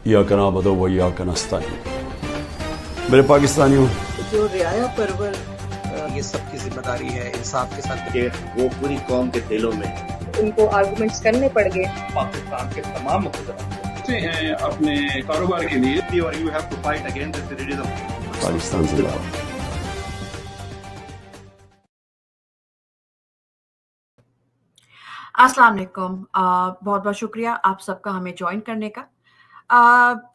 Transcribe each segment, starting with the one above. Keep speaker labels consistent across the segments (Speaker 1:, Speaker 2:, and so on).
Speaker 1: इय्याका नअबुदु व इय्याका नस्तईन। मेरे पाकिस्तानियों,
Speaker 2: जो रियाया परवर
Speaker 3: ये सबकी जिम्मेदारी है इंसाफ के साथ
Speaker 4: कि वो पूरी कौम के दिलों में
Speaker 5: उनको आर्गुमेंट्स करने पड़ गए।
Speaker 4: पाकिस्तान के तमाम मुकदमे
Speaker 6: हैं अपने कारोबार के लिए
Speaker 4: और you have to fight against this terrorism.
Speaker 1: Pakistan जिंदाबाद।
Speaker 7: अस्सलाम वालेकुम। बहुत बहुत शुक्रिया आप सबका हमें ज्वाइन करने का।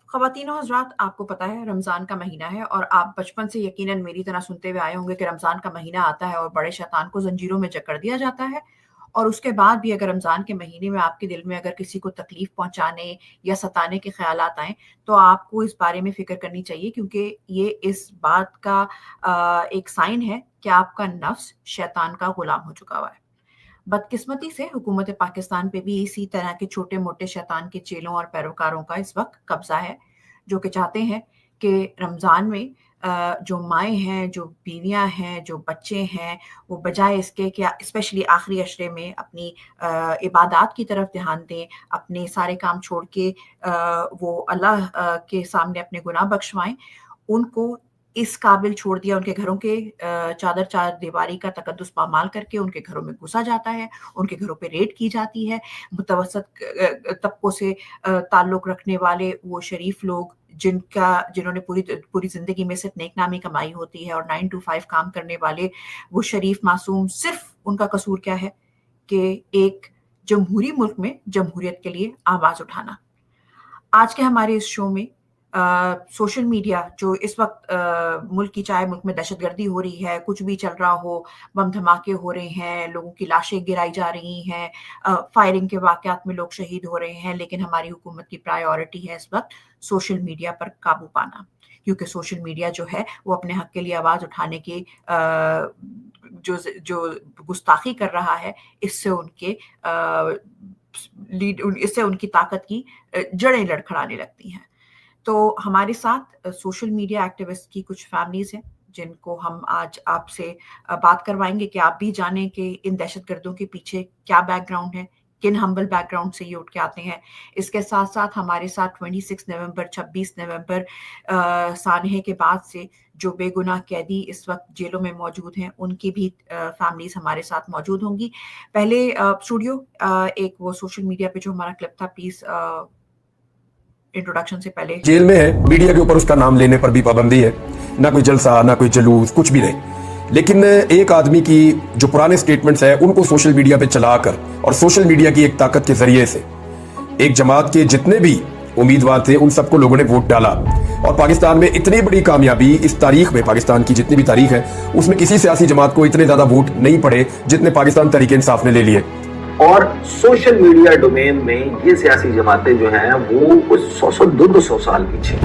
Speaker 7: ख़वातीनो हज़रात, आपको पता है रमज़ान का महीना है और आप बचपन से यकीनन मेरी तरह सुनते हुए आए होंगे कि रमज़ान का महीना आता है और बड़े शैतान को ज़ंजीरों में जकड़ दिया जाता है। और उसके बाद भी अगर रमज़ान के महीने में आपके दिल में अगर किसी को तकलीफ़ पहुंचाने या सताने के ख़यालात आएँ तो आपको इस बारे में फ़िक्र करनी चाहिए, क्योंकि ये इस बात का एक साइन है कि आपका नफ्स शैतान का ग़ुलाम हो चुका हुआ है। बदकिस्मती से हुकूमत पाकिस्तान पे भी इसी तरह के छोटे मोटे शैतान के चेलों और पैरोकारों का इस वक्त कब्जा है, जो कि चाहते हैं कि रमज़ान में जो माएँ हैं, जो बीवियाँ हैं, जो बच्चे हैं, वो बजाय इसके कि स्पेशली आखिरी अशरे में अपनी इबादत की तरफ ध्यान दें, अपने सारे काम छोड़ के वो अल्लाह के सामने अपने गुनाह बख्शवाएं, उनको इस काबिल छोड़ दिया। उनके घरों के चार दीवारी का तकद्दुस पामाल करके उनके घरों में घुसा जाता है, उनके घरों पे रेड की जाती है। मुतवस्सत तबकों से ताल्लुक़ रखने वाले वो शरीफ लोग जिन्होंने पूरी ज़िंदगी में सिर्फ नेकनामी कमाई होती है और 9 to 5 काम करने वाले वो शरीफ मासूम, सिर्फ उनका कसूर क्या है कि एक जमहूरी मुल्क में जमहूरियत के लिए आवाज़ उठाना। आज के हमारे इस शो में सोशल मीडिया जो इस वक्त मुल्क की, चाहे मुल्क में दहशतगर्दी हो रही है, कुछ भी चल रहा हो, बम धमाके हो रहे हैं, लोगों की लाशें गिराई जा रही हैं, फायरिंग के वाक़यात में लोग शहीद हो रहे हैं, लेकिन हमारी हुकूमत की प्रायोरिटी है इस वक्त सोशल मीडिया पर काबू पाना, क्योंकि सोशल मीडिया जो है वो अपने हक के लिए आवाज़ उठाने की जो गुस्ताखी कर रहा है, इससे उनकी ताकत की जड़ें लड़खड़ाने लगती हैं। तो हमारे साथ सोशल मीडिया एक्टिविस्ट की कुछ फैमिलीज हैं जिनको हम आज आपसे बात करवाएंगे कि आप भी जानें कि इन दहशतगर्दों के पीछे क्या बैकग्राउंड है, किन हम्बल बैकग्राउंड से ये उठ के आते हैं। इसके साथ साथ हमारे साथ 26 नवंबर 26 नवंबर सानहे के बाद से जो बेगुनाह कैदी इस वक्त जेलों में मौजूद हैं, उनकी भी फैमिलीज हमारे साथ मौजूद होंगी। पहले स्टूडियो एक वो सोशल मीडिया पे जो हमारा क्लिप था, प्लीज इंट्रोडक्शन से पहले।
Speaker 8: जेल में है, मीडिया के ऊपर उसका नाम लेने पर भी पाबंदी है, ना कोई जलसा, ना कोई जुलूस, कुछ भी नहीं। लेकिन एक आदमी की जो पुराने स्टेटमेंट्स है उनको सोशल मीडिया पे चलाकर और सोशल मीडिया की एक ताकत के जरिए से एक जमात के जितने भी उम्मीदवार थे उन सबको लोगों ने वोट डाला। और पाकिस्तान में इतनी बड़ी कामयाबी इस तारीख में, पाकिस्तान की जितनी भी तारीख है उसमें किसी सियासी जमात को इतने ज्यादा वोट नहीं पड़े जितने पाकिस्तान तहरीक इंसाफ ने ले लिए।
Speaker 9: और सोशल मीडिया डोमेन में ये सियासी जमातें जो हैं वो कुछ 100-200 साल पीछे।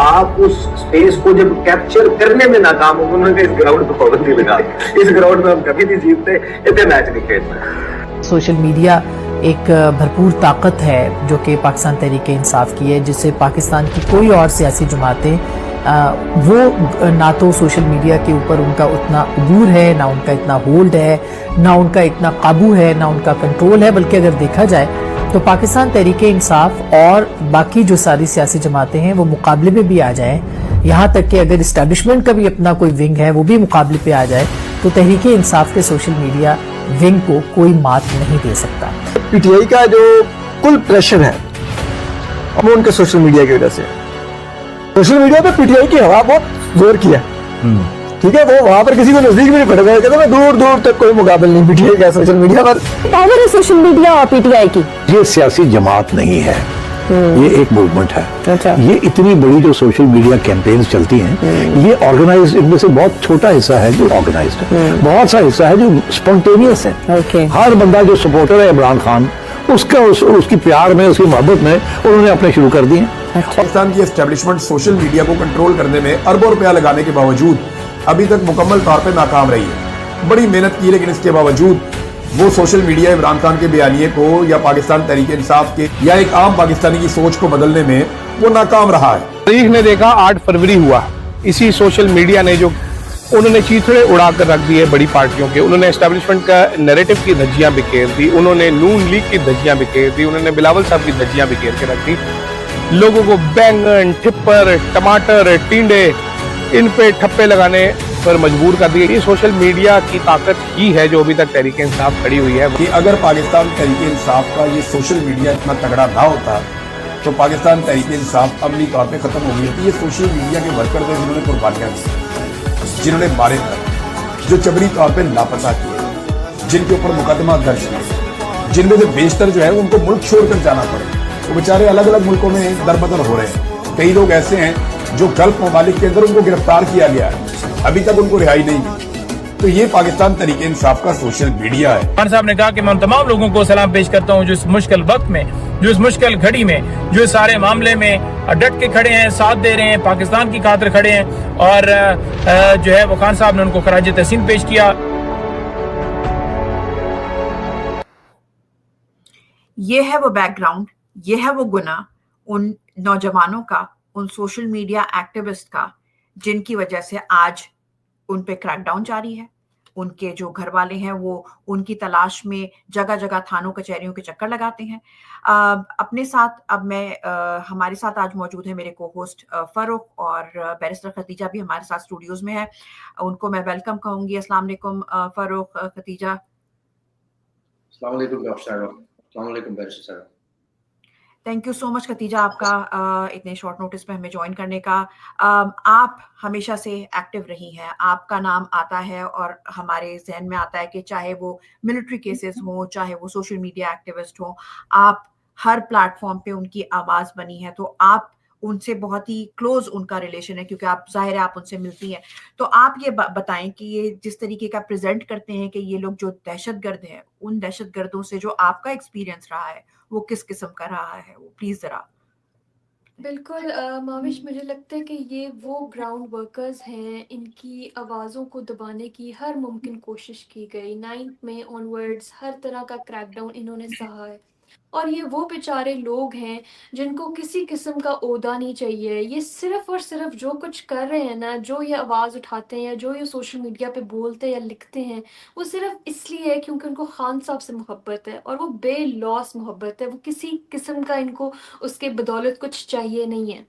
Speaker 9: आप उस स्पेस को जब कैप्चर करने में नाकाम हो, उन्होंने इस ग्राउंड पर पाबंदी लगा, इस ग्राउंड में हम कभी नहीं जीतते, इतने मैच नहीं खेलते।
Speaker 10: सोशल मीडिया एक भरपूर ताकत है जो कि पाकिस्तान तहरीक इंसाफ की है, जिससे पाकिस्तान की कोई और सियासी जमातें वो ना तो सोशल मीडिया के ऊपर उनका उतना अबूर है, ना उनका इतना होल्ड है, ना उनका इतना काबू है, ना उनका कंट्रोल है। बल्कि अगर देखा जाए तो पाकिस्तान तहरीक इंसाफ और बाकी जो सारी सियासी जमातें हैं वो मुकाबले में भी आ जाएं, यहाँ तक कि अगर इस्टेब्लिशमेंट का भी अपना कोई विंग है वो भी मुकाबले पे आ जाए, तो तहरीक इंसाफ के सोशल मीडिया विंग को कोई मात नहीं दे सकता।
Speaker 11: पीटीआई का जो कुल प्रेशर है वो उनके सोशल मीडिया की वजह से। सोशल मीडिया पे पीटीआई की हवा बहुत जोर किया, ठीक है, वो वहां पर किसी को नजदीक भी नहीं पड़ गया, कहते दूर दूर तक कोई मुकाबला नहीं पीटीआई का सोशल मीडिया पर।
Speaker 5: पावर है सोशल मीडिया और पीटीआई की।
Speaker 12: ये सियासी जमात नहीं है, ये एक मूवमेंट है। अच्छा। ये इतनी बड़ी जो सोशल मीडिया कैंपेन्स चलती हैं, ये ऑर्गेनाइज्ड, इनमें से बहुत छोटा हिस्सा है जो ऑर्गेनाइज्ड है, बहुत सा हिस्सा है जो स्पॉन्टेनियस है। हर बंदा जो सपोर्टर है इमरान खान, उसकी प्यार में, उसकी मोहब्बत में उन्होंने अपने शुरू कर दिए।
Speaker 8: पाकिस्तान की एस्टेब्लिशमेंट सोशल मीडिया को कंट्रोल करने में अरबों रुपया लगाने के बावजूद अभी तक मुकम्मल तौर पे नाकाम रही है। बड़ी मेहनत की, लेकिन इसके बावजूद वो सोशल मीडिया इमरान खान के बयानिए को या पाकिस्तान तहरीक इंसाफ के या एक आम पाकिस्तानी की सोच को बदलने में वो नाकाम रहा है।
Speaker 13: तारीख ने देखा 8 फरवरी हुआ, इसी सोशल मीडिया ने जो उन्होंने चीथड़े उड़ा कर रख दिए बड़ी पार्टियों के, उन्होंने एस्टेब्लिशमेंट का नैरेटिव की धज्जियां बिखेर दी, उन्होंने नून लीग की धज्जियां बिखेर दी, उन्होंने बिलावल साहब की धज्जियां बिखेर के रख दी। लोगों को बैंगन, ठिप्पर, टमाटर, टिंडे इन पे ठप्पे लगाने पर मजबूर कर दिए। ये सोशल मीडिया की ताकत ही है जो अभी तक तहरीक इंसाफ खड़ी हुई है।
Speaker 8: कि अगर पाकिस्तान तहरीक इंसाफ का ये सोशल मीडिया इतना तगड़ा ना होता तो पाकिस्तान तहरीक इंसाफ अमली तौर पे खत्म हो गई होती। ये सोशल मीडिया के वर्कर थे जिन्होंने कुर्बानियां दी, जिन्होंने मारे गए, जो जबरी तौर पे लापता किए, जिनके ऊपर मुकदमा दर्ज किए, जिनमें से बेशतर जो है उनको मुल्क छोड़कर जाना पड़े। वो बेचारे अलग अलग मुल्कों में दरबदर हो रहे हैं। कई लोग ऐसे हैं जो गल्फ ममालिक के अंदर उनको गिरफ्तार किया गया है, अभी तक उनको रिहाई नहीं मिली। तो ये पाकिस्तान तहरीक इंसाफ का सोशल मीडिया है।
Speaker 14: खान साहब ने कहा कि मैं उन तमाम लोगों को सलाम पेश करता हूं जो इस मुश्किल वक्त में, जो इस मुश्किल घड़ी में, जो इस सारे मामले में डट के खड़े हैं, साथ दे रहे हैं, पाकिस्तान की खातिर खड़े हैं। और जो है वो खान साहब ने उनको खराज तहसीन पेश किया।
Speaker 7: ये है वो बैकग्राउंड, ये है वो गुनाह उन नौजवानों का, उन सोशल मीडिया एक्टिविस्ट का, जिनकी वजह से आज उन पे क्रैकडाउन जारी है। उनके जो घर वाले हैं वो उनकी तलाश में जगह जगह थानों कचहरियों के चक्कर लगाते हैं। अपने साथ अब मैं हमारे साथ आज मौजूद है मेरे को होस्ट फरूख और बैरिस्टर खतीजा भी हमारे साथ स्टूडियोज में है। उनको मैं वेलकम कहूंगी। अस्सलाम वालेकुम फरूख, खतीजा।
Speaker 4: अस्सलाम वालेकुम डॉक्टर साहब। अस्सलाम वालेकुम बैरिस्टर साहब।
Speaker 7: Thank you so much Khatija आपका इतने शॉर्ट नोटिस पे हमें ज्वाइन करने का। आप हमेशा से एक्टिव रही हैं, आपका नाम आता है और हमारे जहन में आता है कि चाहे वो मिलिट्री केसेस हो, चाहे वो सोशल मीडिया एक्टिविस्ट हो, आप हर प्लेटफॉर्म पे उनकी आवाज बनी है। तो आप उनसे बहुत ही क्लोज उनका रिलेशन है क्योंकि आप जाहिर है आप उनसे मिलती हैं। तो आप ये बताएं कि ये जिस तरीके का प्रेजेंट करते हैं कि ये लोग जो दहशतगर्द हैं, उन दहशतगर्दों से जो आपका एक्सपीरियंस रहा है वो किस किस्म का रहा है, वो प्लीज जरा।
Speaker 15: बिल्कुल माविश, मुझे लगता है कि ये वो ग्राउंड वर्कर्स हैं, इनकी आवाज़ों को दबाने की हर मुमकिन कोशिश की गई। 9 मई ऑनवर्ड्स हर तरह का क्रैकडाउन इन्होंने सहा है और ये वो बेचारे लोग हैं जिनको किसी किस्म का ओहदा नहीं चाहिए। ये सिर्फ और सिर्फ जो कुछ कर रहे हैं ना, जो ये आवाज़ उठाते हैं या जो ये सोशल मीडिया पे बोलते हैं या लिखते हैं, वो सिर्फ इसलिए है क्योंकि उनको खान साहब से मोहब्बत है और वो बेलॉस मोहब्बत है। वो किसी किस्म का इनको उसके बदौलत कुछ चाहिए नहीं है।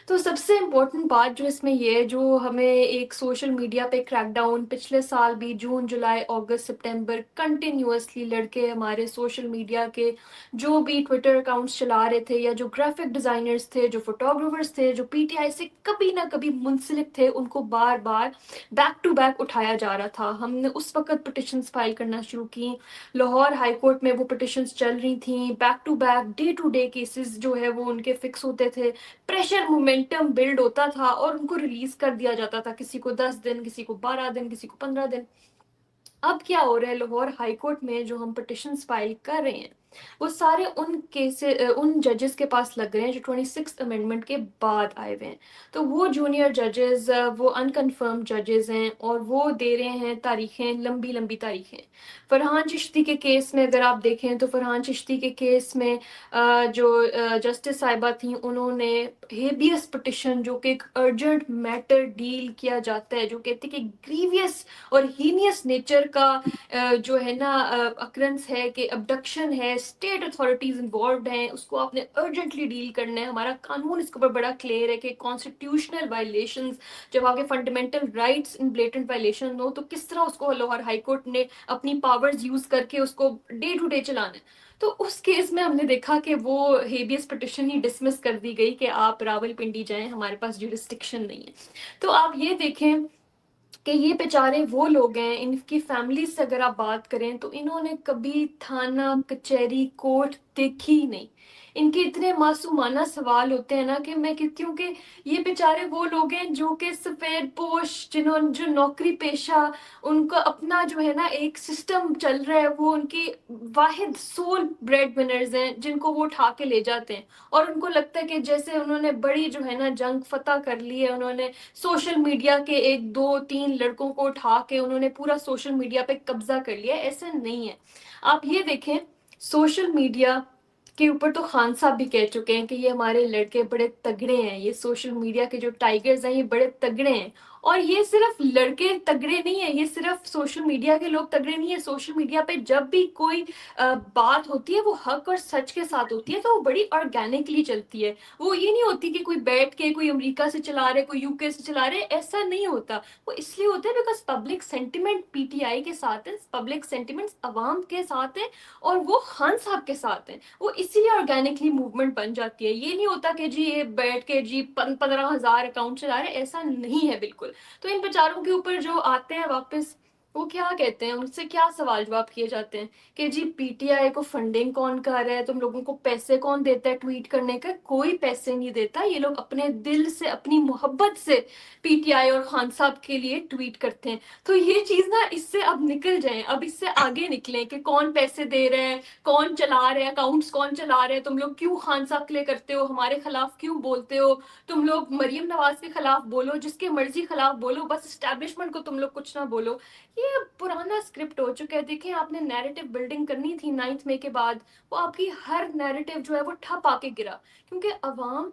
Speaker 15: तो सबसे इम्पोर्टेंट बात जो इसमें ये है, जो हमें एक सोशल मीडिया पे क्रैकडाउन पिछले साल भी जून, जुलाई, अगस्त, सितंबर कंटिन्यूअसली लड़के हमारे सोशल मीडिया के जो भी ट्विटर अकाउंट्स चला रहे थे या जो ग्राफिक डिज़ाइनर्स थे, जो फोटोग्राफर्स थे, जो पीटीआई से कभी ना कभी मुंसलिक थे, उनको बार बार बैक टू बैक उठाया जा रहा था। हमने उस वक्त पिटिशंस फाइल करना शुरू की। लाहौर हाई कोर्ट में वो पिटिशंस चल रही थी। Back to back day to day cases जो है वो उनके फिक्स होते थे। प्रेशर मोमेंटम बिल्ड होता था और उनको रिलीज कर दिया जाता था, किसी को 10 दिन, किसी को 12 दिन, किसी को 15 दिन। अब क्या हो रहा है, लाहौर हाई कोर्ट में जो हम पिटिशंस फाइल कर रहे हैं वो सारे उन जजेस के पास लग रहे हैं जो 26th अमेंडमेंट के बाद आए हुए हैं। तो वो जूनियर जजेस, वो अनकन्फर्म जजेस हैं और वो दे रहे हैं तारीखें, लंबी लंबी तारीखें। फरहान चिश्ती के केस में अगर आप देखें तो फरहान चिश्ती के केस में जो जस्टिस साहिबा थी, उन्होंने हेबियस पिटिशन जो कि एक अर्जेंट मैटर डील किया जाता है, जो कहते हैं कि ग्रीवियस और हीनियस नेचर का जो है ना अक्रेंस है, कि अबडक्शन है, स्टेट अथॉरिटीज इन्वॉल्व हैं, उसको आपने अर्जेंटली डील करना है। हमारा कानून इसके ऊपर बड़ा क्लियर है कि कॉन्स्टिट्यूशनल वायलेशंस, जब आगे फंडामेंटल राइट्स इन ब्लेटेंट वायलेशन हो तो किस तरह उसको लाहौर हाई कोर्ट ने अपनी पावर्स यूज करके उसको डे टू डे चलाना है। तो उस केस में हमने देखा कि वो हेबियस पिटिशन ही डिसमिस कर दी गई कि आप रावलपिंडी जाएं, हमारे पास ज्यूरिसडिक्शन नहीं है। तो आप ये देखें कि ये बेचारे वो लोग हैं, इनकी फैमिली से अगर आप बात करें तो इन्होंने कभी थाना, कचहरी, कोर्ट देखी ही नहीं। इनके इतने मासूमाना सवाल होते हैं ना कि मैं कहती हूँ कि ये बेचारे वो लोग हैं जो कि सफ़ेद पोश, जिन्होंने जो नौकरी पेशा, उनका अपना जो है ना एक सिस्टम चल रहा है, वो उनकी वाहिद सोल ब्रेड विनर्स हैं जिनको वो उठा के ले जाते हैं। और उनको लगता है कि जैसे उन्होंने बड़ी जो है ना जंग फतह कर ली है, उन्होंने सोशल मीडिया के 1, 2, 3 लड़कों को उठा के उन्होंने पूरा सोशल मीडिया पे कब्जा कर लिया। ऐसा नहीं है। आप ये देखें, सोशल मीडिया के ऊपर तो खान साहब भी कह चुके हैं कि ये हमारे लड़के बड़े तगड़े हैं, ये सोशल मीडिया के जो टाइगर्स हैं ये बड़े तगड़े हैं اور یہ صرف لڑکے تگڑے نہیں ہیں, یہ صرف سوشل میڈیا کے لوگ تگڑے نہیں ہیں. سوشل میڈیا پہ جب بھی کوئی بات ہوتی ہے وہ حق اور سچ کے ساتھ ہوتی ہے, تو وہ بڑی آرگینکلی چلتی ہے. وہ یہ نہیں ہوتی کہ کوئی بیٹھ کے کوئی امریکہ سے چلا رہے, کوئی یو کے سے چلا رہے, ایسا نہیں ہوتا. وہ اس لیے ہوتا ہے because public sentiment P T I کے ساتھ ہے, پبلک سینٹیمنٹس عوام کے ساتھ ہیں اور وہ خان صاحب کے ساتھ ہیں. وہ اسی لیے آرگینکلی موومنٹ بن جاتی ہے. یہ نہیں ہوتا کہ جی یہ بیٹھ کے جی 15,000 اکاؤنٹ چلا رہے, ایسا نہیں ہے بالکل. تو ان بیچاروں کے اوپر جو آتے ہیں واپس, وہ کیا کہتے ہیں, ان سے کیا سوال جواب کیے جاتے ہیں کہ جی پی ٹی آئی کو فنڈنگ کون کر رہا ہے, تم لوگوں کو پیسے کون دیتا ہے ٹویٹ کرنے کا. کوئی پیسے نہیں دیتا, یہ لوگ اپنے دل سے اپنی محبت سے پی ٹی آئی اور خان صاحب کے لیے ٹویٹ کرتے ہیں. تو یہ چیز نا اس سے اب نکل جائیں, اب اس سے آگے نکلیں کہ کون پیسے دے رہے ہیں, کون چلا رہے ہیں اکاؤنٹس, کون چلا رہے ہیں. تم لوگ کیوں خان صاحب کے لیے کرتے ہو, ہمارے خلاف کیوں بولتے ہو. تم لوگ مریم نواز کے خلاف بولو, جس کے مرضی خلاف بولو, بس اسٹیبلشمنٹ کو تم لوگ کچھ نہ بولو. یہ پرانا اسکرپٹ ہو چکا ہے. دیکھیں آپ نے نیریٹو بلڈنگ کرنی تھی 9 مئی کے بعد, وہ آپ کی ہر نیریٹو جو ہے وہ ٹھپ آ کے گرا, کیونکہ عوام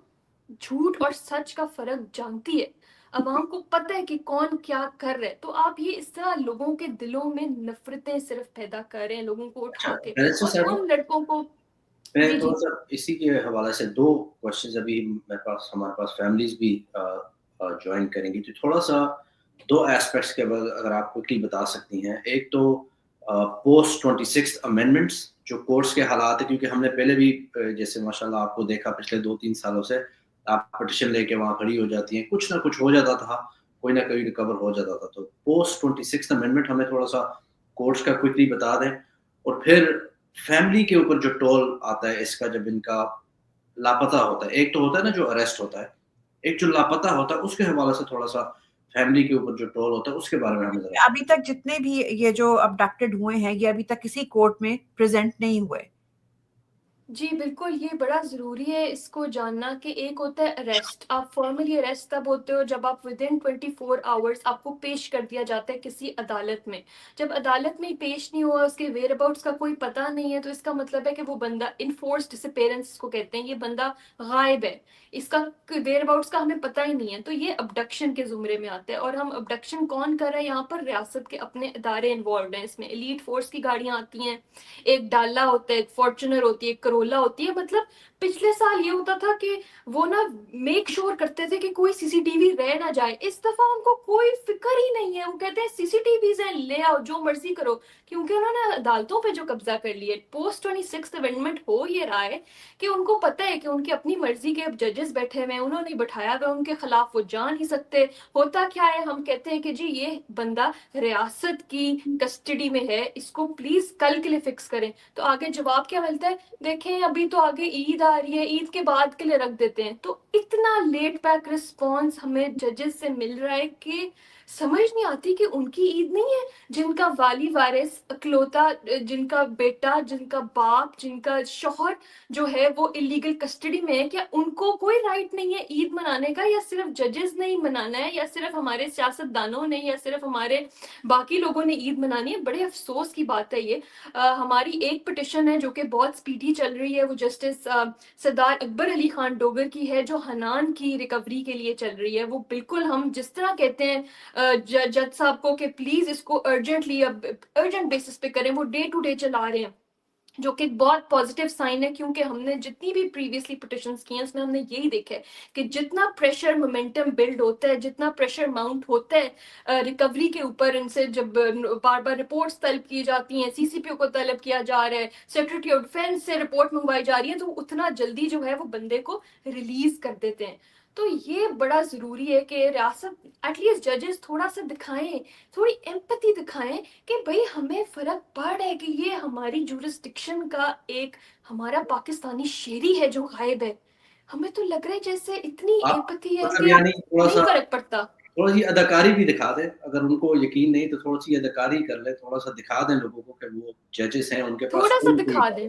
Speaker 15: جھوٹ اور سچ کا فرق جانتی ہے. عوام کو پتہ ہے کہ کون کیا کر رہا ہے. تو آپ یہ اس طرح لوگوں کے دلوں میں نفرتیں صرف پیدا کر رہے ہیں, لوگوں کو اٹھا کے, اور ان لڑکوں کو.
Speaker 4: میں تھوڑا سا اسی کے حوالے سے 2 کوشچنز ابھی میرے پاس, ہمارے پاس فیملیز بھی جوائن کریں گی, تو تھوڑا سا 2 ایسپیکٹس کے بعد اگر آپ کوئکلی بتا سکتی ہیں. ایک تو پوسٹ 26 امینڈمنٹس جو کورٹس کے حالات ہیں, کیونکہ ہم نے پہلے بھی جیسے ماشاءاللہ آپ کو دیکھا پچھلے 2-3 سالوں سے آپ پٹیشن لے کے وہاں کھڑی ہو جاتی ہیں, کچھ نہ کچھ ہو جاتا تھا, کوئی نہ کوئی ریکور ہو جاتا تھا. تو پوسٹ 26 امینڈمنٹ ہمیں تھوڑا سا کورٹس کا کوئکلی بتا دیں. اور پھر فیملی کے اوپر جو ٹول آتا ہے اس کا, جب ان کا لاپتہ ہوتا ہے, ایک تو ہوتا ہے نا جو اریسٹ ہوتا ہے, ایک جو لاپتہ ہوتا ہے, اس کے حوالے سے تھوڑا سا فیملی کے اوپر جو ٹول ہوتا ہے اس کے بارے میں ہمیں ذرا.
Speaker 7: ابھی تک جتنے بھی یہ جو ابڈکٹڈ ہوئے ہیں, یہ ابھی تک کسی کورٹ میں پریزنٹ نہیں ہوئے.
Speaker 15: جی بالکل, یہ بڑا ضروری ہے اس کو جاننا کہ ایک ہوتا ہے اریسٹ. آپ فارملی اریسٹ تب ہوتے ہو جب آپ ودن 24 آورس آپ کو پیش کر دیا جاتا ہے کسی عدالت میں. جب عدالت میں پیش نہیں ہوا, اس کے ویئر اباؤٹس کا کوئی پتہ نہیں ہے, تو اس کا مطلب ہے کہ وہ بندہ انفورس ڈسپیرنس کو کہتے ہیں, یہ بندہ غائب ہے, اس کا ویئر اباؤٹس کا ہمیں پتہ ہی نہیں ہے. تو یہ ابڈکشن کے زمرے میں آتا ہے. اور ہم ابڈکشن کون کر رہے ہیں یہاں پر, ریاست کے اپنے ادارے انوالوڈ ہیں اس میں. ایلیٹ فورس کی گاڑیاں آتی ہیں, ایک ڈالا ہوتا ہے, ایک فارچونر ہوتی ہے, ایک کرولا ہوتی ہے. مطلب پچھلے سال یہ ہوتا تھا کہ وہ نا میک شور کرتے تھے کہ کوئی سی سی ٹی وی رہ نہ جائے. اس دفعہ ان کو کوئی فکر ہی نہیں ہے, وہ کہتے ہیں سی سی ٹی ویز ہیں, لے آؤ جو مرضی کرو, کیونکہ انہوں نے عدالتوں پہ جو قبضہ کر لیا. پوسٹ 26 امینڈمنٹ ہو یہ رہا ہے کہ ان کو پتہ ہے کہ ان کی اپنی مرضی کے ججز بیٹھے ہوئے ہیں, انہوں نے بٹھایا ہوا, ان کے خلاف وہ جا نہیں سکتے. ہوتا کیا ہے, ہم کہتے ہیں کہ جی یہ بندہ ریاست کی کسٹڈی میں ہے, اس کو پلیز کل کے لیے فکس کریں. تو آگے جواب کیا ملتا ہے, دیکھیں ابھی تو آگے عید آ رہی ہے, عید کے بعد کے لیے رکھ دیتے ہیں. تو اتنا لیٹ بیک رسپانس ہمیں ججز سے مل رہا ہے کہ سمجھ نہیں آتی کہ ان کی عید نہیں ہے, جن کا والی وارث اکلوتا, جن کا بیٹا, جن کا باپ, جن کا شوہر جو ہے وہ انلیگل کسٹڈی میں ہے, کیا ان کو کوئی رائٹ نہیں ہے عید منانے کا؟ یا صرف ججز نے ہی منانا ہے, یا صرف ہمارے سیاست دانوں نے, یا صرف ہمارے باقی لوگوں نے عید منانی ہے؟ بڑے افسوس کی بات ہے یہ. ہماری ایک پٹیشن ہے جو کہ بہت سپیڈی چل رہی ہے, وہ جسٹس سردار اکبر علی خان ڈوگر کی ہے, جو حنان کی ریکوری کے لیے چل رہی ہے. وہ بالکل ہم جس طرح کہتے ہیں جج صاحب کو کہ پلیز اس کو ارجنٹلی ارجنٹ بیسس پہ کریں, وہ ڈے ٹو ڈے چلا رہے ہیں, جو کہ ایک بہت پازیٹیو سائن ہے. کیونکہ ہم نے جتنی بھی پریویسلی پٹیشنز کی ہیں اس میں ہم نے یہی دیکھا ہے کہ جتنا پریشر مومنٹم بلڈ ہوتا ہے, جتنا پریشر ماؤنٹ ہوتا ہے ریکوری کے اوپر, ان سے جب بار بار رپورٹس طلب کی جاتی ہیں, سی سی پی او کو طلب کیا جا رہا ہے, سیکرٹری آف ڈیفینس سے رپورٹ منگوائی جا رہی ہے, تو اتنا جلدی جو ہے وہ بندے کو ریلیز کر دیتے ہیں. تو یہ بڑا ضروری ہے کہ ریاست ایٹ لیسٹ ججز تھوڑا سا دکھائیں, تھوڑی ایمپتھی دکھائیں کہ بھئی ہمیں فرق پڑ رہا ہے کہ یہ ہماری جورسڈکشن کا ایک ہمارا پاکستانی شہری ہے جو غائب ہے. ہمیں تو لگ رہا ہے جیسے اتنی ایمپتھی ہے کہ نہیں فرق پڑتا.
Speaker 4: تھوڑا سی اداکاری بھی دکھا دیں, اگر ان کو یقین نہیں تو تھوڑا سی اداکاری کر لیں, تھوڑا سا دکھا دیں لوگوں کو کہ وہ ججز ہیں, ان کے پاس
Speaker 15: تھوڑا سا دکھا دیں,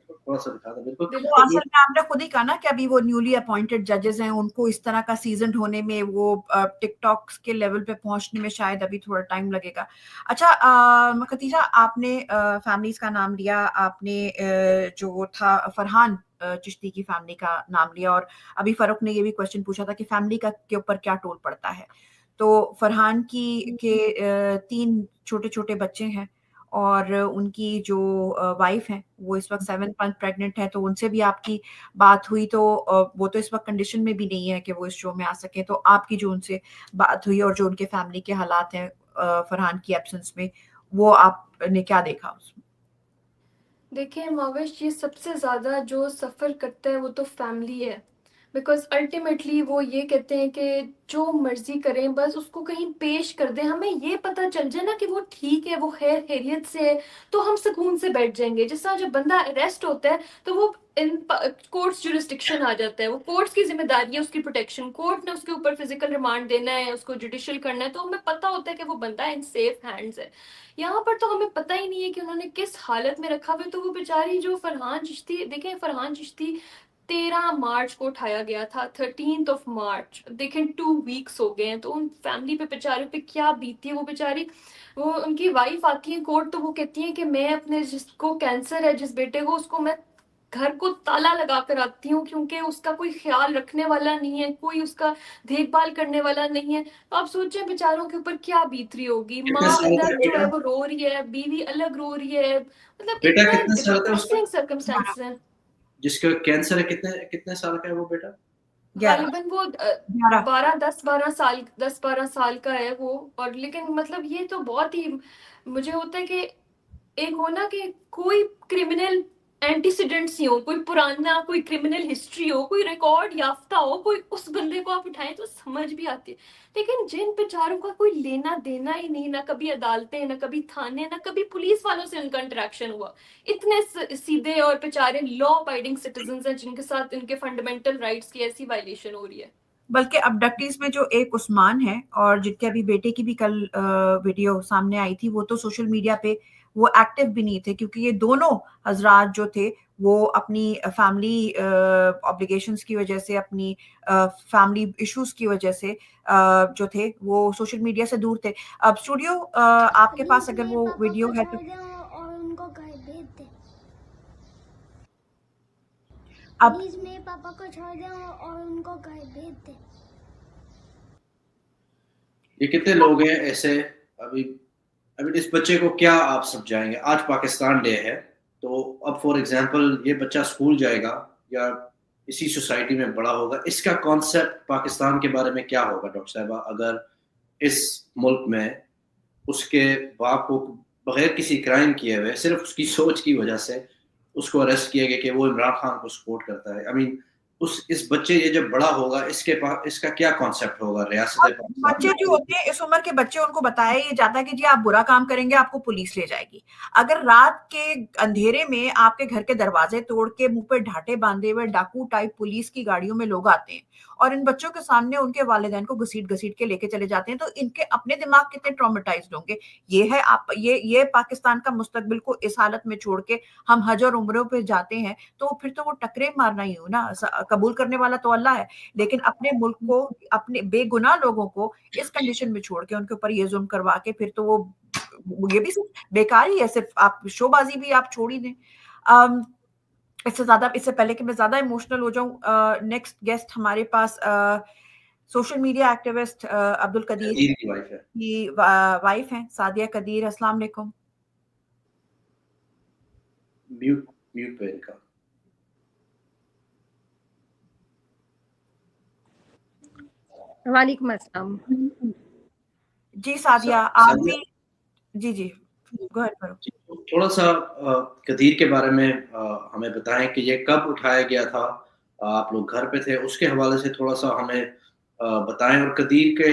Speaker 4: تھوڑا سا دکھا دیں. بالکل
Speaker 7: اصل میں آپ نے خود ہی کہا نا کہ ابھی وہ نیولی اپوائنٹڈ ججز ہیں, ان کو اس طرح کا سیزنڈ ہونے میں, وہ ٹک ٹاک کے لیول پہ پہنچنے میں شاید ابھی تھوڑا ٹائم لگے گا. اچھا ختیجہ, آپ نے فیملیز کا نام لیا, آپ نے جو تھا فرحان چشتی کی فیملی کا نام لیا, اور ابھی فاروق نے یہ بھی کوشچن پوچھا تھا کہ فیملی کا کے اوپر کیا ٹول پڑتا ہے. تو فرحان کی کے 3 چھوٹے چھوٹے بچے ہیں اور ان کی جو وائف ہیں وہ اس وقت 7 منتھ پریگننٹ ہے، تو ان سے بھی آپ کی بات ہوئی، تو وہ تو اس وقت کنڈیشن میں بھی نہیں ہے کہ وہ اس شو میں آ سکیں، تو آپ کی جو ان سے بات ہوئی اور جو ان کے فیملی کے حالات ہیں فرحان کی ایبسنس میں، وہ آپ نے کیا دیکھا اس میں؟
Speaker 15: دیکھیں ماوش، یہ سب سے زیادہ جو سفر کرتا ہے وہ تو فیملی ہے، بیکاز الٹیمیٹلی وہ یہ کہتے ہیں کہ جو مرضی کریں بس اس کو کہیں پیش کر دیں، ہمیں یہ پتہ چل جائے نا کہ وہ ٹھیک ہے، وہ خیر خیریت سے ہے، تو ہم سکون سے بیٹھ جائیں گے۔ جس طرح جب بندہ اریسٹ ہوتا ہے تو وہ کورٹس جورسڈکشن آ جاتا ہے، وہ کورٹس کی ذمہ داری ہے اس کی پروٹیکشن، کورٹ نے اس کے اوپر فزیکل ریمانڈ دینا ہے، اس کو جوڈیشل کرنا ہے، تو ہمیں پتہ ہوتا ہے کہ وہ بندہ ان سیف ہینڈز ہے۔ یہاں پر تو ہمیں پتہ ہی نہیں ہے کہ انہوں نے کس حالت میں رکھا ہوا ہے، تو وہ بیچاری جو فرحان چشتی، دیکھیں فرحان چشتی 13 مارچ کو اٹھایا گیا تھا، 13 مارچ، دیکھیں 2 ویکس ہو گئے ہیں، تو ان فیملی پہ بیچارے پہ کیا بیتی ہے۔ وہ بیچاری، وہ ان کی وائف آتی ہے کورٹ تو وہ کہتی ہیں کہ میں اپنے جس کو کینسر ہے، جس بیٹے کو، اس کو میں گھر کو تالا لگا کر آتی ہوں کیونکہ اس کا کوئی خیال رکھنے والا نہیں ہے، کوئی اس کا دیکھ بھال کرنے والا نہیں ہے۔ تو آپ سوچیں بیچاروں کے اوپر کیا بیت رہی ہوگی، ماں الگ جو ہے وہ رو رہی ہے، بیوی الگ رو رہی ہے، مطلب
Speaker 4: بیٹا
Speaker 15: اتنا
Speaker 4: کتنے سال کا ہے اس کا؟
Speaker 15: ڈپریسنگ سرکمسٹانسز ہیں۔
Speaker 4: جس کا کینسر ہے، کتنے سال کا ہے وہ بیٹا؟
Speaker 15: غالباً وہ 10-12 سال کا ہے وہ، اور لیکن مطلب یہ تو بہت ہی مجھے ہوتا ہے کہ ایک ہونا کہ کوئی کرمنل اینٹیسیڈنٹس ہی ہو، کوئی پرانا کوئی کرمنل ہسٹری ہو، کوئی ریکارڈ یافتہ ہو، کوئی اس بندے کو آپ اٹھائیں تو سمجھ بھی آتی ہے، لیکن جن بیچاروں کا کوئی لینا دینا ہی نہیں، نہ کبھی عدالتیں، نہ کبھی تھانے، نہ کبھی پولیس والوں سے ان کا انٹریکشن ہوا، اتنے سیدھے اور بیچارے لا ابائڈنگ سٹیزنز ہیں جن کے ساتھ ان کے فنڈامنٹل رائٹس کی ایسی وائلیشن ہو رہی ہے۔
Speaker 7: بلکہ ابڈکٹیز میں جو ایک عثمان ہے اور جن کے ابھی بیٹے کی بھی کل ویڈیو سامنے آئی تھی، وہ تو سوشل میڈیا پہ وہ ایکٹیو بھی نہیں تھے، کیونکہ یہ دونوں حضرات جو تھے وہ اپنی فیملی آبلیگیشنز کی وجہ سے، اپنی فیملی ایشوز کی وجہ سے جو تھے وہ سوشل میڈیا سے دور تھے۔ اب اسٹوڈیو آپ کے پاس اگر وہ ویڈیو ہے تو اب
Speaker 16: میرے پاپا کو چھوڑ دیں اور ان کو گھر بھیج دیں۔
Speaker 4: یہ کتنے لوگ ہیں ایسے؟ ابھی اس بچے کو کیا آپ سمجھائیں گے؟ آج پاکستان ڈے ہے، تو اب فار ایگزامپل یہ بچہ اسکول جائے گا یا اسی سوسائٹی میں بڑا ہوگا، اس کا کانسیپٹ پاکستان کے بارے میں کیا ہوگا ڈاکٹر صاحبہ، اگر اس ملک میں اس کے باپ کو بغیر کسی کرائم کیے ہوئے صرف اس کی سوچ کی وجہ سے اس کو اریسٹ کیا گیا کہ وہ عمران خان کو سپورٹ کرتا ہے؟ آئی مین اس بچے یہ جب بڑا ہوگا اس کا کیا کانسیپٹ ہوگا ریاست پاکستان؟
Speaker 7: بچے جو ہوتے ہیں اس عمر کے بچے، ان کو بتایا یہ جاتا ہے کہ جی آپ برا کام کریں گے آپ کو پولیس لے جائے گی۔ اگر رات کے اندھیرے میں آپ کے گھر کے دروازے توڑ کے منہ پہ ڈھاٹے باندھے ہوئے ڈاکو ٹائپ پولیس کی گاڑیوں میں لوگ آتے ہیں اور ان بچوں کے سامنے ان کے والدین کو گھسیٹ کے لے کے چلے جاتے ہیں، تو ان کے اپنے دماغ کتنے ٹرامیٹائزڈ ہوں گے۔ یہ ہے آپ یہ پاکستان کا مستقبل کو اس حالت میں چھوڑ کے ہم حج اور عمروں پہ جاتے ہیں، تو پھر تو وہ ٹکرے مارنا ہی ہو نا۔ قبول کرنے والا تو اللہ ہے، لیکن اپنے ملک کو، اپنے بے گناہ لوگوں کو اس کنڈیشن میں چھوڑ کے ان کے اوپر یہ ظلم کروا کے پھر تو وہ یہ بھی صرف بیکار ہی ہے، صرف آپ شو بازی بھی آپ چھوڑ ہی دیں۔ اس سے پہلے کہ میں زیادہ ایموشنل ہو جاؤں، نیکسٹ گیسٹ ہمارے پاس سوشل میڈیا ایکٹیوسٹ عبدالقدیر کی وائف ہیں سعدیہ قدیر۔ السلام علیکم۔
Speaker 4: میوٹ پہ کا
Speaker 17: وعلیکم السلام۔
Speaker 7: جی سعدیہ، آپ بھی جی
Speaker 4: تھوڑا سا قدیر کے بارے میں ہمیں بتائیں کہ یہ کب اٹھایا گیا تھا، آپ لوگ گھر پہ تھے، اس کے حوالے سے تھوڑا سا ہمیں بتائیں، اور قدیر کے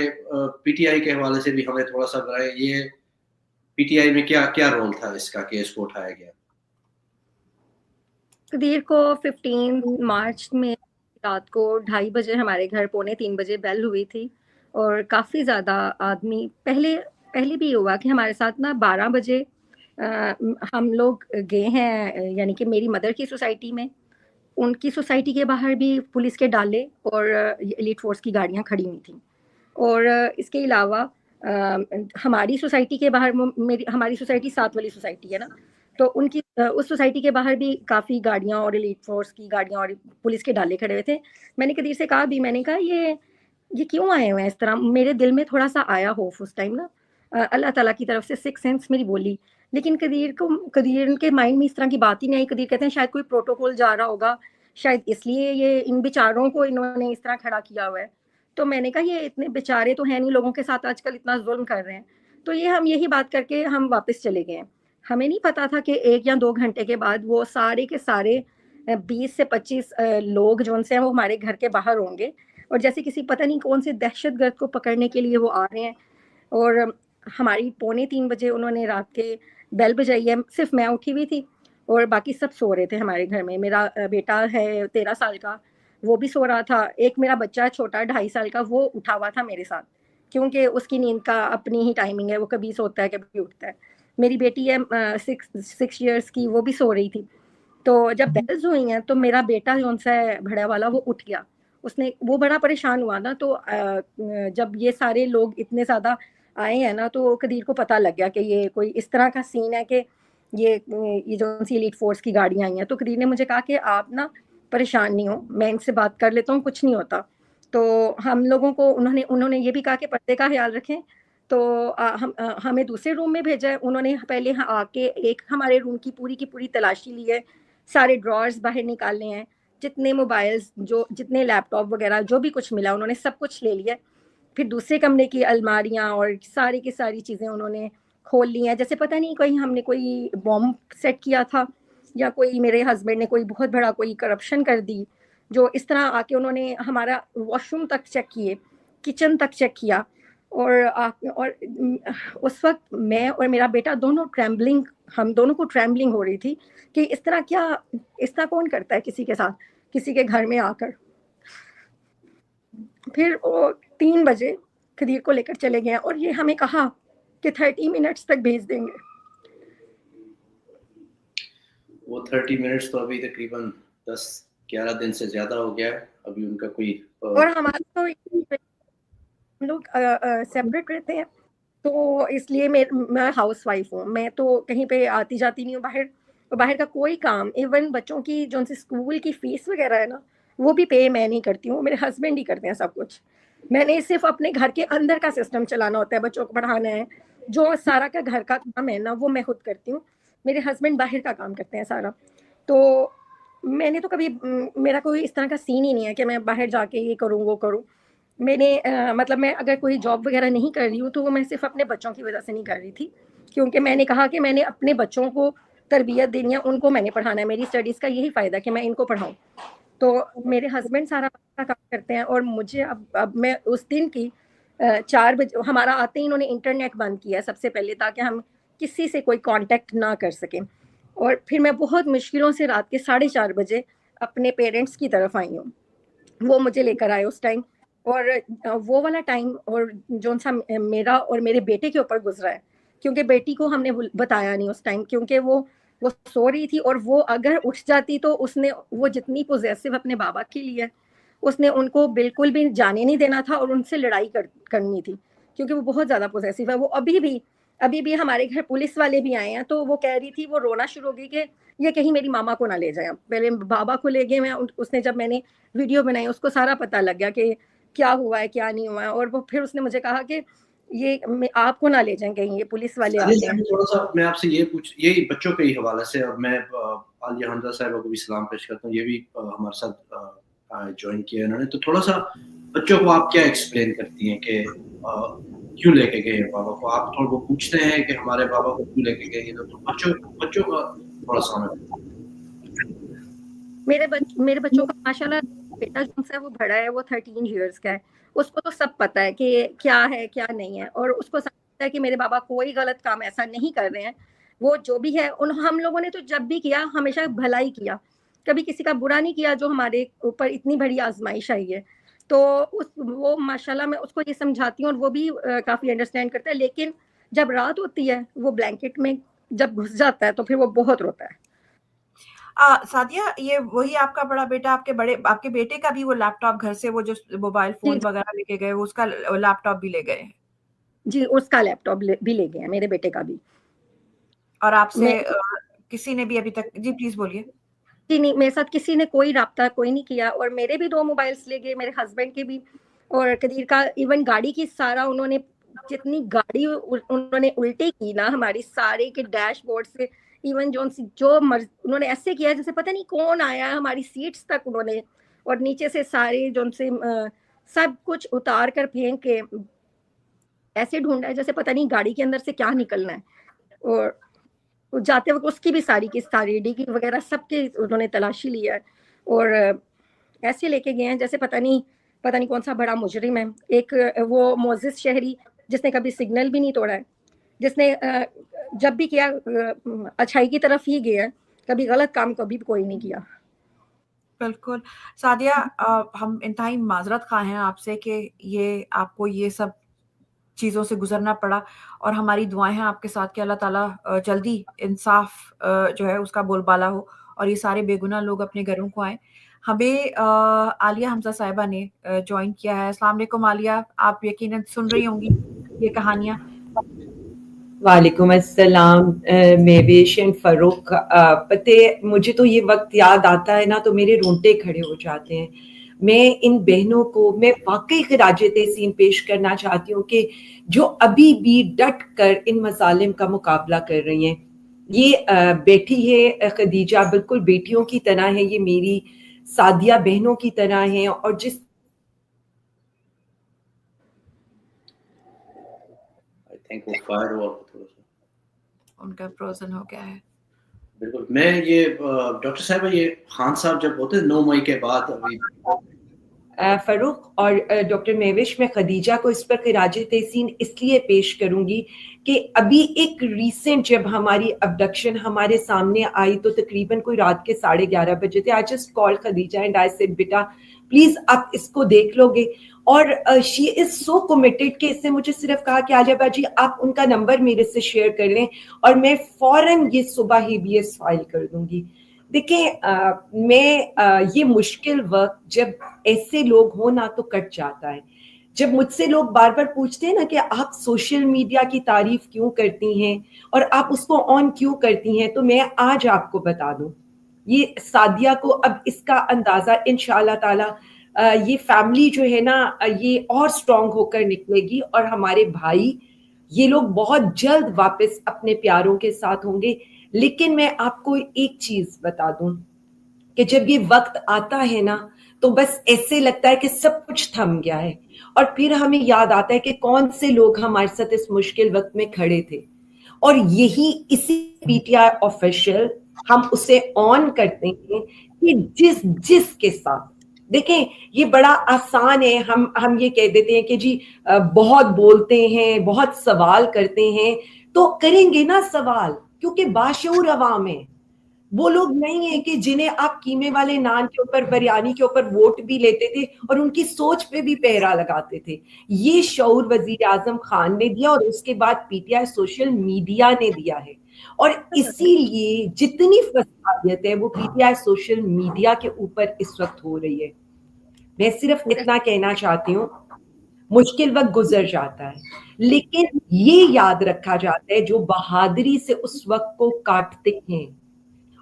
Speaker 4: پی ٹی آئی کے حوالے سے بھی ہمیں تھوڑا سا بتائیں، یہ پی ٹی آئی میں کیا رول تھا اس کا کہ اس کو اٹھایا گیا؟
Speaker 17: قدیر کو 15 مارچ میں رات کو 2:30 بجے ہمارے گھر 2:45 بجے بیل ہوئی تھی، اور کافی زیادہ آدمی پہلے بھی ہوا کہ ہمارے ساتھ نا 12 بجے ہم لوگ گئے ہیں، یعنی کہ میری مدر کی سوسائٹی میں، ان کی سوسائٹی کے باہر بھی پولیس کے ڈالے اور ایلیٹ فورس کی گاڑیاں کھڑی ہوئی تھیں، اور اس کے علاوہ ہماری سوسائٹی کے باہر، ہماری سوسائٹی 7 والی سوسائٹی ہے نا، تو ان کی اس سوسائٹی کے باہر بھی کافی گاڑیاں اور ایلیٹ فورس کی گاڑیاں اور پولیس کے ڈالے کھڑے ہوئے تھے۔ میں نے قدیر سے کہا بھی، میں نے کہا یہ یہ کیوں آئے ہوئے ہیں اس طرح. میرے دل میں تھوڑا سا آیا خوف اس ٹائم نا, اللہ تعالیٰ کی طرف سے سکس سینس میری بولی. لیکن قدیر کے مائنڈ میں اس طرح کی بات ہی نہیں آئی. قدیر کہتے ہیں شاید کوئی پروٹوکول جا رہا ہوگا, شاید اس لیے یہ ان بیچاروں کو انہوں نے اس طرح کھڑا کیا ہوا ہے. تو میں نے کہا یہ اتنے بیچارے تو ہیں نہیں, لوگوں کے ساتھ آج کل اتنا ظلم کر رہے ہیں. تو یہ ہم یہی بات کر کے ہم واپس چلے گئے. ہمیں نہیں پتا تھا کہ 1 یا 2 گھنٹے کے بعد وہ سارے کے سارے 20 سے 25 لوگ جو ان سے ہیں وہ ہمارے گھر کے باہر ہوں گے, اور جیسے کسی پتہ نہیں کون سے دہشت گرد کو پکڑنے کے لیے وہ آ رہے ہیں. اور ہماری 2:45 بجے انہوں نے رات کے بیل بجائی ہے. صرف میں اٹھی ہوئی تھی اور باقی سب سو رہے تھے ہمارے گھر میں. میرا بیٹا ہے 13 سال کا, وہ بھی سو رہا تھا. ایک میرا بچہ چھوٹا 2.5 سال کا, وہ اٹھا ہوا تھا میرے ساتھ, کیونکہ اس کی نیند کا اپنی ہی ٹائمنگ ہے, وہ کبھی سوتا ہے کبھی اٹھتا ہے. میری بیٹی ہے 6 ایئرس کی, وہ بھی سو رہی تھی. تو جب بیلز ہوئی ہیں تو میرا بیٹا جو سا ہے بھڑا والا, وہ اٹھ گیا. وہ بڑا پریشان ہوا نا. تو جب یہ سارے لوگ اتنے زیادہ آئے ہیں نا, تو قدیر کو پتہ لگ گیا کہ یہ کوئی اس طرح کا سین ہے کہ یہ جو سی ایلیٹ فورس کی گاڑیاں آئی ہیں. تو قدیر نے مجھے کہا کہ آپ نا پریشان نہیں ہو, میں ان سے بات کر لیتا ہوں, کچھ نہیں ہوتا. تو ہم لوگوں کو انہوں نے یہ بھی کہا کہ پردے کا خیال رکھیں. تو ہمیں دوسرے روم میں بھیجا ہے. انہوں نے پہلے آ کے ایک ہمارے روم کی پوری تلاشی لی ہے, سارے ڈرارز باہر نکالنے ہیں, جتنے موبائلز جتنے لیپ ٹاپ وغیرہ جو بھی کچھ ملا انہوں نے سب کچھ لے لیا. پھر دوسرے کمرے کی الماریاں اور ساری کی ساری چیزیں انہوں نے کھول لی ہیں, جیسے پتہ نہیں کہیں ہم نے کوئی بومب سیٹ کیا تھا یا کوئی میرے ہسبینڈ نے کوئی بہت بڑا کوئی کرپشن کر دی. جو اس طرح آ کے انہوں نے ہمارا واش روم تک چیک کیے, کچن تک چیک کیا. اور اس وقت میں اور میرا بیٹا دونوں ٹریمبلنگ, ہم دونوں کو ٹریمبلنگ ہو رہی تھی کہ اس طرح کون کرتا ہے کسی کے ساتھ, کسی کے گھر میں آ کر. پھر 3 بجے قدیر کو لے کر چلے گئے اور یہ ہمیں کہا کہ 30 منٹس تک بھیج دیں گے.
Speaker 4: وہ 30 منٹس تو ابھی تقریباً 10-11 دن سے زیادہ ہو گیا ہے. ابھی ان کا کوئی
Speaker 17: اور ہمارا تو ہم لوگ سیپریٹ رہتے ہیں, تو اس لیے میں ہاؤس وائف ہوں. میں تو کہیں پہ آتی جاتی نہیں ہوں باہر کا کوئی کام. ایون بچوں کی جو ان سے اسکول کی فیس وغیرہ ہے نا, وہ بھی پے میں نہیں کرتی ہوں, میرے ہسبینڈ ہی کرتے ہیں سب کچھ. میں نے صرف اپنے گھر کے اندر کا سسٹم چلانا ہوتا ہے, بچوں کو پڑھانا ہے, جو سارا کا گھر کا کام ہے نا وہ میں خود کرتی ہوں. میرے ہسبینڈ باہر کا کام کرتے ہیں سارا. تو میں نے تو کبھی, میرا کوئی اس طرح کا سین ہی نہیں ہے کہ میں باہر جا کے یہ کروں وہ کروں. میں نے مطلب میں اگر کوئی جاب وغیرہ نہیں کر رہی ہوں تو وہ میں صرف اپنے بچوں کی وجہ سے نہیں کر رہی تھی, کیونکہ میں نے کہا کہ میں نے اپنے بچوں کو تربیت دینی ہے, ان کو میں نے پڑھانا ہے. میری اسٹڈیز کا یہی فائدہ کہ میں ان کو پڑھاؤں. تو میرے ہسبینڈ سارا کام کرتے ہیں. اور مجھے اب میں اس دن کی 4 بجے ہمارا آتے ہی انہوں نے انٹرنیٹ بند کیا سب سے پہلے, تاکہ ہم کسی سے کوئی کانٹیکٹ نہ کر سکیں. اور پھر میں بہت مشکلوں سے رات کے 4:30 بجے اپنے پیرنٹس کی طرف آئی ہوں. وہ مجھے لے کر آئے اس ٹائم. اور وہ والا ٹائم اور جو سا میرا اور میرے بیٹے کے اوپر گزرا ہے, کیونکہ بیٹی کو ہم نے بتایا نہیں اس ٹائم, کیونکہ وہ سو رہی تھی. اور وہ اگر اٹھ جاتی تو وہ جتنی پوزیسو اپنے بابا کے لیے, اس نے ان کو بالکل بھی جانے نہیں دینا تھا اور ان سے لڑائی کرنی تھی, کیونکہ وہ بہت زیادہ پوزیسو ہے. وہ ابھی بھی ہمارے گھر پولیس والے بھی آئے ہیں, تو وہ کہہ رہی تھی, وہ رونا شروع ہو گئی کہ یہ کہیں میری ماما کو نہ لے جائیں. پہلے بابا کو لے گئے, اس نے جب میں نے ویڈیو بنائی اس کو سارا پتہ لگ گیا کہ کیا ہوا ہے کیا نہیں ہوا ہے. اور وہ پھر اس نے مجھے کہا کہ یہ آپ کو نہ لے جائیں کہیں, یہ پولیس والے آتے ہیں.
Speaker 4: تھوڑا سا میں آپ سے یہ بچوں کے ہی حوالے سے, اور میں عالیہ حمزہ صاحبہ کو بھی سلام پیش کرتا ہوں, یہ بھی ہمارے ساتھ جوائن کیا انہوں نے. تو تھوڑا سا بچوں کو آپ کیا ایکسپلین کرتی ہیں کہ کیوں لے کے گئے بابا کو؟ آپ تھوڑا وہ پوچھتے ہیں کہ ہمارے بابا کو کیوں لے کے گئے, تو بچوں کا تھوڑا سا
Speaker 17: میرے بچوں کا ماشاءاللہ بیٹا جو ہے وہ بڑا ہے, وہ 13 ایئرس کا ہے. اس کو تو سب پتہ ہے کہ کیا ہے کیا نہیں ہے, اور اس کو سب پتہ ہے کہ میرے بابا کوئی غلط کام ایسا نہیں کر رہے ہیں. وہ جو بھی ہے ہم لوگوں نے تو جب بھی کیا ہمیشہ بھلا ہی کیا, کبھی کسی کا برا نہیں کیا جو ہمارے اوپر اتنی بڑی آزمائش آئی ہے. تو وہ ماشاءاللہ میں اس کو یہ سمجھاتی ہوں اور وہ بھی کافی انڈرسٹینڈ کرتا ہے. لیکن جب رات ہوتی ہے وہ بلینکٹ میں جب گھس جاتا ہے تو پھر وہ بہت روتا ہے.
Speaker 7: سعدیہ, یہ وہی آپ کا بڑا بیٹا, آپ کے بیٹے کا بھی وہ لیپ ٹاپ گھر سے, وہ جو موبائل فون وغیرہ لے کے گئے, وہ اس کا لیپ ٹاپ بھی لے گئے؟
Speaker 17: جی, اس کا لیپ ٹاپ بھی لے گئے ہیں, میرے بیٹے کا بھی.
Speaker 7: اور آپ سے کسی نے بھی ابھی تک؟ جی پلیز بولیے.
Speaker 17: جی نہیں, میرے ساتھ کسی نے کوئی رابطہ کوئی نہیں کیا, اور میرے بھی 2 موبائلس لے گئے, میرے ہسبینڈ کے بھی. اور قدیر کا ایون گاڑی کی سارا انہوں نے جتنی گاڑی انہوں نے الٹی کی نا ہماری سارے کے ڈیش بورڈ سے، ایون جو انہوں نے ایسے کیا جیسے پتہ نہیں کون آیا ہے ہماری سیٹس تک انہوں نے، اور نیچے سے سارے جو سے سب کچھ اتار کر پھینک کے ایسے ڈھونڈا ہے جیسے پتہ نہیں گاڑی کے اندر سے کیا نکلنا ہے، اور جاتے وقت اس کی بھی ساری کی ساری ڈیگی وغیرہ سب کے انہوں نے تلاشی لیا ہے، اور ایسے لے کے گئے ہیں جیسے پتہ نہیں کون سا بڑا مجرم ہے. ایک وہ معزز شہری جس نے کبھی سگنل بھی نہیں توڑا ہے، جس نے جب بھی کیا اچھائی کی طرف ہی گیا، کبھی غلط کام کبھی بھی کوئی نہیں کیا.
Speaker 7: بالکل سعدیہ، ہم انتہائی معذرت خواہ ہیں آپ سے کہ یہ آپ کو یہ سب چیزوں سے گزرنا پڑا، اور ہماری دعائیں ہیں آپ کے ساتھ کہ اللہ تعالیٰ جلدی انصاف جو ہے اس کا بول بالا ہو اور یہ سارے بے گناہ لوگ اپنے گھروں کو آئیں. ہمیں عالیہ حمزہ صاحبہ نے جوائن کیا ہے. السلام علیکم عالیہ، آپ یقیناً سن رہی ہوں گی یہ کہانیاں.
Speaker 18: وعلیکم السلام مہوش اینڈ فاروق. پتہ مجھے تو یہ وقت یاد آتا ہے نا تو میرے رونگٹے کھڑے ہو جاتے ہیں. میں ان بہنوں کو میں واقعی خراج تحسین پیش کرنا چاہتی ہوں کہ جو ابھی بھی ڈٹ کر ان مظالم کا مقابلہ کر رہی ہیں. یہ بیٹی ہے خدیجہ، بالکل بیٹیوں کی طرح ہے، یہ میری سعدیہ بہنوں کی طرح ہیں، اور جس
Speaker 7: ان کا فروزن ہو گیا ہے.
Speaker 4: بالکل. میں یہ ڈاکٹر صاحبہ یہ خان صاحب جب ہوتے 9 مئی کے بعد ابھی
Speaker 18: فاروق اور ڈاکٹر مہوش، میں خدیجہ کو اس پر خراج تحسین اس لیے پیش کروں گی کہ ابھی ایک ریسنٹ جب ہماری ابڈکشن ہمارے سامنے آئی تو تقریباً کوئی رات کے 11:30 بجے تھے. I just call Khadija and I said beta please آپ اس کو دیکھ لو گے، اور شی از سو کمیٹڈ کہ اس نے مجھے صرف کہا کہ عالیہ باجی آپ ان کا نمبر میرے سے شیئر کر لیں اور میں فوراً یہ صبح ہی بی ایس فائل کر دوں گی. دیکھیں میں یہ مشکل وقت جب ایسے لوگ ہوں نا تو کٹ جاتا ہے. جب مجھ سے لوگ بار بار پوچھتے ہیں نا کہ آپ سوشل میڈیا کی تعریف کیوں کرتی ہیں اور آپ اس کو آن کیوں کرتی ہیں، تو میں آج آپ کو بتا دوں یہ سعدیہ کو اب اس کا اندازہ انشاءاللہ تعالی یہ فیملی جو ہے نا یہ اور سٹرونگ ہو کر نکلے گی، اور ہمارے بھائی یہ لوگ بہت جلد واپس اپنے پیاروں کے ساتھ ہوں گے. لیکن میں آپ کو ایک چیز بتا دوں کہ جب یہ وقت آتا ہے نا تو بس ایسے لگتا ہے کہ سب کچھ تھم گیا ہے، اور پھر ہمیں یاد آتا ہے کہ کون سے لوگ ہمارے ساتھ اس مشکل وقت میں کھڑے تھے، اور یہی اسی پی ٹی آئی آفیشیل ہم اسے آن کرتے ہیں کہ جس کے ساتھ دیکھیں یہ بڑا آسان ہے، ہم یہ کہہ دیتے ہیں کہ جی بہت بولتے ہیں بہت سوال کرتے ہیں، تو کریں گے نا سوال، کیونکہ باشعور عوام ہیں. وہ لوگ نہیں ہیں کہ جنہیں آپ قیمے والے نان کے اوپر بریانی کے اوپر ووٹ بھی لیتے تھے اور ان کی سوچ پہ بھی پہرا لگاتے تھے. یہ شعور وزیر اعظم خان نے دیا اور اس کے بعد P T I social media نے دیا ہے، اور اسی لیے جتنی فسادیت ہے وہ P T I social media کے اوپر اس وقت ہو رہی ہے. میں صرف اتنا کہنا چاہتی ہوں مشکل وقت گزر جاتا ہے، لیکن یہ یاد رکھا جاتا ہے جو بہادری سے اس وقت کو کاٹتے ہیں،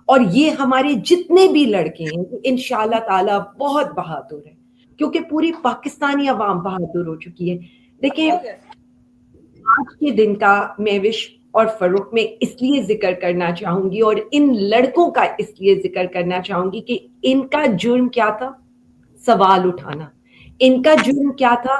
Speaker 18: اور یہ ہمارے جتنے بھی لڑکے ہیں انشاءاللہ تعالی بہت بہادر ہیں، کیونکہ پوری پاکستانی عوام بہادر ہو چکی ہے. دیکھیں آج کے دن کا مہوش اور فاروق میں اس لیے ذکر کرنا چاہوں گی، اور ان لڑکوں کا اس لیے ذکر کرنا چاہوں گی کہ ان کا جرم کیا تھا؟ سوال اٹھانا. ان کا جرم کیا تھا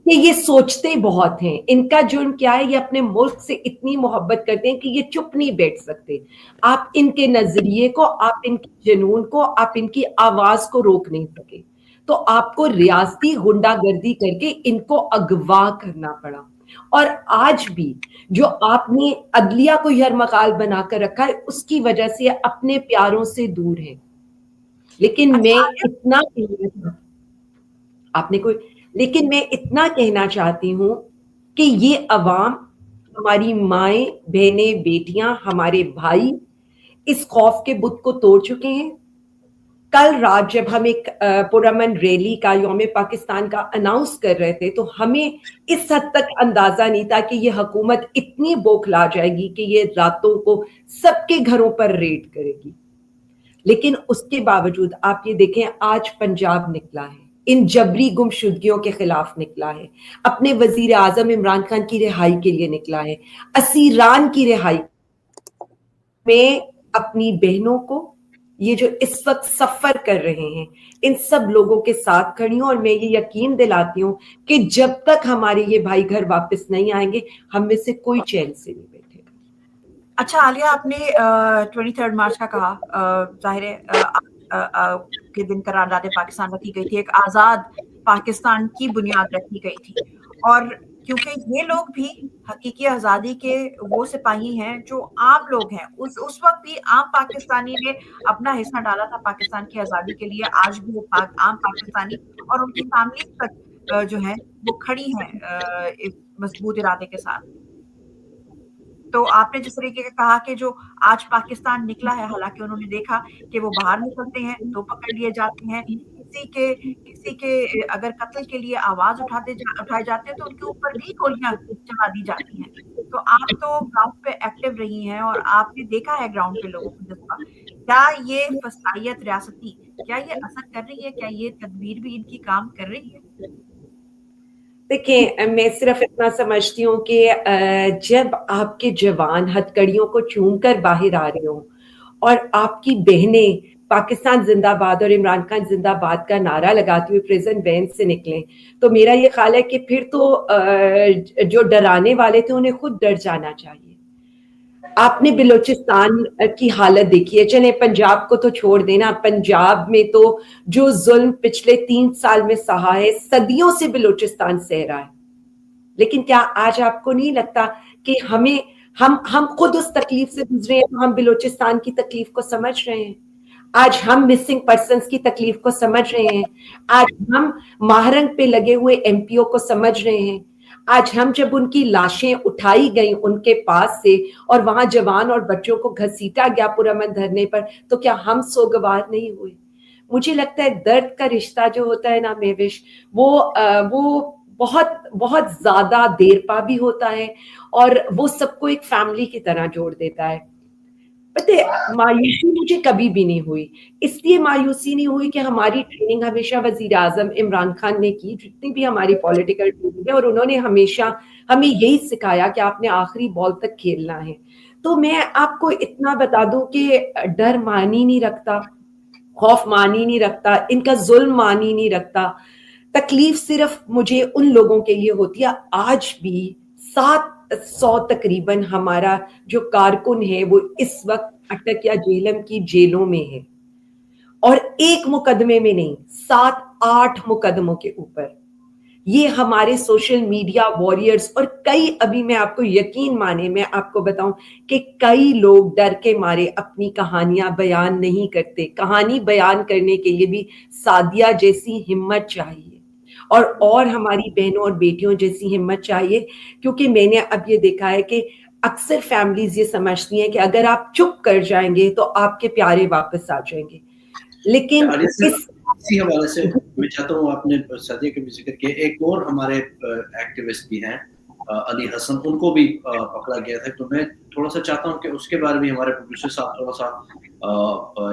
Speaker 18: کہ یہ سوچتے بہت ہیں. ان کا جرم کیا ہے؟ یہ اپنے ملک سے اتنی محبت کرتے ہیں کہ یہ چپ نہیں بیٹھ سکتے. آپ ان کے نظریے کو، آپ ان کے جنون کو، آپ ان کی آواز کو روک نہیں سکے، تو آپ کو ریاستی غنڈہ گردی کر کے ان کو اغوا کرنا پڑا. اور آج بھی جو آپ نے عدلیہ کو یرمغال بنا کر رکھا ہے اس کی وجہ سے اپنے پیاروں سے دور ہیں. لیکن میں اتنا کہنا چاہتی ہوں کہ یہ عوام، ہماری مائیں بہنیں بیٹیاں، ہمارے بھائی اس خوف کے بت کو توڑ چکے ہیں. کل رات جب ہم ایک پرامن ریلی کا یوم پاکستان کا اناؤنس کر رہے تھے تو ہمیں اس حد تک اندازہ نہیں تھا کہ یہ حکومت اتنی بوکھلا جائے گی کہ یہ راتوں کو سب کے گھروں پر ریڈ کرے گی. لیکن اس کے باوجود آپ یہ دیکھیں آج پنجاب نکلا ہے، इन जबरी गुमशुदगियों के खिलाफ निकला है, अपने वजीर आजम इमरान खान की रिहाई के लिए निकला है, असीरान की रिहाई में अपनी बहनों को, ये जो इस वक्त सफर कर रहे हैं, इन सब लोगों के साथ खड़ी हूं। और मैं ये यकीन दिलाती हूँ कि जब तक हमारे ये भाई घर वापस नहीं आएंगे, हम में से कोई चैन से नहीं बैठेगा।
Speaker 7: अच्छा आलिया, आपने 23 मार्च का कहा, जाहिर है के दिन करारदाद पाकिस्तान रखी गई थी, एक आजाद पाकिस्तान की बुनियाद रखी गई थी, और क्योंकि ये लोग भी हकीकी आजादी के वो सिपाही हैं जो आम लोग हैं, उस वक्त भी आम पाकिस्तानी ने अपना हिस्सा डाला था पाकिस्तान की आजादी के लिए। आज भी वो आम पाकिस्तानी और उनकी फैमिली तक जो है वो खड़ी हैं एक मजबूत इरादे के साथ। तो आपने जिस तरीके का कहा कि जो आज पाकिस्तान निकला है, हालांकि उन्होंने देखा कि वो बाहर निकलते हैं तो पकड़ लिए जाते हैं, किसी के अगर कत्ल के लिए आवाज उठाए जाते हैं तो उनके ऊपर भी गोलियां चला दी जाती हैं। तो आप तो ग्राउंड पे एक्टिव रही हैं और आपने देखा है ग्राउंड पे लोगों को जज्बा। क्या ये फसाइयत रियासती, क्या ये असर कर रही है, क्या ये तदबीर भी इनकी काम कर रही है?
Speaker 18: देखिए, मैं सिर्फ इतना समझती हूँ कि जब आपके जवान हथकड़ियों को चूम कर बाहर आ रहे हो और आपकी बहनें पाकिस्तान जिंदाबाद और इमरान खान जिंदाबाद का नारा लगाते हुए प्रिजन वैन से निकले, तो मेरा ये ख्याल है कि फिर तो जो डराने वाले थे उन्हें खुद डर जाना चाहिए। आपने बलूचिस्तान की हालत देखी है, चले पंजाब को तो छोड़ देना, पंजाब में तो जो जुल्म पिछले 3 साल में सहा है, सदियों से बलूचिस्तान सह रहा है। लेकिन क्या आज आपको नहीं लगता कि हम खुद उस तकलीफ से गुजरे हैं, तो हम बलूचिस्तान की तकलीफ को समझ रहे हैं। आज हम मिसिंग पर्सन्स की तकलीफ को समझ रहे हैं, आज हम माहरंग पे लगे हुए एमपीओ को समझ रहे हैं, आज हम जब उनकी लाशें उठाई गई उनके पास से और वहां जवान और बच्चों को घसीटा गया पुरअमन धरने पर, तो क्या हम सोगवार नहीं हुए? मुझे लगता है दर्द का रिश्ता जो होता है ना महविश, वो बहुत बहुत ज्यादा देरपा भी होता है और वो सबको एक फैमिली की तरह जोड़ देता है। पता है, मायूसी मुझे कभी भी नहीं हुई। इसलिए मायूसी नहीं हुई कि हमारी ट्रेनिंग हमेशा वजीर आजम इमरान खान ने की, जितनी भी हमारी पॉलिटिकल ट्रेनिंग है, और उन्होंने हमेशा हमें यही सिखाया कि आपने आखिरी बॉल तक खेलना है। तो मैं आपको इतना बता दूं कि डर मानी नहीं रखता, खौफ मानी नहीं रखता, इनका जुल्म मानी नहीं रखता। तकलीफ सिर्फ मुझे उन लोगों के लिए होती है। आज भी 700 तकरीबन हमारा जो कारकुन है वो इस वक्त अटक या जेलम की जेलों में है, और एक मुकदमे में नहीं, 7-8 मुकदमों के ऊपर। ये हमारे सोशल मीडिया वॉरियर्स और कई, अभी मैं आपको यकीन माने, मैं आपको बताऊं कि कई लोग डर के मारे अपनी कहानियां बयान नहीं करते। कहानी बयान करने के लिए भी सादिया जैसी हिम्मत चाहिए और हमारी बहनों और बेटियों जैसी हिम्मत चाहिए, क्योंकि मैंने अब ये देखा है कि अक्सर फैमिलीज ये समझती हैं कि अगर आप चुप कर जाएंगे तो आपके प्यारे वापस आ जाएंगे। लेकिन
Speaker 4: इसी हवाले से मैं चाहता हूँ, आपने सादिया के भी जिक्र किया, एक और हमारे एक्टिविस्ट भी हैं अली हसन, उनको भी पकड़ा गया था। तो मैं थोड़ा सा चाहता हूँ कि उसके बारे में हमारे प्रोड्यूसर साहब थोड़ा सा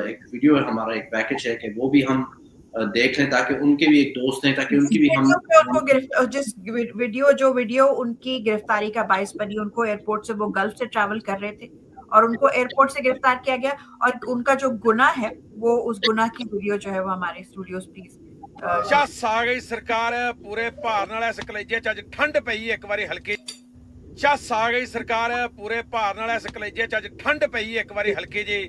Speaker 4: एक वीडियो है, हमारा एक पैकेज है कि वो भी हम देख लें, ताकि उनके भी एक दोस्त हैं, ताकि उनकी भी हम
Speaker 7: उनको जिस वीडियो उनकी गिरफ्तारी का बायस बनी, उनको एयरपोर्ट से, वो गल्फ से ट्रैवल कर रहे थे और उनको एयरपोर्ट से गिरफ्तार किया गया, और उनका जो गुनाह है वो, उस गुनाह की वीडियो जो है वो हमारे स्टूडियोज प्लीज।
Speaker 19: चस आ गई सरकार पूरे भार नाल इस कलेजे च अज ठंड पई एक बारी हल्की। चस आ गई सरकार पूरे भार नाल इस कलेजे च अज ठंड पई एक बारी हल्की जी।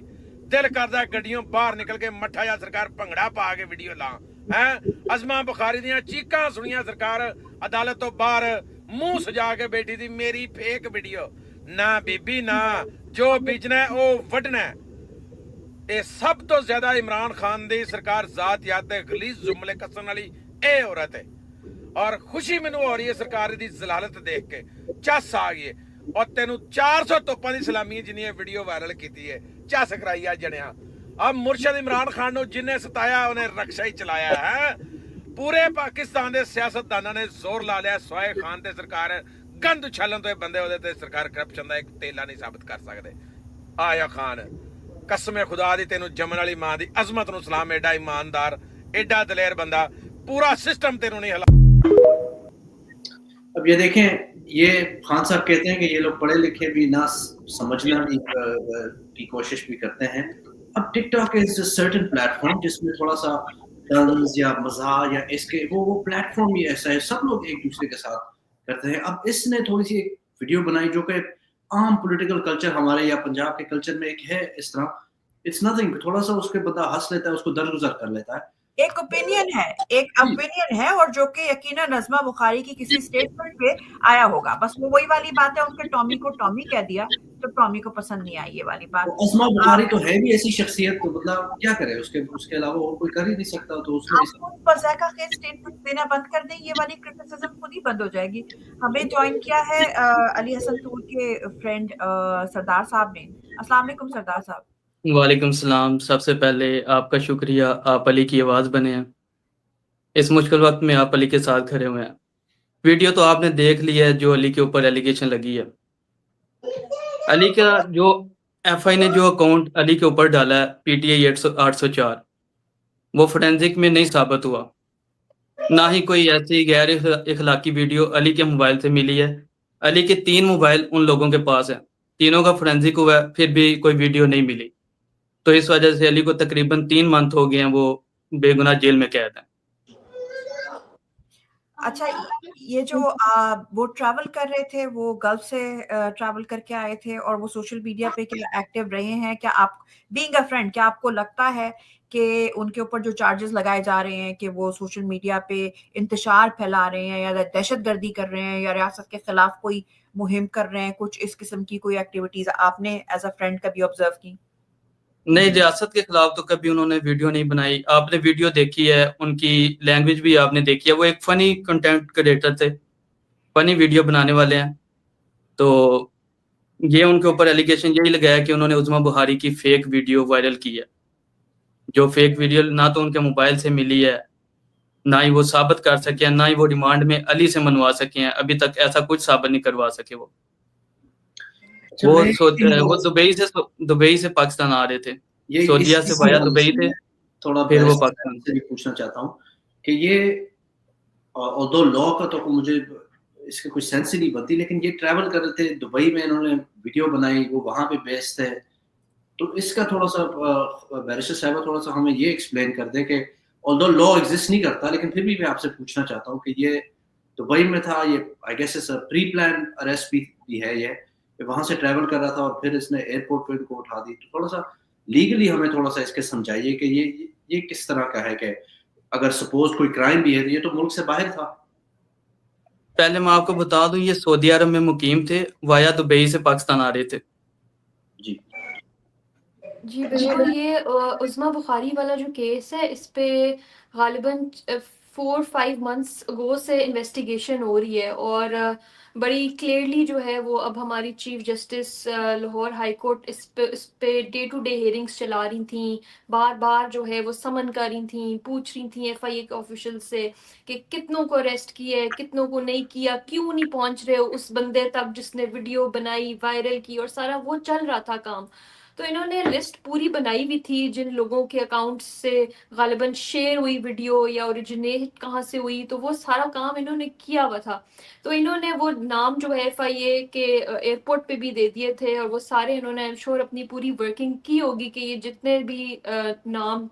Speaker 19: दिल करदा गड्डियों बाहर निकल के मठा जा सरकार भंगड़ा पा के वीडियो ला है। अजमा बुखारी दियां चीकां सुनियां सरकार अदालत तो बाहर मुंह सजा के बैठी थी, मेरी फेक वीडियो ना बीबी ना, जो बीजना है वो वडना है। ये सब तो ज्यादा इमरान खान दी सरकार जात याद गलीज जुमले कसण वाली ए औरत है, और खुशी मैनू हो रही है सरकार दी जलालत देख के। चस आ गई और तेनू 400 तोपां दी सलामी जिन्नी वीडियो वायरल की है, चस कराई आ जनिया। अब मुर्शद इमरान खान नू जिन्हें सताया उन्हें रक्षा ही चलाया है। पूरे पाकिस्तान के सियासतदाना ने जोर ला लिया, सोए खान ते सरकार गंद उछालन तो बंदे ओदे ते सरकार करप्शन दा एक तेला नहीं साबित कर सकते। आया खान कसम खुदा दी तेनू जमन वाली मां दी अजमत नू सलाम, एडा ईमानदार एडा दलेर बंदा पूरा सिस्टम तेनों नहीं हिला।
Speaker 4: अब ये देखें, ये खान साहब कहते हैं कि ये लोग पढ़े लिखे भी ना समझना भी की कोशिश भी करते हैं। अब TikTok is a certain platform जिसमें थोड़ा सा तंज या मज़ाक या इसके वो प्लेटफॉर्म ही ऐसा है, सब लोग एक दूसरे के साथ करते हैं। अब इसने थोड़ी सी एक वीडियो बनाई जो कि आम पॉलिटिकल कल्चर हमारे या पंजाब के कल्चर में एक है इस तरह, इट्स नथिंग, थोड़ा सा उसके बंदा हंस लेता है, उसको दरगुजर कर लेता है।
Speaker 7: एक ओपिनियन है और जो कि यकीनन नज़मा बुखारी की किसी स्टेटमेंट पे आया होगा। बस वो वही वाली बात है, उनके टॉमी को टॉमी कह दिया तो टॉमी को पसंद नहीं आई ये वाली बात।
Speaker 4: नज़मा बुखारी तो है भी ऐसी शख्सियत, तो मतलब क्या करे, उसके अलावा और कोई कर ही नहीं सकता। तो उसने
Speaker 7: स्टेटमेंट देना बंद कर दें, ये वाली क्रिटिसिज्म खुद ही बंद हो जाएगी। हमें ज्वाइन किया है अली हसन तूर के फ्रेंड सरदार साहब ने। अस्सलाम वालेकुम सरदार साहब।
Speaker 20: वालेकुम सलाम। सबसे पहले आपका शुक्रिया, आप अली की आवाज़ बने हैं। इस मुश्किल वक्त में आप अली के साथ खड़े हुए हैं। वीडियो तो आपने देख लिया है जो अली के ऊपर एलिगेशन लगी है। अली का जो एफआई ने जो अकाउंट अली के ऊपर डाला है PTI 804, वो फोरेंसिक में नहीं साबित हुआ, ना ही कोई ऐसी गैर इखलाकी वीडियो अली के मोबाइल से मिली है। अली के 3 मोबाइल उन लोगों के पास है, तीनों का फोरेंसिक हुआ है, फिर भी कोई वीडियो नहीं मिली। तो इस वजह से अली को तकरीबन 3 मंथ हो गए हैं, वो बेगुनाह जेल में कैद है।
Speaker 7: अच्छा, ये जो वो ट्रैवल कर रहे थे, वो गल्फ से ट्रैवल करके आए थे और वो सोशल मीडिया पे क्या एक्टिव रहे हैं? क्या आप बीइंग अ फ्रेंड, क्या आपको लगता है कि उनके ऊपर जो चार्जेस लगाए जा रहे हैं कि वो सोशल मीडिया पे इंतशार फैला रहे हैं या दहशतगर्दी कर रहे हैं या रियासत के खिलाफ कोई मुहिम कर रहे हैं, कुछ इस किस्म की कोई एक्टिविटीज आपने एज अ फ्रेंड कभी ऑब्जर्व की?
Speaker 20: नहीं, रियासत के खिलाफ तो कभी उन्होंने वीडियो नहीं बनाई। आपने वीडियो देखी है, उनकी लैंग्वेज भी आपने देखी है। वो एक फनी कंटेंट क्रिएटर थे, फनी वीडियो बनाने वाले हैं। तो ये उनके ऊपर एलिगेशन यही लगाया कि उन्होंने उज़्मा बुखारी की फेक वीडियो वायरल की है, जो फेक वीडियो ना तो उनके मोबाइल से मिली है, ना ही वो साबित कर सके हैं, ना ही वो रिमांड में अली से मनवा सके हैं। अभी तक ऐसा कुछ साबित नहीं करवा सके। वो दुबई से पाकिस्तान आ रहे थे, सऊदीया से वाया दुबई थे,
Speaker 4: थोड़ा
Speaker 20: फिर वो पाकिस्तान
Speaker 4: से भी पूछना चाहता हूँ कि ये ऑल्दो लॉ का तो मुझे इसके कुछ सेंस ही नहीं बनती, लेकिन ये ट्रैवल कर रहे थे दुबई में, इन्होंने वीडियो बनाई, वो वहां पे बेस्ड थे। तो इसका थोड़ा सा बैरिस्टर साहब थोड़ा सा हमें ये एक्सप्लेन कर दें कि ऑल्दो लॉ एग्जिस्ट नहीं करता, लेकिन फिर भी मैं आपसे पूछना चाहता हूँ कि ये दुबई में था, ये I guess it's pre plan arrest भी है, ये वहां से ट्रैवल कर रहा था और फिर इसने एयरपोर्ट पे इनको उठा दी। तो थोड़ा सा लीगली हमें थोड़ा सा इसके समझाइए कि ये किस तरह का है कि अगर सपोज कोई क्राइम भी है तो ये तो मुल्क से बाहर था।
Speaker 20: पहले मैं आपको बता दूं, ये सऊदी अरब में मुकीम थे, वाया दुबई से पाकिस्तान आ रहे थे।
Speaker 15: जी बिल्कुल। ये उज़्मा बुखारी वाला जो केस है, इस पे गालिबन 4-5 मंथ्स अगो से इन्वेस्टिगेशन हो रही है और बड़ी क्लियरली जो है वो अब हमारी chief justice Lahore high court इस पे डे टू डे हियरिंग्स चला रही थी। बार बार जो है वो समन कर रही थी, पूछ रही थी FIA के ऑफिशियल से कि कितनों को अरेस्ट किया है, कितनों को नहीं किया, क्यों नहीं पहुंच रहे हो उस बंदे तक जिसने वीडियो बनाई, वायरल की, और सारा वो चल रहा था काम। तो इन्होंने लिस्ट पूरी बनाई हुई थी जिन लोगों के अकाउंट से गालिबन शेयर हुई वीडियो या ओरिजिनेट कहाँ से हुई, तो वो सारा काम इन्होंने किया हुआ था। तो इन्होंने वो नाम जो है FIA के एयरपोर्ट पे भी दे दिए थे और वो सारे इन्होंने आई एम श्योर अपनी पूरी वर्किंग की होगी कि ये जितने भी नाम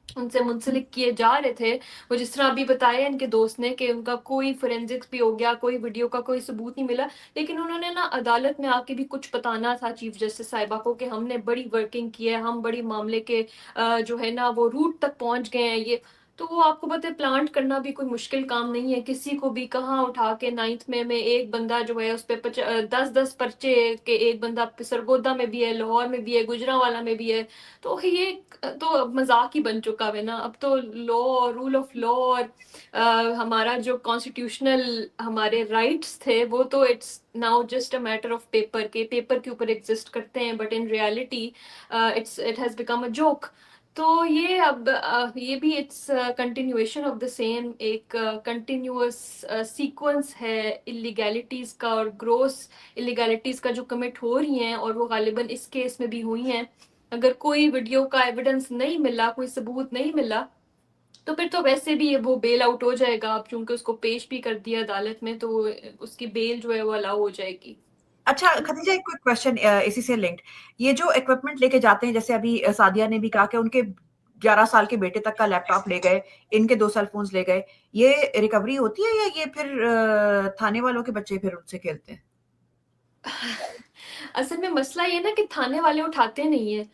Speaker 15: उनसे मुंसलिक किए जा रहे थे, वो जिस तरह अभी बताया इनके दोस्त ने कि उनका कोई फोरेंसिक्स भी हो गया, कोई वीडियो का कोई सबूत नहीं मिला, लेकिन उन्होंने ना अदालत में आके भी कुछ बताना था चीफ जस्टिस साहिबा को कि हमने बड़ी वर्किंग की है, हम बड़ी मामले के जो है ना वो रूट तक पहुंच गए हैं। ये तो वो आपको पता है प्लांट करना भी कोई मुश्किल काम नहीं है। किसी को भी कहाँ उठा के 9th में एक बंदा जो है उस पे 10-10 पर्चे के, एक बंदा सरगोदा में भी है, लाहौर में भी है, गुजरांवाला में भी है। तो ये तो मजाक ही बन चुका है ना। अब तो लॉ और रूल ऑफ लॉ और हमारा जो कॉन्स्टिट्यूशनल हमारे राइट्स थे वो तो it's now just a matter of paper के ऊपर एग्जिस्ट करते हैं, but in reality it has become a joke. तो ये अब ये भी it's continuation of the same, एक कंटिन्यूअस सीक्वेंस है इलीगैलिटीज का और ग्रोस इलीगैलिटीज का जो कमिट हो रही हैं, और वो गालिबन इस केस में भी हुई हैं। अगर कोई वीडियो का एविडेंस नहीं मिला, कोई सबूत नहीं मिला, تو پھر تو ویسے بھی وہ بیل آؤٹ ہو جائے گا، اب چونکہ اس کو پیش بھی کر دیا عدالت میں تو اس کی بیل جو ہے وہ الاؤ ہو جائے گی.
Speaker 7: اچھا خدیجہ، ایک کوئی کوشچن اسی سے لنکڈ، یہ جو اکوپمنٹ لے کے جاتے ہیں، جیسے ابھی سعدیہ نے بھی کہا کہ ان کے 11 سال کے بیٹے تک کا لیپ ٹاپ لے گئے، ان کے 2 سیل فونز لے گئے، یہ ریکوری ہوتی ہے یا یہ پھر تھانے والوں کے بچے پھر ان سے کھیلتے ہیں؟
Speaker 15: اصل میں مسئلہ یہ نا کہ تھانے والے اٹھاتے نہیں ہیں.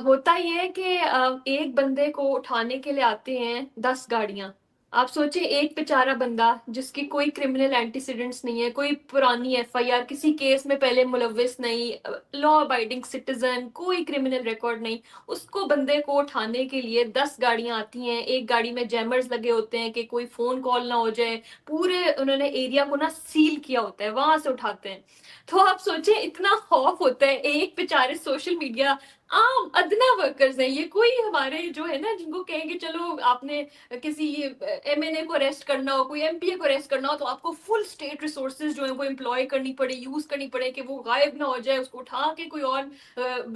Speaker 15: ہوتا یہ ہے کہ ایک بندے کو اٹھانے کے لیے آتے ہیں 10 گاڑیاں. آپ سوچیں ایک بیچارہ بندہ جس کی کوئی کرمنل اینٹیسیڈنٹس نہیں ہے، کوئی پرانی ایف آئی آر، کسی کیس میں پہلے ملوث نہیں، لا ابائڈنگ سٹیزن، کوئی کرمنل ریکارڈ نہیں، اس کو بندے کو اٹھانے کے لیے 10 گاڑیاں آتی ہیں. ایک گاڑی میں جیمرز لگے ہوتے ہیں کہ کوئی فون کال نہ ہو جائے، پورے انہوں نے ایریا کو نا سیل کیا ہوتا ہے، وہاں سے اٹھاتے ہیں. تو آپ سوچیں اتنا خوف ہوتا ہے. ایک بیچارے سوشل میڈیا عام ادنا ورکرز ہیں یہ، کوئی ہمارے جو ہے نا جن کو کہیں گے چلو آپ نے کسی ایم این اے کو اریسٹ کرنا ہو، کوئی ایم پی اے کو اریسٹ کرنا ہو، تو آپ کو فل اسٹیٹ ریسورسز جو ہیں وہ امپلوائے کرنی پڑے، یوز کرنی پڑے کہ وہ غائب نہ ہو جائے، اس کو اٹھا کے کوئی اور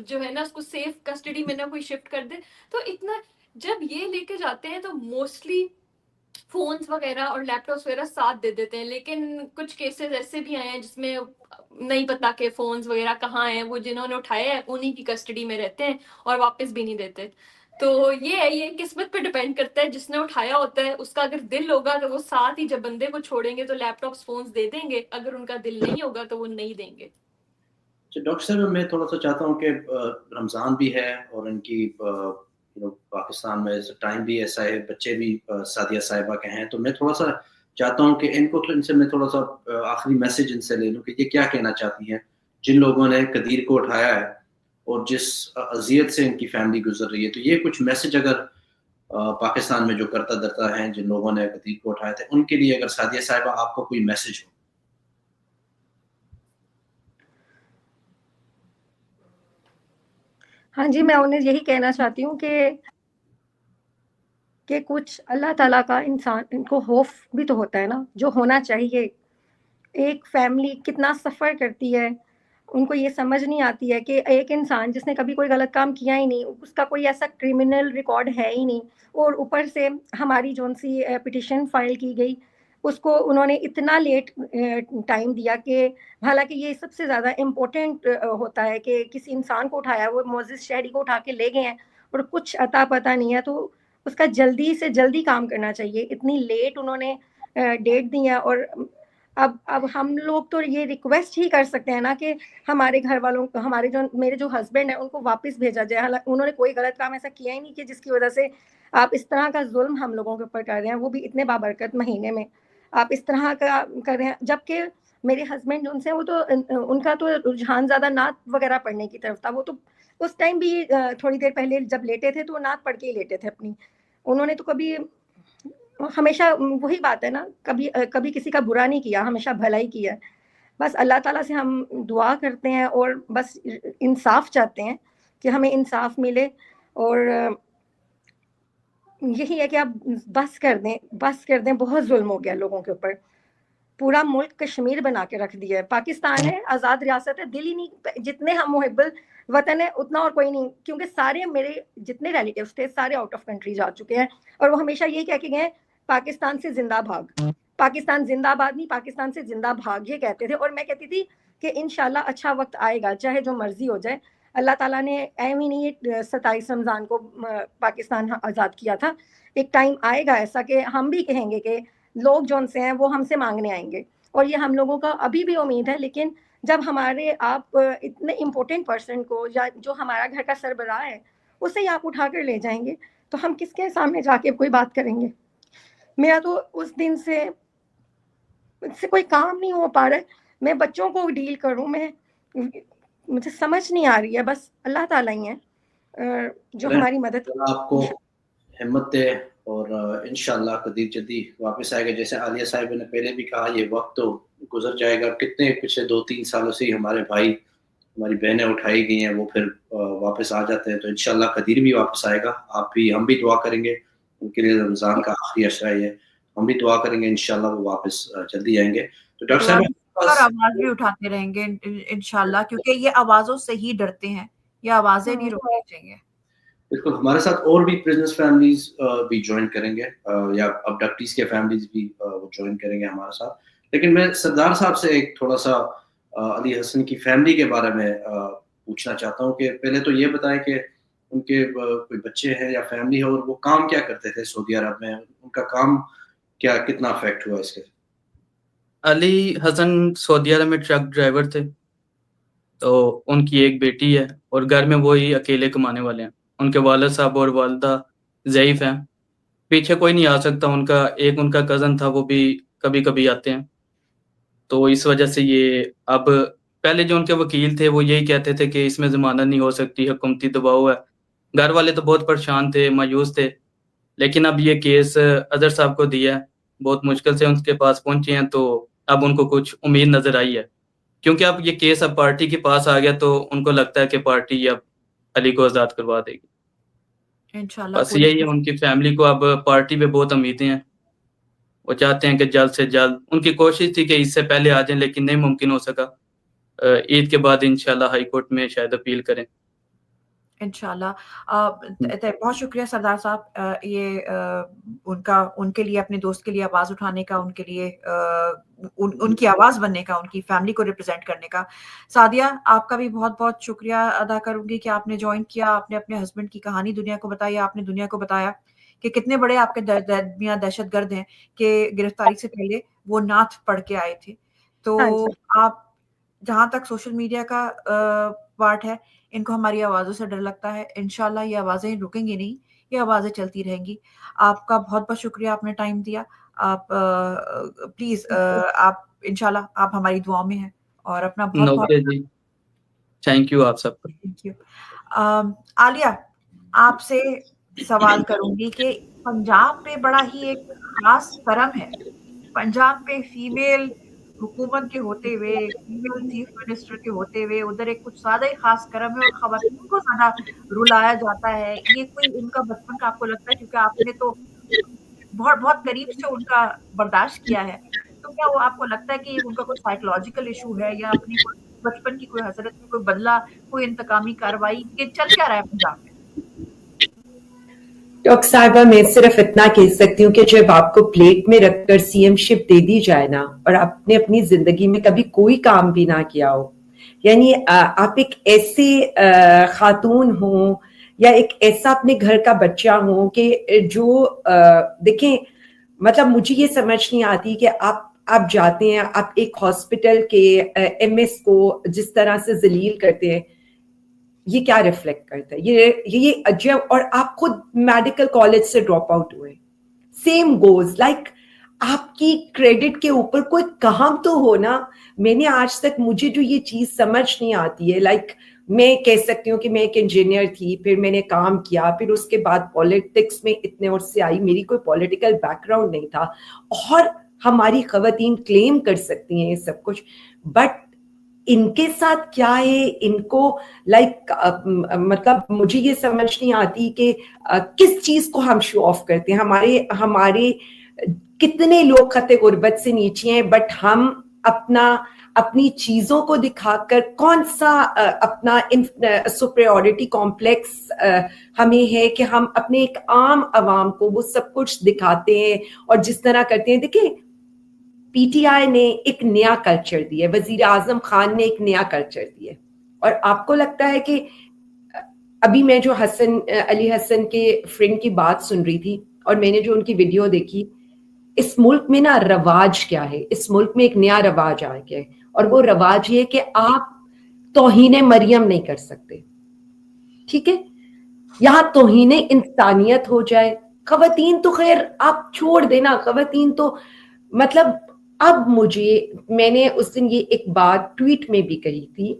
Speaker 15: جو ہے نا اس کو سیف کسٹڈی میں نہ کوئی شفٹ کر دے. تو اتنا جب یہ لے کے جاتے ہیں تو موسٹلی فونز وغیرہ اور لیپ ٹاپس وغیرہ ساتھ دے دیتے ہیں. لیکن کچھ کیسز ایسے بھی آئے ہیں جس میں نہیں پتا کہ فونز وغیرہ کہاں ہیں، وہ جنہوں نے اٹھائے ہیں انہی کی کسٹڈی میں رہتے ہیں اور واپس بھی نہیں دیتے. تو یہ ہے، یہ قسمت پہ ڈیپینڈ کرتا ہے. جس نے اٹھایا ہوتا ہے اس کا اگر دل ہوگا تو وہ ساتھ ہی جب بندے کو چھوڑیں گے تو لیپ ٹاپس فونز دے دیں گے، اگر ان کا دل نہیں ہوگا تو وہ نہیں دیں گے.
Speaker 4: ڈاکٹر صاحب میں تھوڑا سا چاہتا ہوں کہ رمضان بھی ہے اور ان کی پاکستان میں ٹائم بھی ایسا ہے، بچے بھی سعدیہ صاحبہ کے ہیں، تو میں تھوڑا سا چاہتا ہوں کہ ان کو ان سے میں تھوڑا سا آخری میسج ان سے لے لوں کہ یہ کیا کہنا چاہتی ہیں جن لوگوں نے قدیر کو اٹھایا ہے اور جس اذیت سے ان کی فیملی گزر رہی ہے. تو یہ کچھ میسج اگر پاکستان میں جو کرتا درتا ہیں جن لوگوں نے قدیر کو اٹھایا تھے ان کے لیے اگر سعدیہ صاحبہ آپ کا کوئی میسج ہو.
Speaker 17: ہاں جی، میں انہیں یہی کہنا چاہتی ہوں کہ کچھ اللہ تعالیٰ کا انسان کو خوف بھی تو ہوتا ہے نا، جو ہونا چاہیے. ایک فیملی کتنا سفر کرتی ہے، ان کو یہ سمجھ نہیں آتی ہے کہ ایک انسان جس نے کبھی کوئی غلط کام کیا ہی نہیں، اس کا کوئی ایسا کرمنل ریکارڈ ہے ہی نہیں، اور اوپر سے ہماری جون سی پٹیشن فائل کی گئی اس کو انہوں نے اتنا لیٹ ٹائم دیا کہ حالانکہ یہ سب سے زیادہ امپورٹنٹ ہوتا ہے کہ کسی انسان کو اٹھایا، وہ معزز شہری کو اٹھا کے لے گئے ہیں اور کچھ عطا پتہ نہیں ہے، تو اس کا جلدی سے جلدی کام کرنا چاہیے. اتنی لیٹ انہوں نے ڈیٹ دی ہے. اور اب ہم لوگ تو یہ ریکویسٹ ہی کر سکتے ہیں نا کہ ہمارے گھر والوں کو، ہمارے جو میرے جو ہسبینڈ ہیں ان کو واپس بھیجا جائے. حالانکہ انہوں نے کوئی غلط کام ایسا کیا ہی نہیں کہ جس کی وجہ سے آپ اس طرح کا ظلم ہم لوگوں کے اوپر کر رہے ہیں، وہ بھی اتنے بابرکت مہینے میں آپ اس طرح کا کر رہے ہیں. جبکہ میرے ہسبینڈ جو ان سے وہ تو ان کا تو رجحان زیادہ نعت وغیرہ پڑھنے کی طرف تھا. وہ تو اس ٹائم بھی تھوڑی دیر پہلے جب لیٹے تھے تو وہ نعت پڑھ کے ہی لیٹے تھے اپنی. انہوں نے تو کبھی، ہمیشہ وہی بات ہے نا، کبھی کسی کا برا نہیں کیا، ہمیشہ بھلا ہی کیا. بس اللہ تعالیٰ سے ہم دعا کرتے ہیں اور بس انصاف چاہتے ہیں کہ ہمیں انصاف ملے. اور یہی ہے کہ آپ بس کر دیں. بہت ظلم ہو گیا لوگوں کے اوپر. پورا ملک کشمیر بنا کے رکھ دیا ہے. پاکستان ہے، آزاد ریاست ہے، دل ہی نہیں، جتنے ہم محب وطن ہے اتنا اور کوئی نہیں. کیونکہ سارے میرے جتنے ریلیٹیوز تھے سارے آؤٹ آف کنٹری جا چکے ہیں اور وہ ہمیشہ یہ کہہ کے گئے پاکستان سے زندہ بھاگ، پاکستان زندہ باد نہیں، پاکستان سے زندہ بھاگ یہ کہتے تھے. اور میں کہتی تھی کہ انشاءاللہ اچھا وقت آئے گا، چاہے جو مرضی ہو جائے. اللہ تعالیٰ نے ایم ہی نہیں 27 رمضان کو پاکستان آزاد کیا تھا. ایک ٹائم آئے گا ایسا کہ ہم بھی کہیں گے کہ لوگ جون سے ہیں وہ ہم سے مانگنے آئیں گے، اور یہ ہم لوگوں کا ابھی بھی امید ہے. لیکن جب ہمارے آپ اتنے امپورٹنٹ پرسن کو، یا جو ہمارا گھر کا سربراہ ہے اسے ہی آپ اٹھا کر لے جائیں گے تو ہم کس کے سامنے جا کے کوئی بات کریں گے؟ میرا تو اس دن سے کوئی کام نہیں ہو پا رہا ہے. میں بچوں کو ڈیل کروں، مجھے سمجھ نہیں آ رہی ہے. بس اللہ تعالیٰ ہی ہے جو ہماری مدد.
Speaker 4: آپ کو ہمت دے اور انشاءاللہ قدیر جلدی واپس آئے گا. جیسے عالیہ صاحب نے پہلے بھی کہا یہ وقت تو گزر جائے گا. کتنے پچھلے 2-3 سالوں سے ہمارے بھائی ہماری بہنیں اٹھائی گئی ہیں، وہ پھر واپس آ جاتے ہیں. تو انشاءاللہ قدیر بھی واپس آئے گا. آپ بھی، ہم بھی دعا کریں گے ان کے لیے. رمضان کا آخری عشرہ ہے، ہم بھی دعا کریں گے انشاءاللہ وہ واپس جلدی آئیں گے. تو ڈاکٹر صاحب
Speaker 7: اور آواز بھی اٹھاتے رہیں گے انشاءاللہ، کیونکہ یہ آوازوں سے ہی ڈرتے ہیں، یہ آوازیں نہیں روکنی چاہیے.
Speaker 4: बिल्कुल, हमारे साथ और भी प्रिजनर्स फैमिलीज भी ज्वाइन करेंगे या अबडक्टीज के फैमिलीज भी वो ज्वाइन करेंगे हमारे साथ। लेकिन मैं सरदार साहब से एक थोड़ा सा अली हसन की फैमिली के बारे में पूछना चाहता हूँ कि पहले तो ये बताएं कि उनके कोई बच्चे हैं या फैमिली है और वो काम क्या करते थे सऊदी अरब में, उनका काम क्या कितना अफेक्ट हुआ इसके?
Speaker 20: अली हसन सऊदी अरब में ट्रक ड्राइवर थे, तो उनकी एक बेटी है और घर में वही अकेले कमाने वाले हैं। उनके वालिद साहब और वालिदा ज़ईफ़ हैं, पीछे कोई नहीं आ सकता। उनका कज़न था, वो भी कभी कभी आते हैं। तो इस वजह से ये अब पहले जो उनके वकील थे वो यही कहते थे कि इसमें ज़मानत नहीं हो सकती, हुकूमती दबाव है। घर वाले तो बहुत परेशान थे, मायूस थे। लेकिन अब ये केस अजहर साहब को दिया है, बहुत मुश्किल से उनके पास पहुंचे हैं, तो अब उनको कुछ उम्मीद नज़र आई है। क्योंकि अब ये केस अब पार्टी के पास आ गया, तो उनको लगता है कि पार्टी अब अली को आज़ाद करवा देगी।
Speaker 7: इंशाल्लाह
Speaker 20: बस यही है, उनकी फैमिली को अब पार्टी पे बहुत उम्मीदें हैं। वो चाहते हैं कि जल्द से जल्द, उनकी कोशिश थी कि इससे पहले आ जाएं, लेकिन नहीं मुमकिन हो सका। ईद के बाद इंशाल्लाह हाई कोर्ट में शायद अपील करें।
Speaker 7: इंशाल्लाह। बहुत शुक्रिया सरदार साहब, ये उनके लिए, अपने दोस्त के लिए आवाज़ उठाने का, उनके लिए उनकी आवाज़ बनने का, उनकी फैमिली को रिप्रेजेंट करने का। सादिया, आपका भी बहुत बहुत शुक्रिया अदा करूंगी कि आपने ज्वाइन किया, आपने अपने हस्बैंड की कहानी दुनिया को बताई, आपने दुनिया को बताया कि कितने बड़े आपके दहशतगर्द हैं कि गिरफ्तारी से पहले वो नात पढ़ के आए थे। तो आप, जहाँ तक सोशल मीडिया का पार्ट है, इनको हमारी आवाज़ों से डर लगता है। इंशाल्लाह ये आवाज़ें रुकेंगी नहीं, ये आवाज़ें चलती रहेंगी। आपका बहुत बहुत शुक्रिया, आपने टाइम दिया। आप प्लीज़ आप इंशाल्लाह आप हमारी दुआओं में हैं और अपना बहुत
Speaker 20: थैंक यू आप सबको।
Speaker 7: Thank you. आलिया, आपसे सवाल करूंगी कि पंजाब पे बड़ा ही एक खास करम है। पंजाब पे फीमेल हुकूमत के होते हुए, फीमेल चीफ मिनिस्टर के होते हुए, उधर एक कुछ ज्यादा ही खास करम है और खवातीन को ज्यादा रुलाया जाता है। ये कोई उनका बचपन का आपको लगता है, क्योंकि आपने तो बहुत बहुत करीब से उनका बर्दाश्त किया है, तो क्या वो आपको लगता है कि उनका कोई साइकोलॉजिकल इशू है या अपनी बचपन की कोई हसरत में कोई बदला, कोई इंतकामी कार्रवाई, ये चल क्या रहा है पंजाब में?
Speaker 18: डॉक्टर साहिबा, मैं सिर्फ इतना कह सकती हूँ कि जब आपको प्लेट में रखकर सीएमशिप दे दी जाए ना, और आपने अपनी जिंदगी में कभी कोई काम भी ना किया हो, यानी आप एक ऐसे खातून हो या एक ऐसा अपने घर का बच्चा हो कि जो देखें, मतलब मुझे ये समझ नहीं आती कि आप जाते हैं, आप एक हॉस्पिटल के एमएस को जिस तरह से जलील करते हैं, ये क्या रिफ्लेक्ट करता है? ये अजब। और आप खुद मेडिकल कॉलेज से ड्रॉप आउट हुए, सेम गोज लाइक आपकी क्रेडिट के ऊपर कोई काम तो हो ना। मैंने आज तक, मुझे जो ये चीज समझ नहीं आती है, लाइक मैं कह सकती हूँ कि मैं एक इंजीनियर थी, फिर मैंने काम किया, फिर उसके बाद पॉलिटिक्स में इतने और से आई, मेरी कोई पॉलिटिकल बैकग्राउंड नहीं था, और हमारी खवातीन क्लेम कर सकती हैं ये सब कुछ, बट इनके साथ क्या है? इनको मतलब मुझे ये समझ नहीं आती कि किस चीज को हम शो ऑफ करते हैं। हमारे कितने लोग खते गुर्बत से नीचे हैं, बट हम अपनी चीजों को दिखाकर कौन सा अपना सुपीरियॉरिटी कॉम्प्लेक्स हमें है कि हम अपने एक आम आवाम को वो सब कुछ दिखाते हैं और जिस तरह करते हैं। देखिए, पीटीआई ने एक नया कल्चर दिया, वजीर आजम खान ने एक नया कल्चर दिया, और आपको लगता है कि अभी मैं जो अली हसन के फ्रेंड की बात सुन रही थी और मैंने जो उनकी वीडियो देखी, इस मुल्क में ना रवाज क्या है, इस मुल्क में एक नया रवाज आ गया है, और वो रवाज ये कि आप तौहीन मरियम नहीं कर सकते, ठीक है? यहां तौहीन इंसानियत हो जाए। खवातीन तो खैर आप छोड़ देना, खवातीन तो मतलब अब मैंने उस दिन ये एक बात ट्वीट में भी कही थी,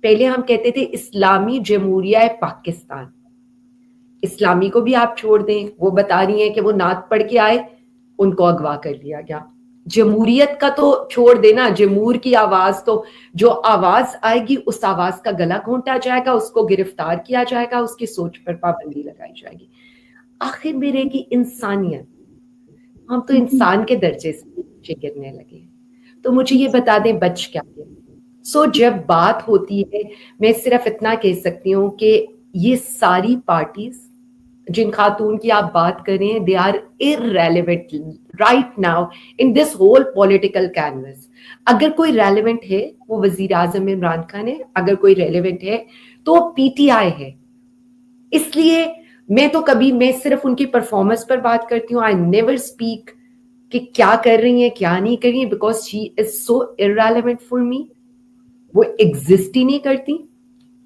Speaker 18: पहले हम कहते थे इस्लामी जमहूरिया पाकिस्तान, इस्लामी को भी आप छोड़ दें, वो बता रही हैं कि वो नात पढ़ के आए, उनको अगवा कर लिया गया। जमहूरियत का तो छोड़ देना, जमहूर की आवाज तो, जो आवाज आएगी उस आवाज का गला घोंटा जाएगा, उसको गिरफ्तार किया जाएगा, उसकी सोच पर पाबंदी लगाई जाएगी। आखिर में रहेगी इंसानियत। हम तो इंसान के दर्जे से नीचे गिरने लगे। तो मुझे ये बता दें, बच क्या गया? जब बात होती है, मैं सिर्फ इतना कह सकती हूँ कि ये सारी पार्टीज जिन खातून की आप बात कर रहे हैं, they are irrelevant right now in this whole political canvas. अगर कोई रेलेवेंट है वो वजीर आजम इमरान खान है, अगर कोई रेलेवेंट है तो पीटीआई है. इसलिए मैं सिर्फ उनकी परफॉर्मेंस पर बात करती हूँ. आई नेवर स्पीक कि क्या कर रही है क्या नहीं कर रही है, because she is so irrelevant for me. वो एग्जिस्ट ही नहीं करती.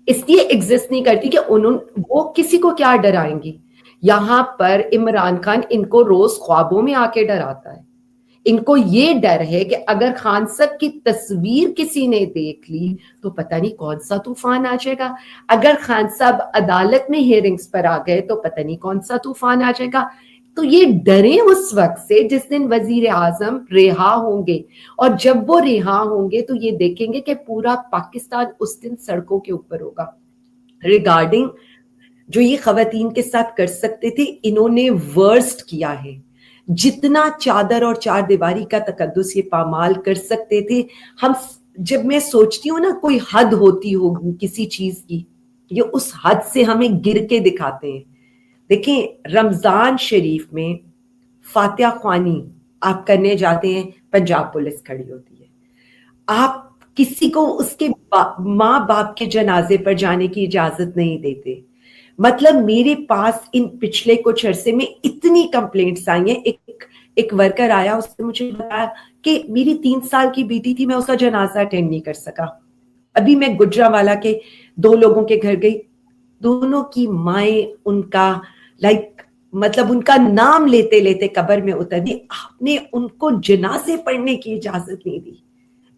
Speaker 18: इसलिए एग्जिस्ट नहीं करती कि वो किसी को क्या डराएंगी. यहां पर इमरान खान इनको रोज ख्वाबों में आके डराता है. इनको ये डर है कि अगर खान साहब की तस्वीर किसी ने देख ली तो पता नहीं कौन सा तूफान आ जाएगा. अगर खान साहब अदालत में हियरिंग्स पर आ गए तो पता नहीं कौन सा तूफान आ जाएगा. तो ये डरे उस वक्त से जिस दिन वजीर आजम रिहा होंगे, और जब वो रिहा होंगे तो ये देखेंगे कि पूरा पाकिस्तान उस दिन सड़कों के ऊपर होगा. रिगार्डिंग जो ये खवातीन के साथ कर सकते थे, इन्होंने वर्स्ट किया है. जितना चादर और चार दीवारी का तकद्दुस ये पामाल कर सकते थे, हम जब मैं सोचती हूँ ना कोई हद होती होगी किसी चीज की, ये उस हद से हमें गिर के दिखाते हैं. देखें, रमजान शरीफ में फातिहा ख्वानी आप करने जाते हैं, पंजाब पुलिस खड़ी होती है. आप किसी को उसके माँ बाप के जनाजे पर जाने की इजाजत नहीं देते. मतलब मेरे पास इन पिछले कुछ अरसे में इतनी कंप्लेंट्स आई हैं. एक वर्कर आया, उसने मुझे बताया कि मेरी 3 साल की बेटी थी, मैं उसका जनाजा अटेंड नहीं कर सका. अभी मैं गुजरावाला के 2 लोगों के घर गई, दोनों की माएं उनका मतलब उनका नाम लेते लेते कब्र में उतर दी. आपने उनको जनाजे पढ़ने की इजाजत नहीं दी.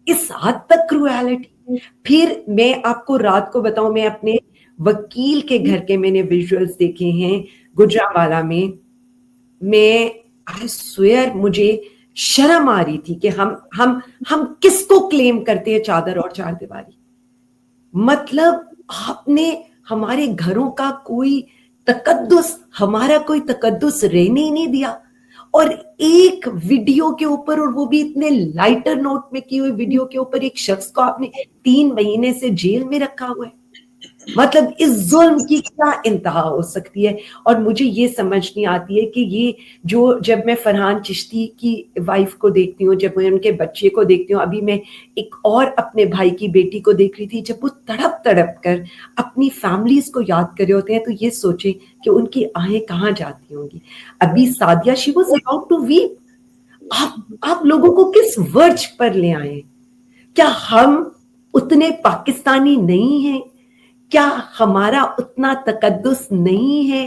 Speaker 18: इस हद तक क्रूएलिटी. फिर मैं आपको रात को बताऊं, मैं अपने वकील के घर के मैंने विजुअल्स देखे हैं गुजरावाला में. मैं आई स्वेयर मुझे शर्म आ रही थी कि हम किसको क्लेम करते हैं चादर और चार दीवारी. मतलब आपने हमारे घरों का कोई तकद्दुस, हमारा कोई तकद्दुस रहने ही नहीं दिया. और एक वीडियो के ऊपर, और वो भी इतने लाइटर नोट में की हुई वीडियो के ऊपर, एक शख्स को आपने 3 महीने से जेल में रखा हुआ है. मतलब इस जुल्म की क्या इंतहा हो सकती है. और मुझे ये समझ नहीं आती है कि ये जो, जब मैं फरहान चिश्ती की वाइफ को देखती हूँ, जब मैं उनके बच्चे को देखती हूँ, अभी मैं एक और अपने भाई की बेटी को देख रही थी, जब वो तड़प तड़प कर अपनी फैमिलीज को याद कर रहे होते हैं, तो ये सोचे कि उनकी आहें कहाँ जाती होंगी. अभी Sadia, she was about to weep. आप लोगों को किस वर्ज पर ले आए? क्या हम उतने पाकिस्तानी नहीं हैं? क्या हमारा उतना तकद्दुस नहीं है?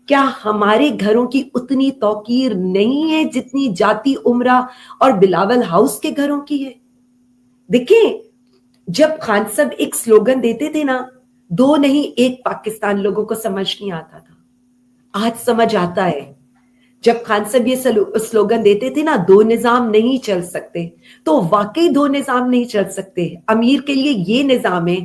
Speaker 18: क्या हमारे घरों की उतनी तौकीर नहीं है जितनी जाती उमरा और बिलावल हाउस के घरों की है? देखें, जब खान साहब एक स्लोगन देते थे ना, 2 नहीं 1 पाकिस्तान, लोगों को समझ नहीं आता था. आज समझ आता है. जब खान साहब ये स्लोगन देते थे ना, 2 निजाम नहीं चल सकते, तो वाकई 2 निजाम नहीं चल सकते. अमीर के लिए ये निजाम है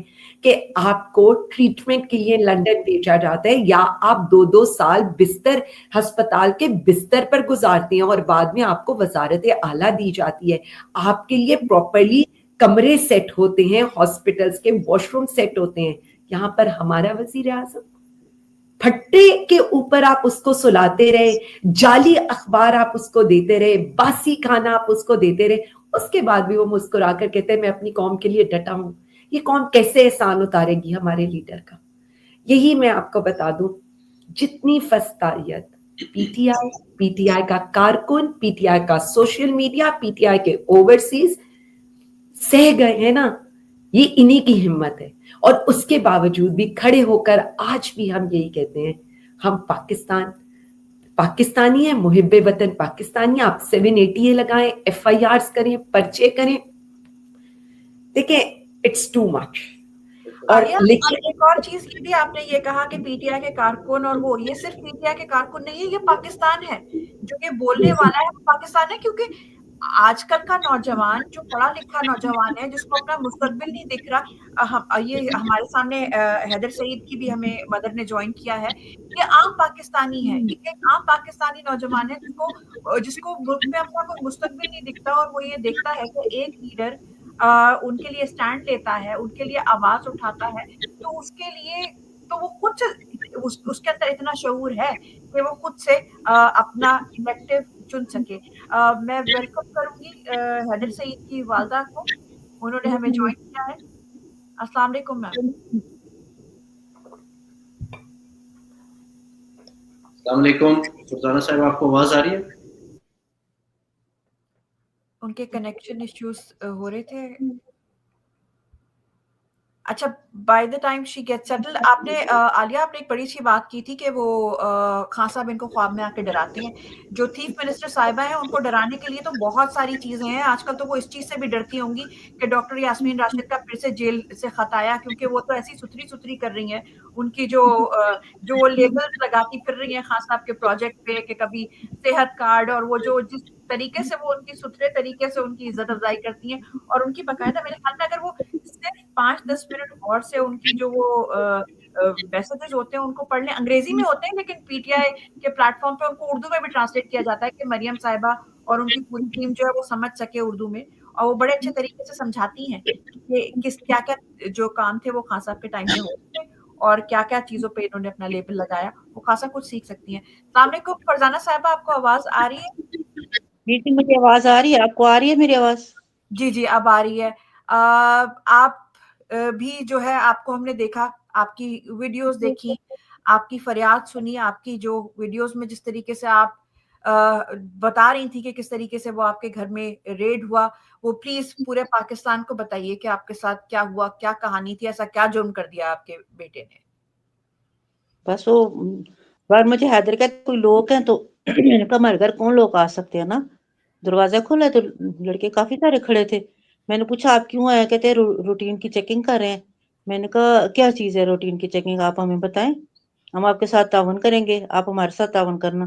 Speaker 18: कि आपको ट्रीटमेंट के लिए लंदन भेजा जाता है, या आप 2-2 साल बिस्तर, अस्पताल के बिस्तर पर गुजारते हैं, और बाद में आपको वजारत आला दी जाती है. आपके लिए प्रॉपरली कमरे सेट होते हैं, हॉस्पिटल्स के वॉशरूम सेट होते हैं. यहाँ पर हमारा वजीर आजम फट्टे के ऊपर आप उसको सुलाते रहे, जाली अखबार आप उसको देते रहे, बासी खाना आप उसको देते रहे. उसके बाद भी वो मुस्कुरा कर कहते हैं मैं अपनी कौम के लिए डटा हूं. ये कौम कैसे एहसान उतारेगी हमारे लीडर का? यही मैं आपको बता दूं, जितनी फस्तायत पीटीआई का कारकुन, पीटीआई का सोशल मीडिया, पीटीआई के ओवरसीज सह गए हैं ना, ये इन्हीं की हिम्मत है. और उसके बावजूद भी खड़े होकर आज भी हम यही कहते हैं, हम पाकिस्तानी है, मुहिब्बे वतन पाकिस्तानी. आप 780 लगाएं, FIRs करें, पर्चे करें. देखें, इट्स टू मच.
Speaker 7: और लेकिन एक और चीज की भी आपने ये कहा कि पीटीआई के कारकुन, और वो ये सिर्फ पीटीआई के कारकुन नहीं है, ये पाकिस्तान है. जो कि बोलने वाला है वो पाकिस्तान है. क्योंकि आजकल का नौजवान, जो पढ़ा लिखा नौजवान है, जिसको अपना मुस्तकबिल नहीं दिख रहा, ये हमारे सामने हैदर सईद की भी हमें मदर ने ज्वाइन किया है, ये आम पाकिस्तानी है. एक आम पाकिस्तानी नौजवान है जिसको मुल्क में अपना कोई मुस्तकबिल नहीं दिखता, और वो ये देखता है कि एक लीडर उनके लिए स्टैंड लेता है, उनके लिए आवाज उठाता है, तो उसके लिए तो वो खुद से उसके अंदर इतना शऊर है कि वो खुद से अपना इलेक्टिव चुन सके। मैं वेलकम करूंगी हैदर सईद की वालदा को, उन्होंने हमें ज्वाइन किया है। अस्सलाम वालेकुम मैम।
Speaker 4: अस्सलाम वालेकुम फरजाना साहब, आपको आवाज आ रही है?
Speaker 7: उनके कनेक्शन इश्यूज हो रहे थे। अच्छा, by the time she get settled, आपने आलिया आपने एक बड़ी सी बात की थी कि वो खान साहब इनको ख्वाब में आके डराते हैं। जो चीफ मिनिस्टर साहिबा हैं उनको डराने के लिए तो बहुत सारी चीजें हैं। आजकल तो वो इस चीज से भी डरती होंगी कि डॉक्टर यास्मीन राशिद का फिर से जेल से खत आया, क्योंकि वो तो ऐसी सुथरी सुथरी कर रही हैं। उनकी जो वो लेबल्स लगाती फिर रही हैं खान साहब के प्रोजेक्ट पे कि कभी सेहत कार्ड, और वो जो जिस तरीके से वो उनकी सुथरे तरीके से उनकी इज्जत अफजाई करती हैं, और उनकी बाकायदा मेरे ख्याल में अगर वो सिर्फ 5-10 मिनट और से उनकी जो वो मैसेजेस होते हैं उनको पढ़ लें, अंग्रेजी में होते हैं लेकिन पीटीआई के प्लेटफॉर्म पे उनको उर्दू में भी ट्रांसलेट किया जाता है कि मरियम साहिबा और उनकी पूरी टीम जो है वो समझ सके उर्दू में, और वो बड़े अच्छे तरीके से समझाती हैं कि क्या क्या जो काम थे वो खान साहब के टाइम में होते थे और क्या क्या चीजों पे इन्होंने अपना लेबल लगाया, वो खासा कुछ सीख सकती हैं। अस्सलाम वालेकुम फरजाना साहिबा, आपको आवाज आ रही है?
Speaker 21: जी, मुझे आवाज आ रही है, आपको आ रही है मेरी आवाज?
Speaker 7: जी जी, अब आ रही है। आप भी जो है, आपको हमने देखा, आपकी वीडियोस देखी, आपकी फरियाद सुनी, आपकी जो वीडियोस में जिस तरीके से आप बता रही थी कि किस तरीके से वो आपके घर में रेड हुआ, वो प्लीज पूरे पाकिस्तान को बताइए कि आपके साथ क्या हुआ, क्या कहानी थी, ऐसा क्या जुर्म कर दिया आपके बेटे ने?
Speaker 21: बस वो बार मुझे हैदर का कोई लोग हैं तो मैंने कहा हमारे घर कौन लोग आ सकते हैं ना। दरवाजा खोला तो लड़के काफी सारे खड़े थे। मैंने पूछा आप क्यों आए? कहते हैं रूटीन की चेकिंग कर रहे हैं। मैंने कहा क्या चीज है रूटीन की चेकिंग, आप हमें बताएं, हम आपके साथ तावन करेंगे, आप हमारे साथ तावन करना।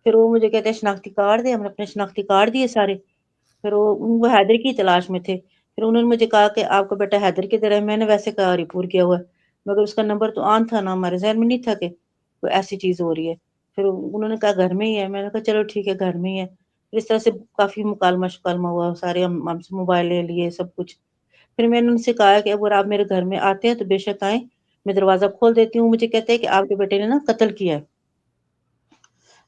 Speaker 21: फिर वो मुझे कहते हैं शनाख्ती कार्ड दे, हमने अपने शनाख्ती कार्ड दिए सारे। फिर वो हैदर की तलाश में थे। फिर उन्होंने मुझे कहा कि आपका बेटा हैदर की तरह है। मैंने वैसे कहा रिपोर्ट किया हुआ है, मगर उसका नंबर तो ऑन था ना, हमारे जहन में नहीं था कि कोई ऐसी चीज हो रही है। फिर उन्होंने कहा घर में ही है। मैंने कहा चलो ठीक है घर में ही है। फिर इस तरह से काफी मुकालमा शुकालमा हुआ, सारे हमसे मोबाइल ले लिए सब कुछ। फिर मैंने उनसे कहा कि अगर आप मेरे घर में आते हैं तो बेशक आए, मैं दरवाजा खोल देती हूँ। मुझे कहते हैं कि आपके बेटे ने ना कत्ल किया है।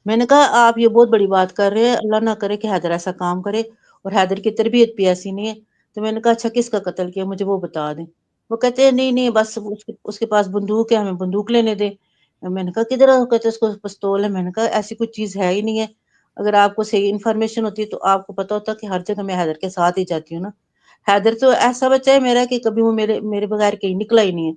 Speaker 21: मैंने कहा आप ये बहुत बड़ी बात कर रहे हैं, अल्लाह ना करे कि हैदर ऐसा काम करे, और हैदर की तरबियत भी ऐसी नहीं है। तो मैंने कहा अच्छा किसका कत्ल किया, मुझे वो बता दें। वो कहते हैं नहीं नहीं बस उसके पास बंदूक है, हमें बंदूक लेने दे। मैंने कहा किधर है? कहते उसको पिस्तौल है। मैंने कहा ऐसी कोई चीज है ही नहीं है। अगर आपको सही इन्फॉर्मेशन होती तो आपको पता होता कि हर जगह मैं हैदर के साथ ही जाती हूँ ना। हैदर तो ऐसा बच्चा है मेरा कि कभी वो मेरे बगैर कहीं निकला ही नहीं है।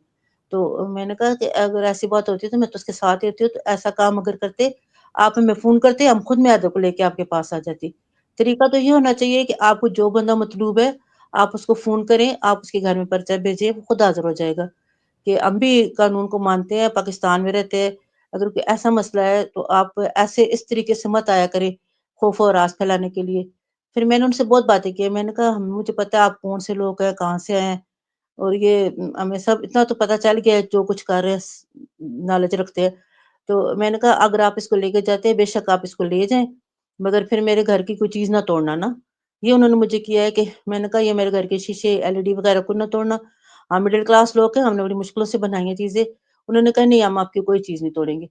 Speaker 21: तो मैंने कहा कि अगर ऐसी बात होती तो मैं तो उसके साथ ही होती हूँ। तो ऐसा काम अगर करते आप हमें फोन करते, हम खुद में हैदर को लेके आपके पास आ जाती। तरीका तो ये होना चाहिए कि आपको जो बंदा मतलूब है आप उसको फोन करें, आप उसके घर में पर्चा भेजें, वो खुद हाजिर हो जाएगा। कि हम भी कानून को मानते हैं, पाकिस्तान में रहते हैं। अगर कोई ऐसा मसला है तो आप ऐसे इस तरीके से मत आया करें खौफ और राज फैलाने के लिए। फिर मैंने उनसे बहुत बातें की। मैंने कहा मुझे पता है आप कौन से लोग हैं, कहाँ से आए हैं, और ये हमें सब इतना तो पता चल गया है, जो कुछ कर रहे हैं नॉलेज रखते हैं। तो मैंने कहा अगर आप इसको लेके जाते हैं बेशक आप इसको ले जाएं, मगर फिर मेरे घर की कोई चीज ना तोड़ना ना। ये उन्होंने मुझे किया है कि मैंने कहा ये मेरे घर के शीशे एलईडी वगैरह को ना तोड़ना, हम मिडिल क्लास लोग हैं, हमने बड़ी मुश्किलों से बनाई है चीजें। उन्होंने कहा नहीं हम आपकी कोई चीज नहीं तोड़ेंगे।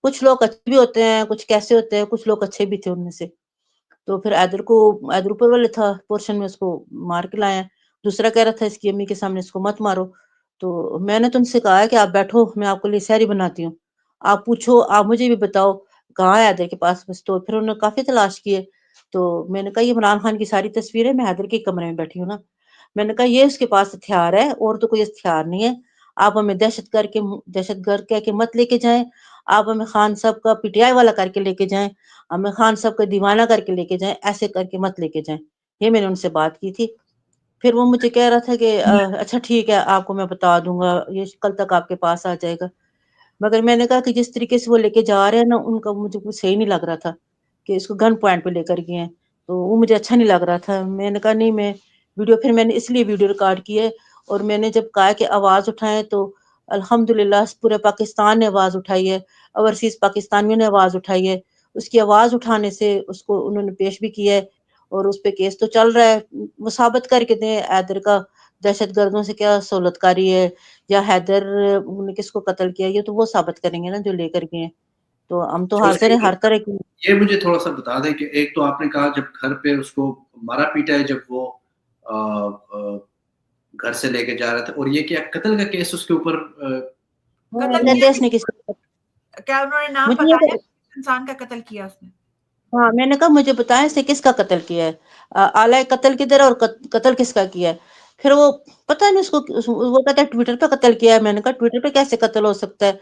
Speaker 21: कुछ लोग अच्छे भी होते हैं, कुछ कैसे होते हैं, कुछ लोग अच्छे भी थे उनमें से। तो फिर हैदर ऊपर वाले था पोर्शन में उसको मार के लाया। दूसरा कह रहा था इसकी अम्मी के सामने इसको मत मारो। तो मैंने तो उनसे कहा है कि आप बैठो, मैं आपके लिए सहरी बनाती हूँ, आप पूछो, आप मुझे भी बताओ कहाँ है हैदर के पास पिस्तौल। फिर उन्होंने काफी तलाश किए। तो मैंने कहा ये इमरान खान की सारी तस्वीरें, मैं हैदर के कमरे में बैठी हूँ ना। मैंने कहा ये उसके पास हथियार है और तो कोई हथियार नहीं है। आप हमें दहशतगर्द कह के मत लेके जाएं, आप हमें खान साहब का पीटीआई वाला करके लेके जाएं, हमें खान साहब का दीवाना करके लेके जाएं, ऐसे करके मत लेके जाएं। ये मैंने उनसे बात की थी। फिर वो मुझे कह रहा था कि अच्छा ठीक है आपको मैं बता दूंगा, ये कल तक आपके पास आ जाएगा। मगर मैंने कहा कि जिस तरीके से वो लेके जा रहे हैं ना, उनका मुझे कुछ सही नहीं लग रहा था कि इसको गन पॉइंट पे लेकर गए हैं, तो वो मुझे अच्छा नहीं लग रहा था। मैंने कहा नहीं मैं फिर मैंने इसलिए वीडियो रिकॉर्ड की है। और मैंने जब कहा कि आवाज उठाएं तो अल्हम्दुलिल्लाह पूरे पाकिस्तान ने आवाज उठाई है, ओवरसीज पाकिस्तानियों ने आवाज उठाई है। उसकी आवाज उठाने से उसको उन्होंने पेश भी किया है और उस पे केस तो चल रहा है। वो साबित करके दें हैदर का दहशतगर्दों से क्या सहूलतकारी है या हैदर ने किसको कत्ल किया, ये तो वो साबित करेंगे ना जो लेकर गए हैं। तो हम तो हाजिर हैं हर तरह की।
Speaker 4: ये मुझे थोड़ा सा बता दें कि एक तो आपने कहा जब घर पे उसको मारा पीटा है जब वो घर से लेके जा रहे थे, और ये क्या कत्ल का केस उसके ऊपर
Speaker 21: निर्देश ने किसको,
Speaker 7: क्या उन्होंने नाम
Speaker 21: मुझे
Speaker 7: बताया इंसान का कत्ल किया उसने?
Speaker 21: हाँ मैंने कहा मुझे बताएं से किसका कत्ल किया है, आला कत्ल किधर है और कत्ल किसका किया है। फिर वो पता नहीं उसको, वो कहता है ट्विटर पे कत्ल किया है। मैंने कहा ट्विटर पे कैसे कत्ल हो सकता है,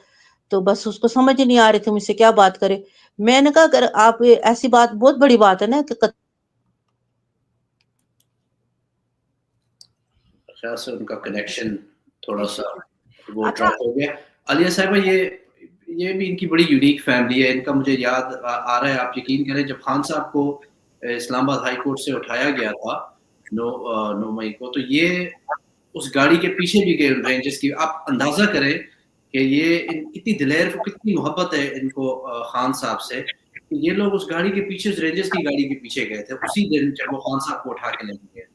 Speaker 21: तो बस उसको समझ ही नहीं आ रही थी मुझसे क्या बात करे। मैंने कहा अगर आप ऐसी बात, बहुत बड़ी बात है ना कि
Speaker 4: से उनका कनेक्शन थोड़ा सा वो ड्रॉप हो गया। आलिया साहिबा, ये भी इनकी बड़ी यूनिक फैमिली है। इनका मुझे याद आ रहा है, आप यकीन करें जब खान साहब को इस्लामाबाद हाई कोर्ट से उठाया गया था 9 मई को, तो ये उस गाड़ी के पीछे भी गए रेंजर्स की। आप अंदाजा करें कि ये कितनी दिलेर, कितनी मोहब्बत है इनको खान साहब से, कि ये लोग उस गाड़ी के पीछे, उस रेंजर्स की गाड़ी के पीछे गए थे उसी दिन जब वो खान साहब को उठा के ले गए।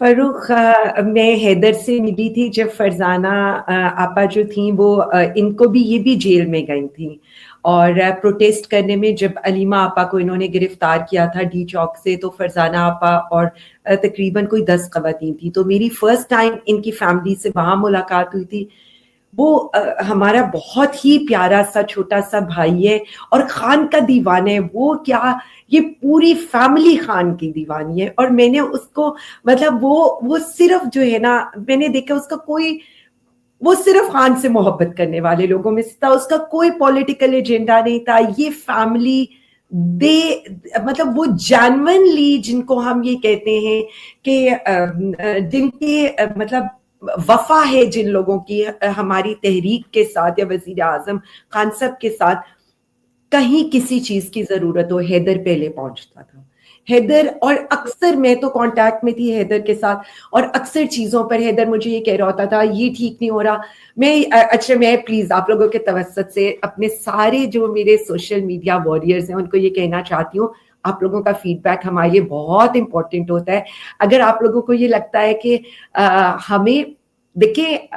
Speaker 18: फरूख, मैं हैदर से मिली थी जब फरजाना आपा जो थी वो इनको भी, ये भी जेल में गई थी, और प्रोटेस्ट करने में जब अलीमा आपा को इन्होंने गिरफ्तार किया था डी चौक से, तो फरजाना आपा और तकरीबन कोई 10 ख़वातीन थी। तो मेरी फर्स्ट टाइम इनकी फैमिली से वहाँ मुलाकात हुई थी। वो हमारा बहुत ही प्यारा सा छोटा सा भाई है और खान का दीवाना है। वो क्या, ये पूरी फैमिली खान की दीवानी है। और मैंने उसको, मतलब वो सिर्फ जो है ना, मैंने देखा उसका कोई, वो सिर्फ खान से मोहब्बत करने वाले लोगों में से था। उसका कोई पॉलिटिकल एजेंडा नहीं था। ये फैमिली मतलब वो जेन्युइनली, जिनको हम ये कहते हैं कि जिनके मतलब वफा है जिन लोगों की हमारी तहरीक के साथ या वजीर आजम खान साहब के साथ, कहीं किसी चीज की जरूरत हो हैदर पहले पहुंचता था। हैदर, और अक्सर मैं तो कांटेक्ट में थी हैदर के साथ, और अक्सर चीजों पर हैदर मुझे ये कह रहा होता था ये ठीक नहीं हो रहा। मैं प्लीज आप लोगों के तवज्जुह से अपने सारे जो मेरे सोशल मीडिया वॉरियर्स हैं उनको ये कहना चाहती हूँ, आप लोगों का फीडबैक हमारे लिए बहुत इंपॉर्टेंट होता है। अगर आप लोगों को ये लगता है कि हमें, देखिए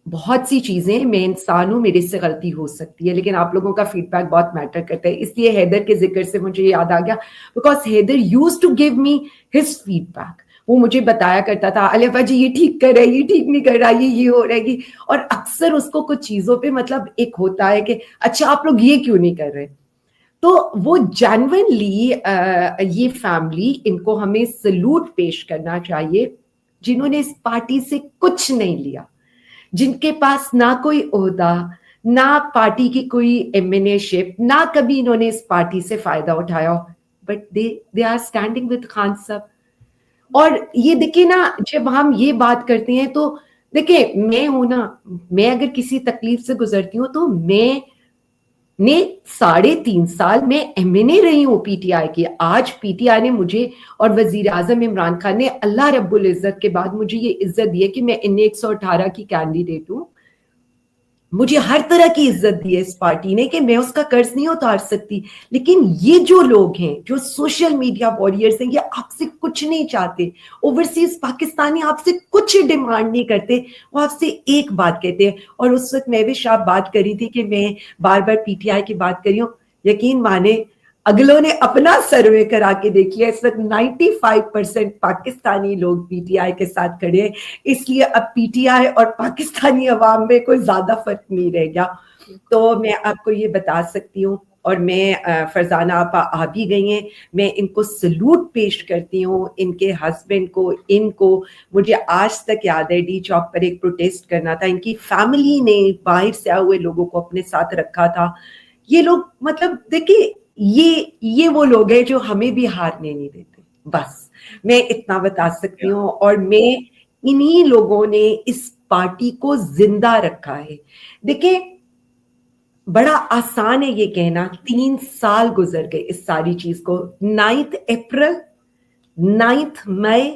Speaker 18: बहुत सी चीजें, मैं इंसान हूं, मेरे से गलती हो सकती है, लेकिन आप लोगों का फीडबैक बहुत मैटर करता है। इसलिए हैदर के जिक्र से मुझे याद आ गया, because Haider used to give me his feedback. वो मुझे बताया करता था, अलिफा जी ये ठीक कर रहा है, ये ठीक नहीं कर रहा, ये हो रहा है। और अक्सर उसको कुछ चीजों पे मतलब एक होता है कि अच्छा आप लोग ये क्यों नहीं कर रहे। तो वो जेन्युइनली ये फैमिली, इनको हमें सलूट पेश करना चाहिए, जिन्होंने इस पार्टी से कुछ नहीं लिया, जिनके पास ना कोई ओहदा, ना पार्टी की कोई एमएनएशिप, ना कभी इन्होंने इस पार्टी से फायदा उठाया, but they are standing with Khan साहब। और ये देखिए ना, जब हम ये बात करते हैं तो देखिए, मैं हूं ना, मैं अगर किसी तकलीफ से गुजरती हूँ तो मैं ने 3.5 साल में एमएनए रही हूँ पीटीआई की। आज पीटीआई ने मुझे और वजीर आजम इमरान खान ने अल्लाह रब्बुल इज्जत के बाद मुझे ये इज्जत दी है कि मैं इन 118 की कैंडिडेट हूँ। मुझे हर तरह की इज्जत दी है इस पार्टी ने कि मैं उसका कर्ज नहीं उतार सकती। लेकिन ये जो लोग हैं, जो सोशल मीडिया वॉरियर्स हैं, ये आपसे कुछ नहीं चाहते। ओवरसीज पाकिस्तानी आपसे कुछ डिमांड नहीं करते, वो आपसे एक बात कहते हैं। और उस वक्त महविश आप बात करी थी कि मैं बार बार पीटीआई की बात करी हूँ, यकीन माने अगलों ने अपना सर्वे करा के देख लिया, इस वक्त 95% पाकिस्तानी लोग पीटीआई के साथ खड़े हैं। इसलिए अब पीटीआई और पाकिस्तानी अवाम में कोई ज्यादा फर्क नहीं रह गया। तो मैं आपको ये बता सकती हूँ, और मैं फरजाना आपा आ भी गई हैं, मैं इनको सलूट पेश करती हूँ, इनके हस्बैंड को, इनको। मुझे आज तक याद है डी चौक पर एक प्रोटेस्ट करना था, इनकी फैमिली ने बाहर से आए हुए लोगों को अपने साथ रखा था। ये लोग, मतलब देखिए, ये वो लोग हैं जो हमें भी हारने नहीं देते, बस मैं इतना बता सकती हूँ। और मैं, इन्हीं लोगों ने इस पार्टी को जिंदा रखा है। देखिए, बड़ा आसान है ये कहना, 3 साल गुजर गए इस सारी चीज को। 9 अप्रैल, 9 मई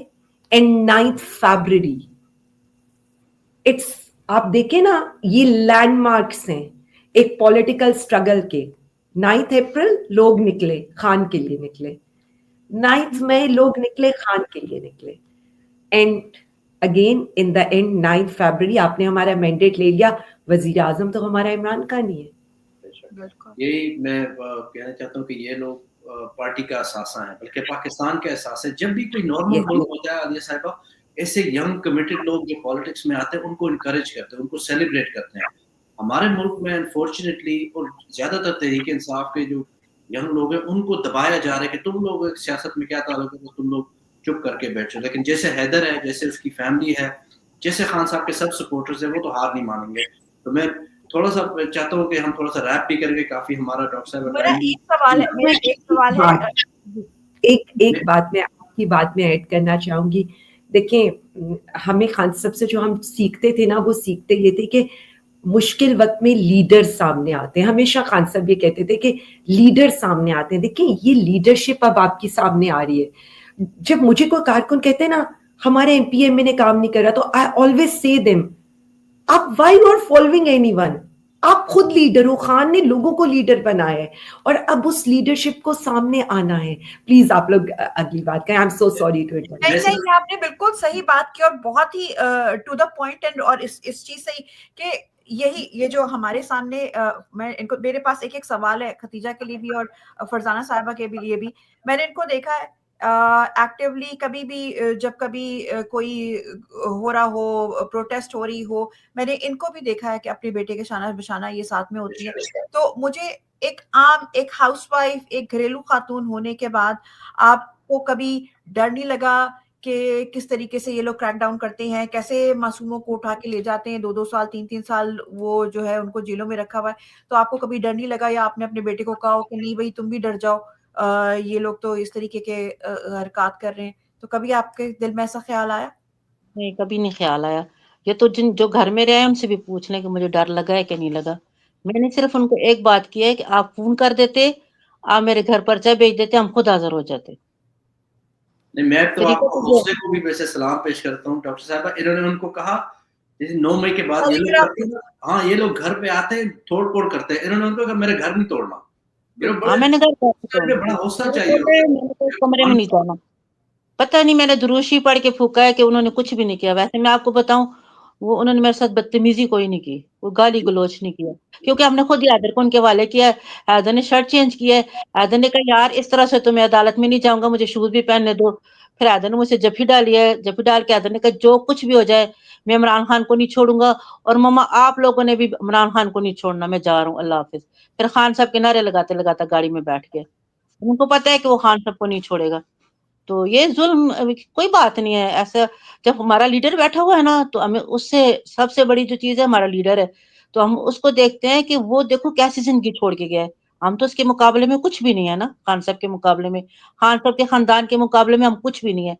Speaker 18: एंड 9 फरवरी, आप देखें ना, ये लैंडमार्क्स हैं एक पॉलिटिकल स्ट्रगल के। 9 अप्रैल लोग निकले, खान के लिए निकले। 9 मई लोग निकले, खान के लिए निकले। And again in the end 9 फरवरी आपने हमारा मैंडेट ले लिया, वजीर आजम तो हमारा इमरान खान ही है।
Speaker 4: यही मैं कहना चाहता हूँ कि ये लोग पार्टी का असासा है, बल्कि पाकिस्तान का एहसास है। जब भी कोई नॉर्मल मुल्क होता है आलिया साहिबा, ऐसे यंग कमिटेड लोग जो पॉलिटिक्स में आते हैं उनको इनकरेज करते हैं, उनको सेलिब्रेट करते हैं। हमारे मुल्क में अनफॉर्चुनेटली और ज्यादातर तहरीक इंसाफ के जो यंग लोग हैं उनको दबाया जा रहा है कि तुम लोग सियासत में क्या ताल्लुक है, तुम लोग चुप करके बैठो। लेकिन जैसे हैदर है, जैसे उसकी फैमिली है, जैसे खान साहब के सब सपोर्टर्स हैं, वो तो हार नहीं मानेंगे। तो मैं थोड़ा सा चाहता हूँ कि हम थोड़ा सा रैप भी करके, काफी हमारा डॉक्टर साहब
Speaker 7: मेरा एक सवाल है
Speaker 18: एक बात मैं आपकी बात में ऐड करना चाहूंगी। देखें, हमें खान साहब से जो हम सीखते थे ना, वो सीखते ये थे कि मुश्किल वक्त में लीडर सामने आते हैं। हमेशा खान साहब ये कहते थे कि लीडर सामने आते हैं। देखिए, ये लीडरशिप अब आपकी सामने आ रही है। जब मुझे कोई कारकुन कहते हैं ना हमारे एमपी एमए ने काम नहीं करा, तो आई ऑलवेज से देम, आप why you are following anyone? आप खुद लीडर हो, खान ने लोगों को लीडर बनाया है और अब उस लीडरशिप को सामने आना है। प्लीज आप लोग अगली बात करें। I am so sorry to interrupt.
Speaker 7: नहीं, आपने बिल्कुल सही बात की और बहुत ही टू द पॉइंट एंड और इस चीज से कि ये जो हमारे सामने मैं इनको, मेरे पास एक सवाल है खतीजा के लिए भी और फरजाना साहिबा के लिए भी। मैंने इनको देखा है एक्टिवली कभी भी, जब कभी कोई हो रहा हो, प्रोटेस्ट हो रही हो, मैंने इनको भी देखा है कि अपने बेटे के शाना बशाना ये साथ में होती है। तो मुझे एक हाउसवाइफ, एक घरेलू खातून होने के बाद आपको कभी डर नहीं लगा कि किस तरीके से ये लोग क्रैक डाउन करते हैं, कैसे मासूमों को उठा के ले जाते हैं, 2-2 साल 3-3 साल वो जो है उनको जेलों में रखा हुआ है? तो आपको कभी डर नहीं लगा या आपने अपने बेटे को कहा हो कि नहीं भाई तुम भी डर जाओ, ये लोग तो इस तरीके के हरकत कर रहे हैं? तो कभी आपके दिल में ऐसा ख्याल आया?
Speaker 21: नहीं, कभी नहीं ख्याल आया। ये तो जो घर में रहे उनसे भी पूछ लें कि मुझे डर लगा है कि नहीं लगा। मैंने सिर्फ उनको एक बात की है कि आप फोन कर देते, आप मेरे घर पर्चा भेज देते, हम खुद हाजिर हो जाते।
Speaker 4: नहीं, मैं तो आपको दूसरे को भी वैसे सलाम पेश करता हूँ डॉक्टर साहब। इन्होंने उनको कहा जैसे 9 मई के बाद ये लोग, हाँ ये लोग घर पे आते हैं, तोड़ फोड़ करते हैं। इन्होंने उनको कहा मेरे घर नहीं तोड़ना।
Speaker 21: मैंने
Speaker 4: बड़ा हौसला चाहिए,
Speaker 21: कमरे में नहीं जाना। पता नहीं मैंने दुरूशी पढ़ के फूका है कि उन्होंने कुछ भी नहीं किया। वैसे मैं आपको बताऊं, वो उन्होंने मेरे साथ बदतमीजी कोई नहीं की, वो गाली गलोच नहीं किया, क्योंकि हमने खुद ही हैदर को उनके वाले किया है। हैदर ने शर्ट चेंज किया है। हैदर ने कहा यार इस तरह से तो मैं अदालत में नहीं जाऊंगा, मुझे शूज भी पहनने दो। फिर हैदर ने मुझसे जफी डाली है। जफी डाल के हैदर ने कहा जो कुछ भी हो जाए मैं इमरान खान को नहीं छोड़ूंगा, और मम्मा आप लोगों ने भी इमरान खान को नहीं छोड़ना, मैं जा रहा हूँ, अल्लाह हाफिज। फिर खान साहब के नारे लगाते लगाते गाड़ी में बैठ गया। उनको पता है कि वो खान साहब को नहीं छोड़ेगा। तो ये जुल्म कोई बात नहीं है। ऐसा जब हमारा लीडर बैठा हुआ है ना, तो हमें उससे सबसे बड़ी जो चीज है हमारा लीडर है, तो हम उसको देखते हैं कि वो देखो कैसी जिंदगी छोड़ के गया है। हम तो उसके मुकाबले में कुछ भी नहीं है ना, खान साहब के मुकाबले में, खान साहब के खानदान के मुकाबले में हम कुछ भी नहीं है।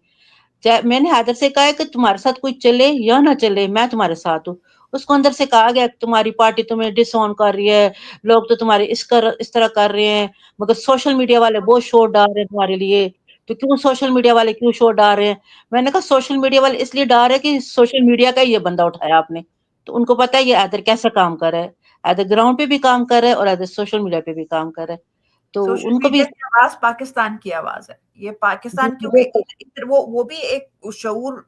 Speaker 21: मैंने हैदर से कहा है कि तुम्हारे साथ कोई चले या ना चले, मैं तुम्हारे साथ हूँ। उसको अंदर से कहा गया तुम्हारी पार्टी तुम्हें डिसऑन कर रही है, लोग तो तुम्हारे इस तरह कर रहे हैं, मगर सोशल मीडिया वाले बहुत शोर डाल रहे हैं तुम्हारे लिए, तो क्यों सोशल मीडिया वाले क्यों शोर डाल रहे हैं? मैंने कहा सोशल मीडिया वाले इसलिए डाल रहे हैं कि सोशल मीडिया का ये बंदा उठाया आपने, तो उनको पता है ये हैदर कैसे काम कर रहा है, हैदर ग्राउंड पे भी काम कर रहा है और हैदर सोशल मीडिया पे भी काम कर रहा है। तो उनको भी
Speaker 7: आवाज पाकिस्तान की आवाज है, ये पाकिस्तान, क्योंकि वो भी एक शऊर,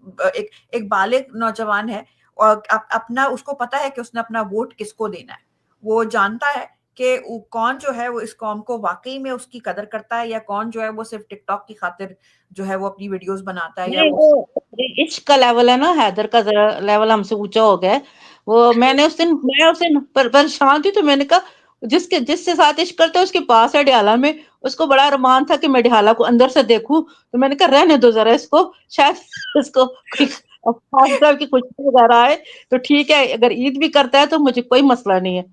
Speaker 7: एक बालिग नौजवान है और अपना उसको पता है कि उसने अपना वोट किसको देना है। वो जानता है कि कौन जो है वो इस कौम को वाकई में उसकी कदर करता है, या कौन जो है वो सिर्फ टिकटॉक की खातिर जो है वो अपनी वीडियोस बनाता है। या
Speaker 21: वो इश्क का लेवल है ना, हैदर का लेवल हमसे ऊंचा हो गया है। वो मैं उस दिन परेशान थी, तो मैंने कहा जिससे साथ इश्क करते उसके पास है डियाला में, उसको बड़ा अरमान था कि मैं डियाला को अंदर से देखूं, तो मैंने कहा रहने दो जरा इसको, शायद इसको की खुशी वगैरह आए तो ठीक है, अगर ईद भी करता है तो मुझे कोई मसला नहीं है।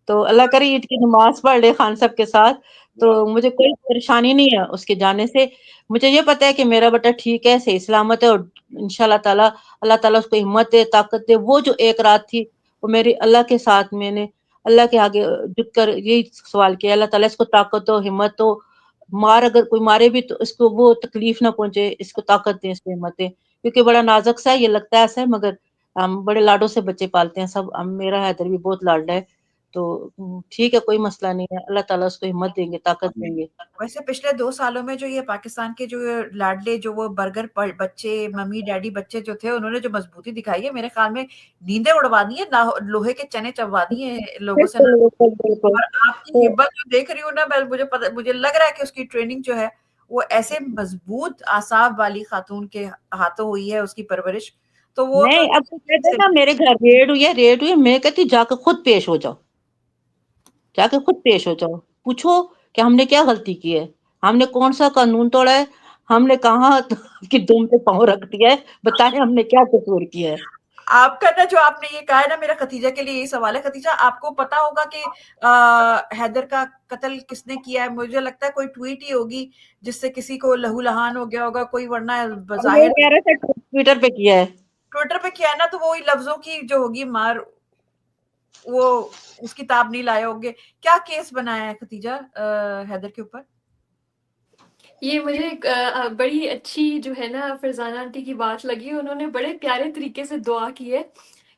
Speaker 21: तो अल्लाह करे ईद की नमाज पढ़ ले खान साहब के साथ, तो मुझे कोई परेशानी नहीं है उसके जाने से। मुझे ये पता है कि मेरा बेटा ठीक है, सही सलामत है, और इंशाल्लाह ताला अल्लाह ताला उसको हिम्मत दे, ताकत दे। वो जो एक रात थी वो मेरी अल्लाह के साथ, मैंने अल्लाह के आगे झुककर यही सवाल किया, अल्लाह ताला इसको ताकत दो, हिम्मत दो, अगर कोई मारे भी तो इसको वो तकलीफ ना पहुंचे, इसको ताकत दे, इसको हिम्मत दे, क्योंकि बड़ा नाजुक सा है, ये लगता है ऐसा है, मगर हम बड़े लाडों से बच्चे पालते हैं सब। मेरा हैदर भी बहुत लाडला है, तो ठीक है, कोई मसला नहीं है, अल्लाह ताला उसको हिम्मत देंगे, ताकत देंगे।
Speaker 7: वैसे पिछले 2 सालों में जो ये पाकिस्तान के जो लाडले जो वो बर्गर बच्चे, मम्मी डैडी बच्चे जो थे, उन्होंने जो मजबूती दिखाई है, मेरे ख्याल में नींदें उड़वा दी है, लोहे के चने चबवा दिए हैं लोगों से। और आपकी हिम्मत जो देख रही हूँ ना, मुझे लग रहा है कि उसकी ट्रेनिंग जो है वो ऐसे मजबूत आसाब वाली खातून के हाथों हुई है, उसकी परवरिश। तो वो
Speaker 21: नहीं, अब तो कहते हैं ना मेरे घर रेड हुई है, मैं कहती जाकर खुद पेश हो जाओ, जाके खुद पेश हो जाओ, पूछो कि हमने क्या गलती की है, हमने कौन सा कानून तोड़ा है, हमने कहाँ कि दुम पे पाँव रख दिया है, बताएं हमने क्या कसूर किया है।
Speaker 7: आपका ना जो आपने ये कहा है ना, मेरा खतीजा के लिए यही सवाल है। खतीजा, आपको पता होगा कि हैदर का कत्ल किसने किया है? मुझे लगता है कोई ट्वीट ही होगी जिससे किसी को लहू लहान हो गया होगा कोई, वरना बज़ाहिर
Speaker 21: कह रहे थे ट्विटर पे किया है,
Speaker 7: ट्विटर पे किया है ना, तो वो लफ्जों की जो होगी मार, वो उसकी ताब नहीं लाए होंगे। क्या केस बनाया है खतीजा हैदर के ऊपर?
Speaker 15: ये मुझे एक बड़ी अच्छी जो है ना फरजाना आंटी की बात लगी, उन्होंने बड़े प्यारे तरीके से दुआ की है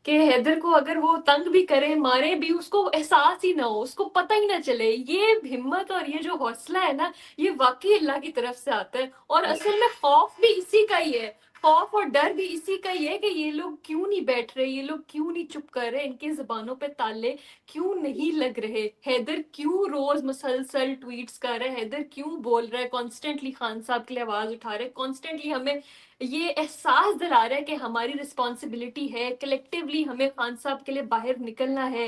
Speaker 15: कि हैदर को अगर वो तंग भी करे, मारे भी, उसको एहसास ही ना हो, उसको पता ही ना चले। ये हिम्मत और ये जो हौसला है ना, ये वाकई अल्लाह की तरफ से आता है। और असल में खौफ भी इसी का ही है, खौफ और डर भी इसी का ही है कि ये लोग क्यों नहीं बैठ रहे, ये लोग क्यों नहीं चुप कर रहे, इनकी जुबानों पे ताले क्यों नहीं लग रहे, हैदर क्यों रोज मुसलसल ट्वीट्स कर रहे हैं, हैदर क्यों बोल रहा है, कॉन्स्टेंटली खान साहब के लिए आवाज उठा रहे, कॉन्स्टेंटली हमें ये एहसास दिला रहा है कि हमारी रिस्पॉन्सिबिलिटी है, कलेक्टिवली हमें खान साहब के लिए बाहर निकलना है।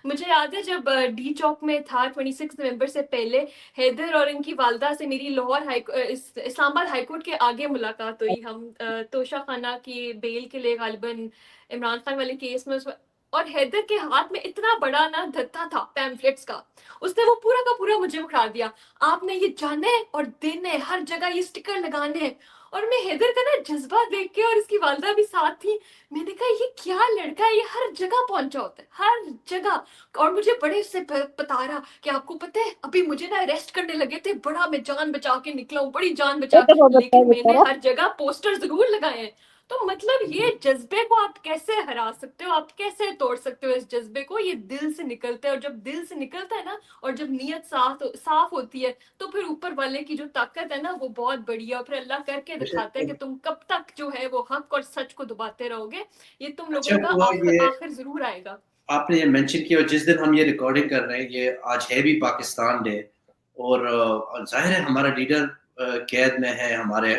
Speaker 15: मुझे याद है जब डी चौक में था 26 नवंबर से पहले, हैदर और इनकी वालदा से मेरी लाहौर इस्लामाबाद हाईकोर्ट के आगे मुलाकात हुई। हम तोशा खाना की बेल के लिए गालिबन इमरान खान वाले केस में, और हैदर के हाथ में इतना बड़ा ना धत्ता था पैम्फलेट्स का, उसने वो पूरा का पूरा मुझे उठा दिया, आपने ये जाना है और देना है, हर जगह ये स्टिकर लगाने हैं। और मैं हैदर का ना जज्बा देख के, और इसकी वालदा भी साथ थी, मैंने कहा ये क्या लड़का है, ये हर जगह पहुंचा होता है, हर जगह। और मुझे बड़े से बता रहा कि आपको पता है अभी मुझे ना अरेस्ट करने लगे थे, बड़ा मैं जान बचा के निकला हूँ, बड़ी जान बचा के, लेकिन मैंने हर जगह पोस्टर जरूर लगाए हैं। तो मतलब ये जज्बे को आप कैसे हरा सकते हो, आप कैसे तोड़ सकते हो इस जज्बे को? ये दिल से निकलता है, और जब दिल से निकलता है ना, और जब नीयत साफ होती है, तो फिर ऊपर वाले की जो ताकत है ना, वो बहुत बड़ी है। और फिर अल्लाह करके दिखाता है कि तुम कब तक जो है वो हक और सच को दबाते रहोगे, ये तुम लोगों का आखिर जरूर आएगा।
Speaker 4: आपने ये मेंशन किया, जिस दिन हम ये रिकॉर्डिंग कर रहे हैं, ये आज है भी पाकिस्तान डे, और जाहिर है हमारा लीडर कैद में है, हमारे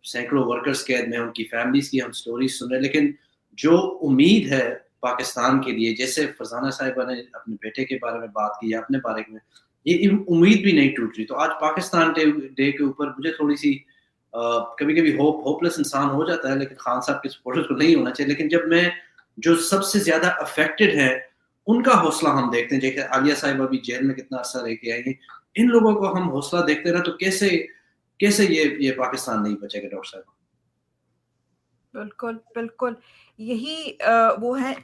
Speaker 4: सैकड़ों वर्कर्स कैद में, उनकी फैमिलीज की हम स्टोरी सुन रहे हैं। लेकिन जो उम्मीद है पाकिस्तान के लिए, जैसे फरजाना साहिबा ने अपने बेटे के बारे में बात की या अपने बारे में, ये उम्मीद भी नहीं टूट रही। तो आज पाकिस्तान डे के ऊपर मुझे थोड़ी सी कभी कभी होपलेस इंसान हो जाता है, लेकिन खान साहब के सपोर्टर्स को नहीं होना चाहिए। लेकिन जब मैं जो सबसे ज्यादा अफेक्टेड है उनका हौसला हम देखते हैं, जैसे आलिया साहिबा भी जेल में कितना अर्सा रह के आई, इन लोगों को हम हौसला देखते रहे, तो कैसे ये पाकिस्तान नहीं बचेगा डॉक्टर साहब?
Speaker 7: बिल्कुल बिल्कुल, यही वो है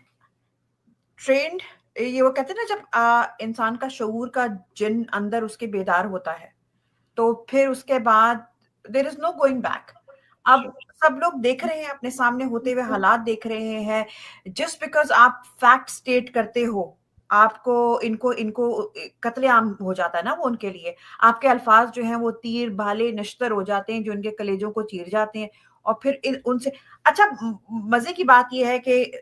Speaker 7: ट्रेंड। ये वो कहते हैं ना, जब इंसान का शऊर का जिन अंदर उसके बेदार होता है, तो फिर उसके बाद there is no going back. अब सब लोग देख रहे हैं, अपने सामने होते हुए हालात देख रहे हैं। जस्ट बिकॉज आप फैक्ट स्टेट करते हो, आपको इनको कत्लेआम हो जाता है ना, वो उनके लिए आपके अल्फाज जो हैं वो तीर भाले नश्तर हो जाते हैं, जो उनके कलेजों को चीर जाते हैं। और फिर उनसे अच्छा मजे की बात ये है कि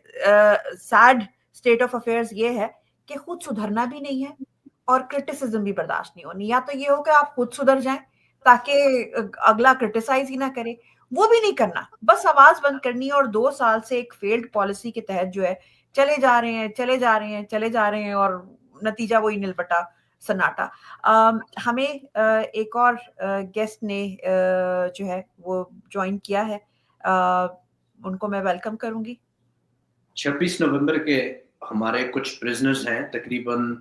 Speaker 7: सैड स्टेट ऑफ अफेयर्स ये है कि खुद सुधरना भी नहीं है और क्रिटिसिज्म भी बर्दाश्त नहीं होनी। या तो ये हो कि आप खुद सुधर जाएं ताकि अगला क्रिटिसाइज ही ना करे, वो भी नहीं करना, बस आवाज बंद करनी है। और 2 साल से एक फेल्ड पॉलिसी के तहत जो है चले जा रहे हैं और नतीजा वही नीलबटा सन्नाटा। हमें एक और गेस्ट ने जो है वो ज्वाइन किया है, उनको मैं वेलकम करूंगी।
Speaker 4: 26 नवंबर के हमारे कुछ प्रिजनर्स हैं, तकरीबन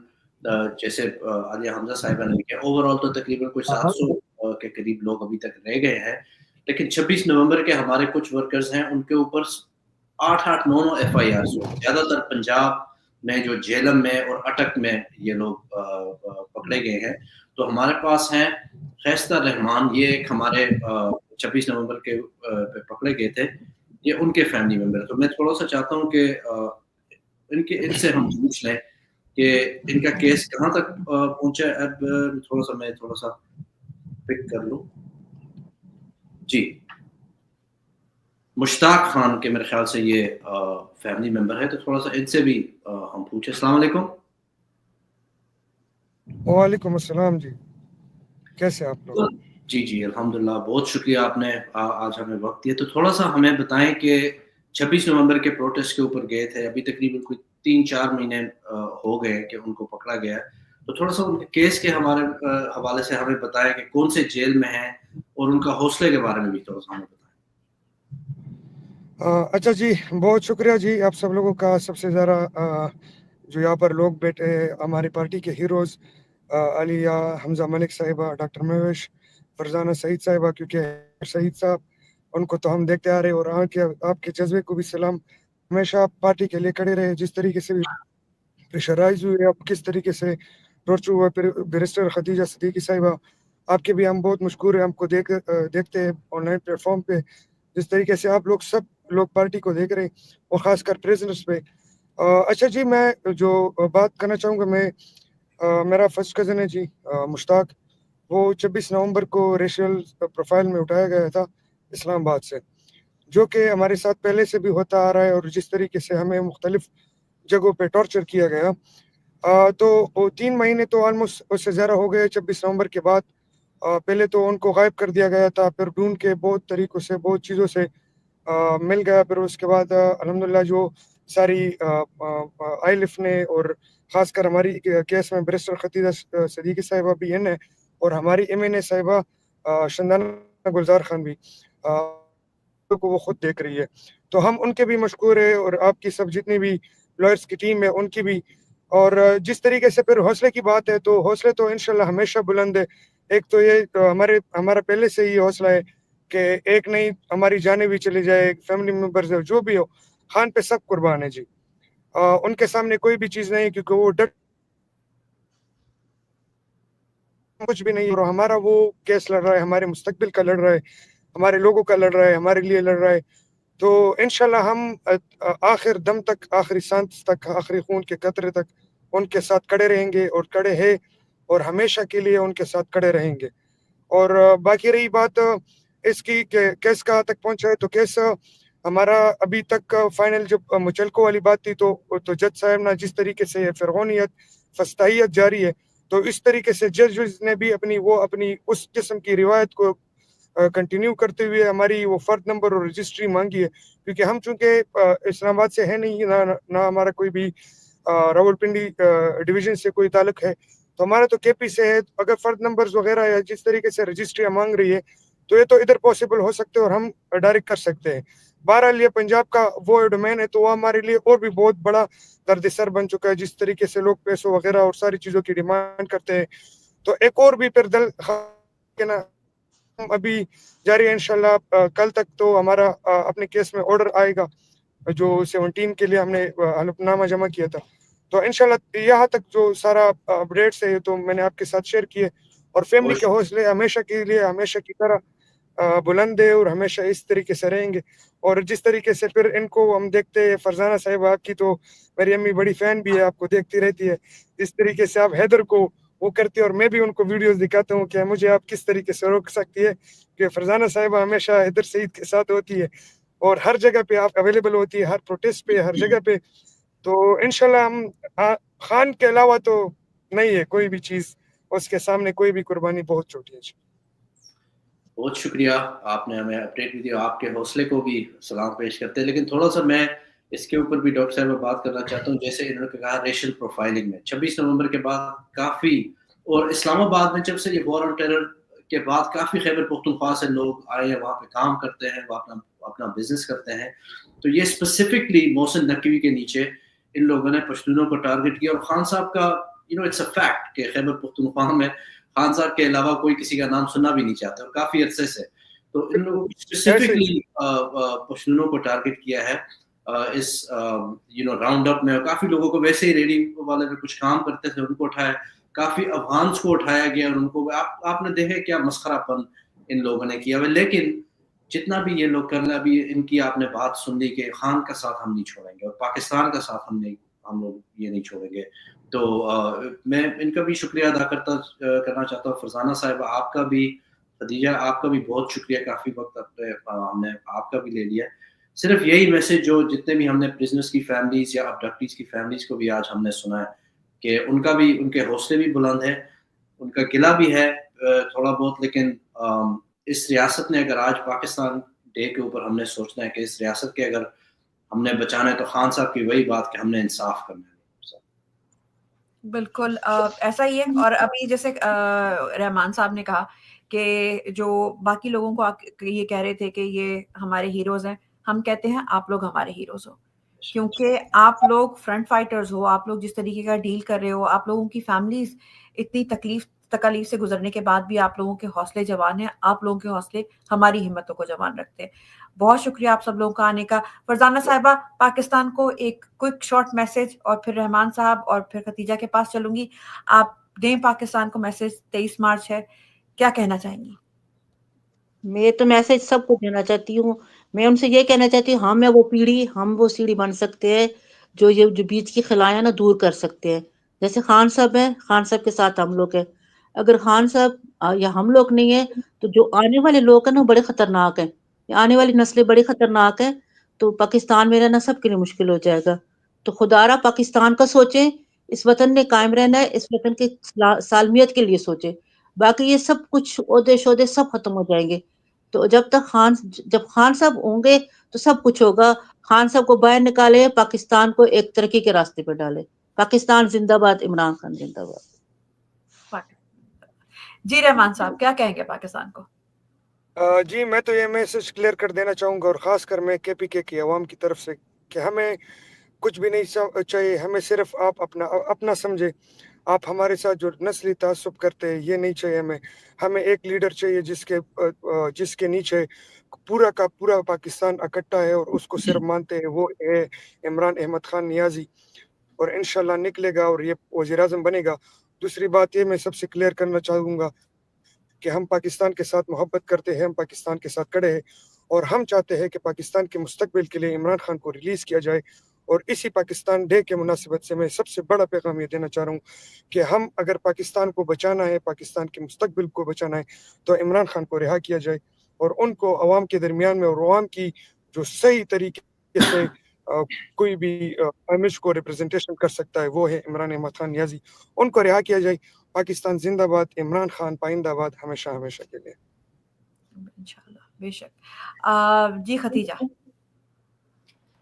Speaker 4: जैसे आलिया हमजा साहिबा ने लिखा, ओवरऑल तो तकरीबन कुछ 700 के करीब लोग अभी तक रह गए हैं। लेकिन 26 नवंबर के हमारे कुछ वर्कर्स हैं, उनके ऊपर 8-8, 9 FIR, ज्यादातर पंजाब में, जो झेलम में और अटक में ये लोग पकड़े गए हैं। तो हमारे पास हैं फैसला रहमान, ये एक हमारे 26 नवंबर के पकड़े गए थे, ये उनके फैमिली मेंबर। तो मैं थोड़ा सा चाहता हूँ कि इनसे हम पूछ लें کہ ان کا کیس کہاں تک پہنچا ہے. اب تھوڑا سا پک کر لوں. جی مشتاق خان کے میرے خیال سے یہ فیملی ممبر ہے, تو تھوڑا سا ان سے بھی ہم پوچھیں. السلام علیکم.
Speaker 2: وعلیکم السلام جی, کیسے آپ لوگ؟
Speaker 4: جی الحمدللہ, بہت شکریہ آپ نے آج ہمیں وقت دیا. تو تھوڑا سا ہمیں بتائیں کہ 26 نومبر کے پروٹیسٹ کے اوپر گئے تھے, ابھی تقریباً کوئی 3-4 مہینے ہو گئے کہ ان کو پکڑا گیا ہے, تو تھوڑا سا ان کے کیس کے ہمارے حوالے سے ہمیں بتائیں کہ کون سے جیل میں ہیں اور ان کا حوصلے کے بارے میں بھی تھوڑا سا ہمیں بتائیں.
Speaker 2: اچھا جی, بہت شکریہ جی آپ سب لوگوں کا. سب سے زیادہ جو یہاں پر لوگ بیٹھے ہیں, ہماری پارٹی کے ہیروز علیہ حمزہ ملک صاحبہ, ڈاکٹر مہوش, فرزانہ سعید صاحبہ, کیونکہ سعید صاحب ان کو تو ہم دیکھتے آ رہے, اور آپ کے جذبے کو بھی سلام. ہمیشہ پارٹی کے لیے کھڑے رہے, جس طریقے سے بھی پریشرائز ہوئے, آپ کس طریقے سے ٹورچر ہوا. بیرسٹر خدیجہ صدیقی صاحبہ, آپ کے بھی ہم بہت مشکور ہیں, ہم کو دیکھتے ہیں آن لائن پلیٹ فارم پہ, جس طریقے سے آپ لوگ سب لوگ پارٹی کو دیکھ رہے ہیں, اور خاص کر پریزنرز پہ. اچھا جی, میں جو بات کرنا چاہوں گا, میرا فرسٹ کزن ہے جی مشتاق, وہ 26 نومبر کو ریشل پروفائل میں اٹھایا گیا تھا اسلام آباد سے, جو کہ ہمارے ساتھ پہلے سے بھی ہوتا آ رہا ہے, اور جس طریقے سے ہمیں مختلف جگہوں پہ ٹارچر کیا گیا. تو 3 مہینے تو آلموسٹ اس سے زیادہ ہو گئے 26 نومبر کے بعد. پہلے تو ان کو غائب کر دیا گیا تھا, پھر ڈھونڈ کے بہت طریقوں سے بہت چیزوں سے مل گیا. پھر اس کے بعد الحمدللہ جو ساری آئی لف نے, اور خاص کر ہماری کیس میں بیرسٹر خدیجہ صدیقی صاحبہ بھی ہیں, اور ہماری ایم این اے صاحبہ شندانہ گلزار خان بھی کو وہ خود دیکھ رہی ہے. تو ہم ان کے بھی مشکور ہیں, اور آپ کی سب جتنی بھی لائرز کی ٹیم ہے ان کی بھی. اور جس طریقے سے پھر حوصلے کی بات ہے, تو حوصلے تو انشاءاللہ ہمیشہ بلند ہے. ایک تو یہ ہمارا پہلے سے ہی حوصلہ ہے کہ ایک نہیں ہماری جانیں بھی چلی جائے, فیملی ممبرز جو بھی ہو, خان پہ سب قربان ہے جی. ان کے سامنے کوئی بھی چیز نہیں, کیونکہ وہ ڈٹ کچھ بھی نہیں, اور ہمارا وہ کیس لڑ رہا ہے, ہمارے مستقبل کا لڑ رہا ہے, ہمارے لوگوں کا لڑ رہا ہے, ہمارے لیے لڑ رہا ہے. تو انشاءاللہ ہم آخر دم تک, آخری سانس تک, آخری خون کے قطرے تک ان کے ساتھ کھڑے رہیں گے, اور کھڑے ہیں, اور ہمیشہ کے لیے ان کے ساتھ کھڑے رہیں گے. اور باقی رہی بات اس کی کہ کیس کہاں تک پہنچا ہے, تو کیس ہمارا ابھی تک فائنل جب مچلکو والی بات تھی, تو جج صاحب نے جس طریقے سے فرعونیت فستحیت جاری ہے, تو اس طریقے سے ججز نے بھی اپنی اس قسم کی روایت کو کنٹینیو کرتے ہوئے ہماری وہ فرد نمبر اور رجسٹری مانگی ہے. کیونکہ ہم چونکہ اسلام آباد سے ہے نہیں, نہ ہمارا کوئی بھی راولپنڈی ڈویژن سے کوئی تعلق ہے, تو ہمارا تو کے پی سے ہے. اگر فرد نمبرز وغیرہ یا جس طریقے سے رجسٹریاں مانگ رہی ہے, تو یہ تو ادھر پاسبل ہو سکتے ہیں, اور ہم ڈائریکٹ کر سکتے ہیں. بہرحال یہ پنجاب کا وہ ڈومین ہے, تو وہ ہمارے لیے اور بھی بہت بڑا درد سر بن چکا ہے. جس طریقے سے لوگ پیسوں وغیرہ اور ساری چیزوں کی ڈیمانڈ کرتے ہیں, تو ایک اور بھی پھر دل ابھی جاری ہے انشاءاللہ. کل تک تو ہمارا اپنے کیس میں آرڈر آئے گا, جو 17 کے لیے ہم نے حلف نامہ جمع کیا تھا. تو انشاءاللہ یہاں تک جو سارا اپڈیٹس ہے, تو میں نے آپ کے ساتھ شیئر کیے. اور فیملی کے حوصلے ہمیشہ کے لیے ہمیشہ کی طرح بلند ہے, اور ہمیشہ اس طریقے سے رہیں گے. اور جس طریقے سے پھر ان کو ہم دیکھتے ہیں, فرزانہ صاحبہ آپ کی تو میری امی بڑی فین بھی ہے, آپ کو دیکھتی رہتی ہے. اس طریقے سے آپ حیدر کو وہ کرتے, اور میں بھی ان کو ویڈیوز دکھاتا ہوں کہ مجھے آپ کس طریقے سے روک سکتی ہے, کہ فرزانہ صاحبہ ہمیشہ حیدر سعید کے ساتھ ہوتی ہے, اور ہر جگہ پہ آپ اویلیبل ہوتی ہے, ہر پروٹیسٹ پہ, ہر جگہ پہ. تو انشاءاللہ ہم خان کے علاوہ تو نہیں ہے کوئی بھی چیز, اس کے سامنے کوئی بھی قربانی بہت چھوٹی ہے.
Speaker 4: بہت شکریہ, آپ نے ہمیں اپڈیٹ بھی دیا, آپ کے حوصلے کو بھی سلام پیش کرتے ہیں. لیکن تھوڑا سا میں اس کے اوپر بھی ڈاکٹر صاحب بات کرنا چاہتا ہوں. جیسے انہوں نے کہا ریشل پروفائلنگ میں 26 نومبر کے بعد کافی, اور اسلام آباد میں جب سے یہ وار آن ٹیرر کے بعد کافی خیبر پختونخوا سے لوگ آئے ہیں, وہاں پہ کام کرتے ہیں, وہ اپنا بزنس کرتے ہیں. تو یہ اسپیسیفکلی محسن نقوی کے نیچے ان لوگوں نے پشتونوں کو ٹارگٹ کیا. اور خان صاحب کا اٹس اے فیکٹ کہ خیبر پختونخوا میں خان صاحب کے علاوہ کوئی کسی کا نام سننا بھی نہیں چاہتا, اور کافی عرصے سے. تو ان لوگوں نے اسپیسیفکلی پشتونوں کو ٹارگٹ کیا ہے اس راؤنڈ اپ میں. اور کافی لوگوں کو ویسے ہی ریڈی والے میں کچھ کام کرتے تھے, ان کو اٹھایا, کافی افغانس کو اٹھایا گیا, اور ان کو آپ نے دیکھا کیا مسخرہ پن ان لوگوں نے کیا. لیکن جتنا بھی یہ لوگ کر رہے ہیں, ابھی ان کی آپ نے بات سن لی کہ خان کا ساتھ ہم نہیں چھوڑیں گے, اور پاکستان کا ساتھ हम लोग ये नहीं छोड़ेंगे। तो मैं इनका भी शुक्रिया अदा करना चाहता हूँ। फरजाना साहिबा आपका भी, खदीजा आपका भी बहुत शुक्रिया, काफ़ी वक्त हमने आपका भी ले लिया। सिर्फ यही मैसेज जो जितने भी हमने प्रिजनर्स की फैमिलीज़ या अबडक्टीज़ की फैमिलीज़ को भी आज हमने सुना है कि उनके हौसले भी बुलंद है, उनका गिला भी है थोड़ा बहुत, लेकिन इस रियासत ने अगर आज पाकिस्तान डे के ऊपर हमने सोचना है कि इस रियासत के अगर हमने बचाना है तो खान साहब की वही बात कि हमने इंसाफ करना है।
Speaker 7: बिल्कुल ऐसा ही है। और अभी जैसे रहमान साहब ने कहा कि जो बाकी लोगों को ये कह रहे थे कि ये हमारे हीरोज हैं, हम कहते हैं आप लोग हमारे हीरोज हो, क्योंकि आप लोग फ्रंट फाइटर्स हो, आप लोग जिस तरीके का डील कर रहे हो, आप लोगों की फैमिलीज इतनी तकलीफ से गुजरने के बाद भी आप लोगों के हौसले जवान हैं, आप लोगों के हौसले हमारी हिम्मतों को जवान रखते हैं। बहुत शुक्रिया आप सब लोगों का आने का। फरजाना साहिबा, पाकिस्तान को एक क्विक शॉर्ट मैसेज, और फिर रहमान साहब और फिर खतीजा के पास चलूंगी। आप दें पाकिस्तान को मैसेज, 23 मार्च है, क्या कहना चाहेंगी?
Speaker 21: मैं तो मैसेज सबको देना चाहती हूँ। मैं उनसे ये कहना चाहती हूँ, हम वो सीढ़ी बन सकते हैं जो बीच की खिलायां ना दूर कर सकते हैं। जैसे खान साहब है, खान साहब के साथ हम लोग हैं। अगर खान साहब या हम लोग नहीं है तो जो आने वाले लोग हैं ना बड़े खतरनाक हैं, आने वाली नस्लें बड़ी खतरनाक है। तो पाकिस्तान में रहना सबके लिए मुश्किल हो जाएगा। तो खुदारा पाकिस्तान का सोचें, इस वतन ने कायम रहना है, इस वतन के सालमियत के लिए सोचें। बाकी ये सब कुछ ओहदे शोदे सब खत्म हो जाएंगे। तो जब खान साहब होंगे तो सब कुछ होगा। खान साहब को बाहर निकाले, पाकिस्तान को एक तरक्की के रास्ते पर डाले। पाकिस्तान जिंदाबाद, इमरान खान जिंदाबाद।
Speaker 7: जी रहमान साहब, क्या कहेंगे पाकिस्तान को?
Speaker 2: जी मैं तो ये मैसेज क्लियर कर देना चाहूँगा, और ख़ासकर मैं KPK की आवाम की तरफ से, कि हमें कुछ भी नहीं चाहिए, हमें सिर्फ आप अपना समझे। आप हमारे साथ जो नस्ली तासुब करते हैं ये नहीं चाहिए हमें। हमें एक लीडर चाहिए जिसके नीचे पूरा का पूरा पाकिस्तान इकट्ठा है और उसको सिर्फ मानते हैं। वो है इमरान अहमद खान नियाजी, और इंशाल्लाह निकलेगा और ये वज़ीर-ए-आज़म बनेगा। दूसरी बात ये मैं सबसे क्लियर करना चाहूँगा कि हम पाकिस्तान के साथ मोहब्बत करते हैं, हम पाकिस्तान के साथ खड़े हैं, और हम चाहते हैं कि पाकिस्तान के मुस्तकबिल के लिए इमरान खान को रिलीज़ किया जाए। और इसी पाकिस्तान डे के मुनासिबत से मैं सबसे बड़ा पैगाम ये देना चाह रहा हूँ कि हम अगर पाकिस्तान को बचाना है, पाकिस्तान के मुस्तकबिल को बचाना है, तो इमरान खान को रिहा किया जाए, और उनको अवाम के दरमियान में, और अवाम की जो सही तरीके से कोई भी इमेज को रिप्रेजेंटेशन कर सकता है वो है इमरान अहमद खान नियाजी। उनको रिहा किया जाए। पाकिस्तान जिंदाबाद, इमरान खान पाइंदाबाद, हमेशा हमेशा के लिए।
Speaker 7: इंशाल्लाह, बेशक। जी खतीजा।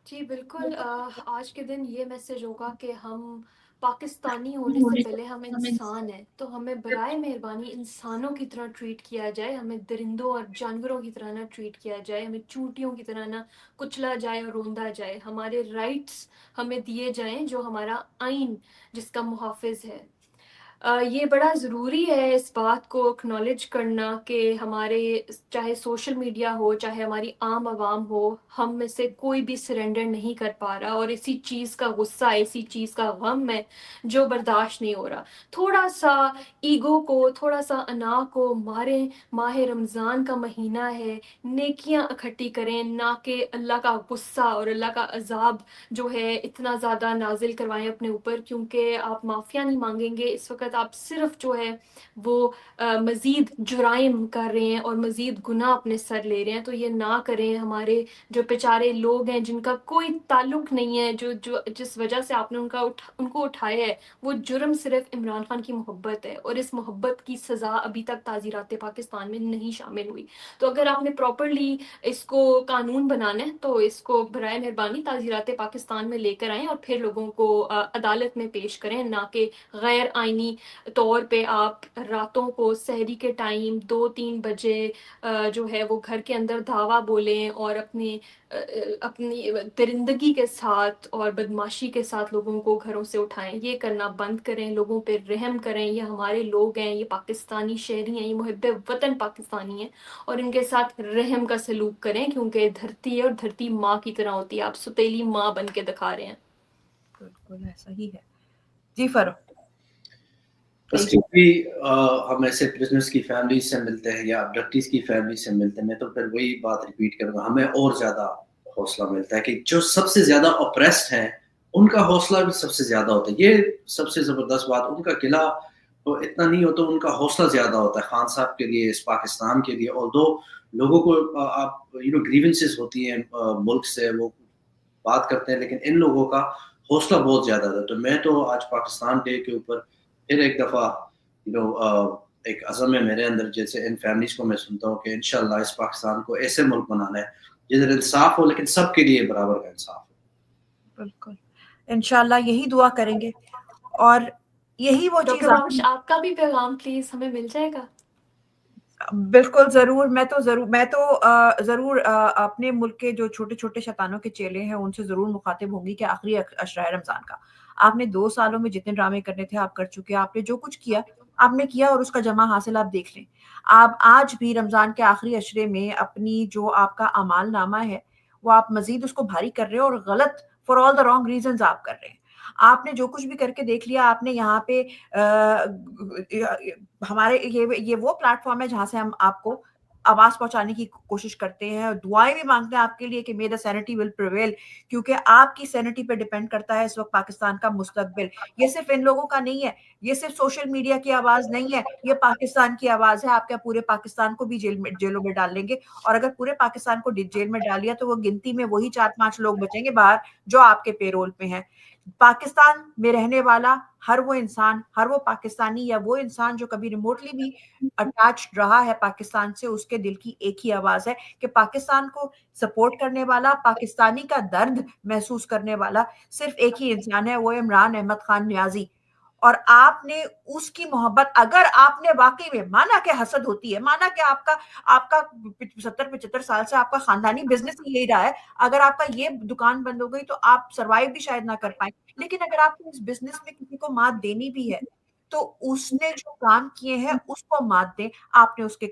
Speaker 15: जी बिल्कुल, आज के दिन ये मैसेज होगा कि हम पाकिस्तानी होने से पहले हम इंसान हैं, तो हमें बराए मेहरबानी इंसानों की तरह ट्रीट किया जाए। हमें दरिंदों और जानवरों की तरह ना ट्रीट किया जाए, हमें चूंटियों की तरह ना कुचला जाए और रोंदा जाए। हमारे राइट्स हमें दिए जाएं, जो हमारा आइन जिसका मुहाफिज है। ये बड़ा ज़रूरी है इस बात को एक्नॉलेज करना कि हमारे, चाहे सोशल मीडिया हो, चाहे हमारी आम आवाम हो, हम में से कोई भी सरेंडर नहीं कर पा रहा, और इसी चीज़ का गुस्सा, इसी चीज़ का गम है जो बर्दाश्त नहीं हो रहा। थोड़ा सा ईगो को, थोड़ा सा अना को मारें। माह रमज़ान का महीना है, नेकियां इकट्ठी करें, ना कि अल्लाह का गुस्सा और अल्लाह का अजाब जो है इतना ज़्यादा नाजिल करवाएं अपने ऊपर, क्योंकि आप माफ़िया नहीं मांगेंगे इस वक्त, आप सिर्फ जो है वो मज़ीद जुराइम कर रहे हैं और मज़ीद गुनाह अपने सर ले रहे हैं। तो ये ना करें। हमारे जो बेचारे लोग हैं जिनका कोई ताल्लुक नहीं है, जो जिस वजह से आपने उनको उठाया है, वो जुर्म सिर्फ इमरान खान की मोहब्बत है, और इस मोहब्बत की सज़ा अभी तक ताज़ीरात पाकिस्तान में नहीं शामिल हुई। तो अगर आपने प्रॉपरली इसको कानून बनाना है तो इसको बराए मेहरबानी ताज़ीरात पाकिस्तान में लेकर आएँ, और फिर लोगों को अदालत में पेश करें, ना कि गैर आइनी तौर पे आप रातों को सहरी के टाइम 2-3 बजे जो है वो घर के अंदर धावा बोलें और अपनी दरिंदगी के साथ और बदमाशी के साथ लोगों को घरों से उठाएं। ये करना बंद करें, लोगों पे रहम करें। ये हमारे लोग हैं, ये पाकिस्तानी शहरी हैं, ये मुहिब्बे वतन पाकिस्तानी हैं, और इनके साथ रहम का सलूक करें, क्योंकि धरती है और धरती माँ की तरह होती है। आप सुतेली माँ बन के दिखा रहे हैं।
Speaker 7: बिल्कुल ऐसा ही है। जी फरो।
Speaker 4: बस भी हम ऐसे प्रिजनर्स की फैमिली से मिलते हैं या अबडक्टीज की फैमिली से मिलते हैं, मैं तो फिर वही बात रिपीट करूंगा, हमें और ज्यादा हौसला मिलता है कि जो सबसे ज्यादा ऑप्रेस्ड हैं ان کا حوصلہ بھی سب سے زیادہ ہوتا ہے. یہ سب سے زبردست بات, ان کا قلعہ تو اتنا نہیں ہوتا, ان کا حوصلہ زیادہ ہوتا ہے خان صاحب کے لیے, اس پاکستان کے لیے. اور دو لوگوں کو آپ گریونسز ہوتی ہیں ملک سے, وہ بات کرتے ہیں, لیکن ان لوگوں کا حوصلہ بہت زیادہ تھا. تو میں تو آج پاکستان ڈے کے اوپر پھر ایک دفعہ ایک عزم ہے میرے اندر, جیسے ان فیملیز کو میں سنتا ہوں کہ انشاءاللہ اس پاکستان کو ایسے ملک بنانا ہے جدھر انصاف ہو, لیکن سب کے لیے برابر کا انصاف ہو.
Speaker 7: بالکل انشاءاللہ یہی دعا کریں گے. اور یہی وہ چیز
Speaker 15: ڈاکٹر آپ کا بھی پیغام پلیز ہمیں مل جائے گا.
Speaker 7: بالکل ضرور. میں تو ضرور اپنے ملک کے جو چھوٹے چھوٹے شیطانوں کے چیلے ہیں ان سے ضرور مخاطب ہوں گی کہ آخری عشرہ رمضان کا آپ نے 2 سالوں میں جتنے ڈرامے کرنے تھے آپ کر چکے, آپ نے جو کچھ کیا آپ نے کیا, اور اس کا جمع حاصل آپ دیکھ لیں. آپ آج بھی رمضان کے آخری عشرے میں اپنی جو آپ کا اعمال نامہ ہے وہ آپ مزید اس کو بھاری کر رہے ہیں, اور غلط for all the wrong reasons آپ کر رہے ہیں. آپ نے جو کچھ بھی کر کے دیکھ لیا. آپ نے یہاں پہ ہمارے یہ وہ پلیٹ فارم ہے جہاں سے ہم آپ کو آواز پہنچانے کی کوشش کرتے ہیں, اور دعائیں بھی مانگتے ہیں آپ کے لیے کہ may the sanity will prevail, کیونکہ آپ کی سینٹی پہ ڈیپینڈ کرتا ہے اس وقت پاکستان کا مستقبل. یہ صرف ان لوگوں کا نہیں ہے, یہ صرف سوشل میڈیا کی آواز نہیں ہے, یہ پاکستان کی آواز ہے. آپ کیا پورے پاکستان کو بھی جیلوں میں ڈال لیں گے؟ اور اگر پورے پاکستان کو جیل میں ڈال لیا تو وہ گنتی میں وہی 4-5 لوگ بچیں گے باہر جو آپ کے پے رول پہ ہیں. پاکستان میں رہنے والا ہر وہ انسان, ہر وہ پاکستانی یا وہ انسان جو کبھی ریموٹلی بھی اٹیچ رہا ہے پاکستان سے, اس کے دل کی ایک ہی آواز ہے کہ پاکستان کو سپورٹ کرنے والا, پاکستانی کا درد محسوس کرنے والا صرف ایک ہی انسان ہے, وہ عمران احمد خان نیازی. اور آپ نے اس کی محبت, اگر آپ نے واقعی میں مانا کہ حسد ہوتی ہے, مانا کہ آپ کا 70-75 سال سے آپ کا خاندانی بزنس ہی یہی رہا ہے, اگر آپ کا یہ دکان بند ہو گئی تو آپ سروائیو بھی شاید نہ کر پائیں, لیکن اگر آپ کو اس بزنس میں کسی کو مات دینی بھی ہے تو اس نے جو کام کیے ہیں اس کو مات دیں. آپ نے اس کے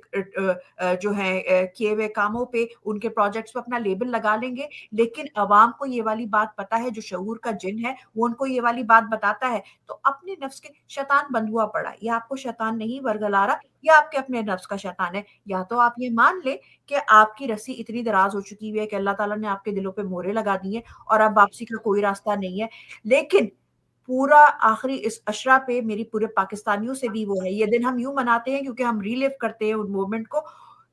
Speaker 7: جو ہے کیے ہوئے کاموں پہ, ان کے پروجیکٹس پہ اپنا لیبل لگا لیں گے, لیکن عوام کو یہ والی بات پتا ہے, جو شعور کا جن ہے وہ ان کو یہ والی بات بتاتا ہے. تو اپنے نفس کے شیطان بند ہوا پڑا, یہ آپ کو شیطان نہیں ورگلا رہا, یہ آپ کے اپنے نفس کا شیطان ہے. یا تو آپ یہ مان لیں کہ آپ کی رسی اتنی دراز ہو چکی ہوئی ہے کہ اللہ تعالیٰ نے آپ کے دلوں پہ مہرے لگا دی ہیں اور اب واپسی کا کوئی راستہ نہیں ہے. لیکن پورا آخری اس عشرہ پہ میری پورے پاکستانیوں سے بھی وہ ہے, یہ دن ہم یوں مناتے ہیں کیونکہ ہم ریلیو کرتے ہیں ان مومنٹ کو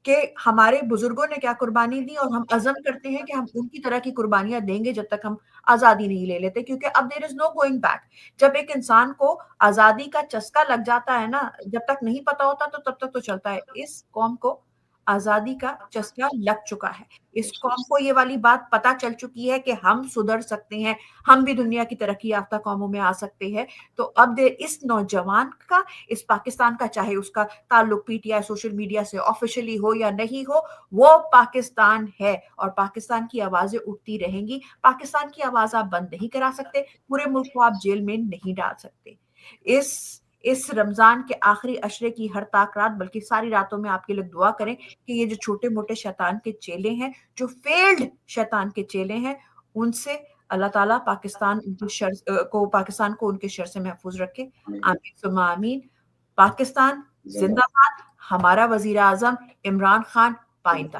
Speaker 7: کہ ہمارے بزرگوں نے کیا قربانی دی, اور ہم عزم کرتے ہیں کہ ہم ان کی طرح کی قربانیاں دیں گے جب تک ہم آزادی نہیں لے لیتے, کیونکہ اب دیر از نو گوئنگ بیک. جب ایک انسان کو آزادی کا چسکا لگ جاتا ہے نا, جب تک نہیں پتا ہوتا تو تب تک تو چلتا ہے. اس قوم کو آزادی کا چسکا لگ چکا ہے, اس قوم کو یہ والی بات پتا چل چکی ہے کہ ہم سدھر سکتے ہیں, ہم بھی دنیا کی ترقی یافتہ قوموں میں آ سکتے ہیں. تو اب اس نوجوان کا, اس پاکستان کا, چاہے اس کا تعلق P T I social media سے آفیشلی ہو یا نہیں ہو, وہ پاکستان ہے اور پاکستان کی آوازیں اٹھتی رہیں گی. پاکستان کی آواز آپ بند نہیں کرا سکتے, پورے ملک کو آپ جیل میں نہیں ڈال سکتے. اس رمضان کے آخری عشرے کی ہر تاک رات, بلکہ ساری راتوں میں آپ کے لوگ دعا کریں کہ یہ جو چھوٹے موٹے شیطان کے چیلے ہیں, جو فیلڈ شیطان کے چیلے ہیں, ان سے اللہ تعالیٰ پاکستان کو ان کے شر سے محفوظ رکھے. آمین ثم آمین. پاکستان زندہ باد. ہمارا وزیر اعظم عمران خان پائندہ.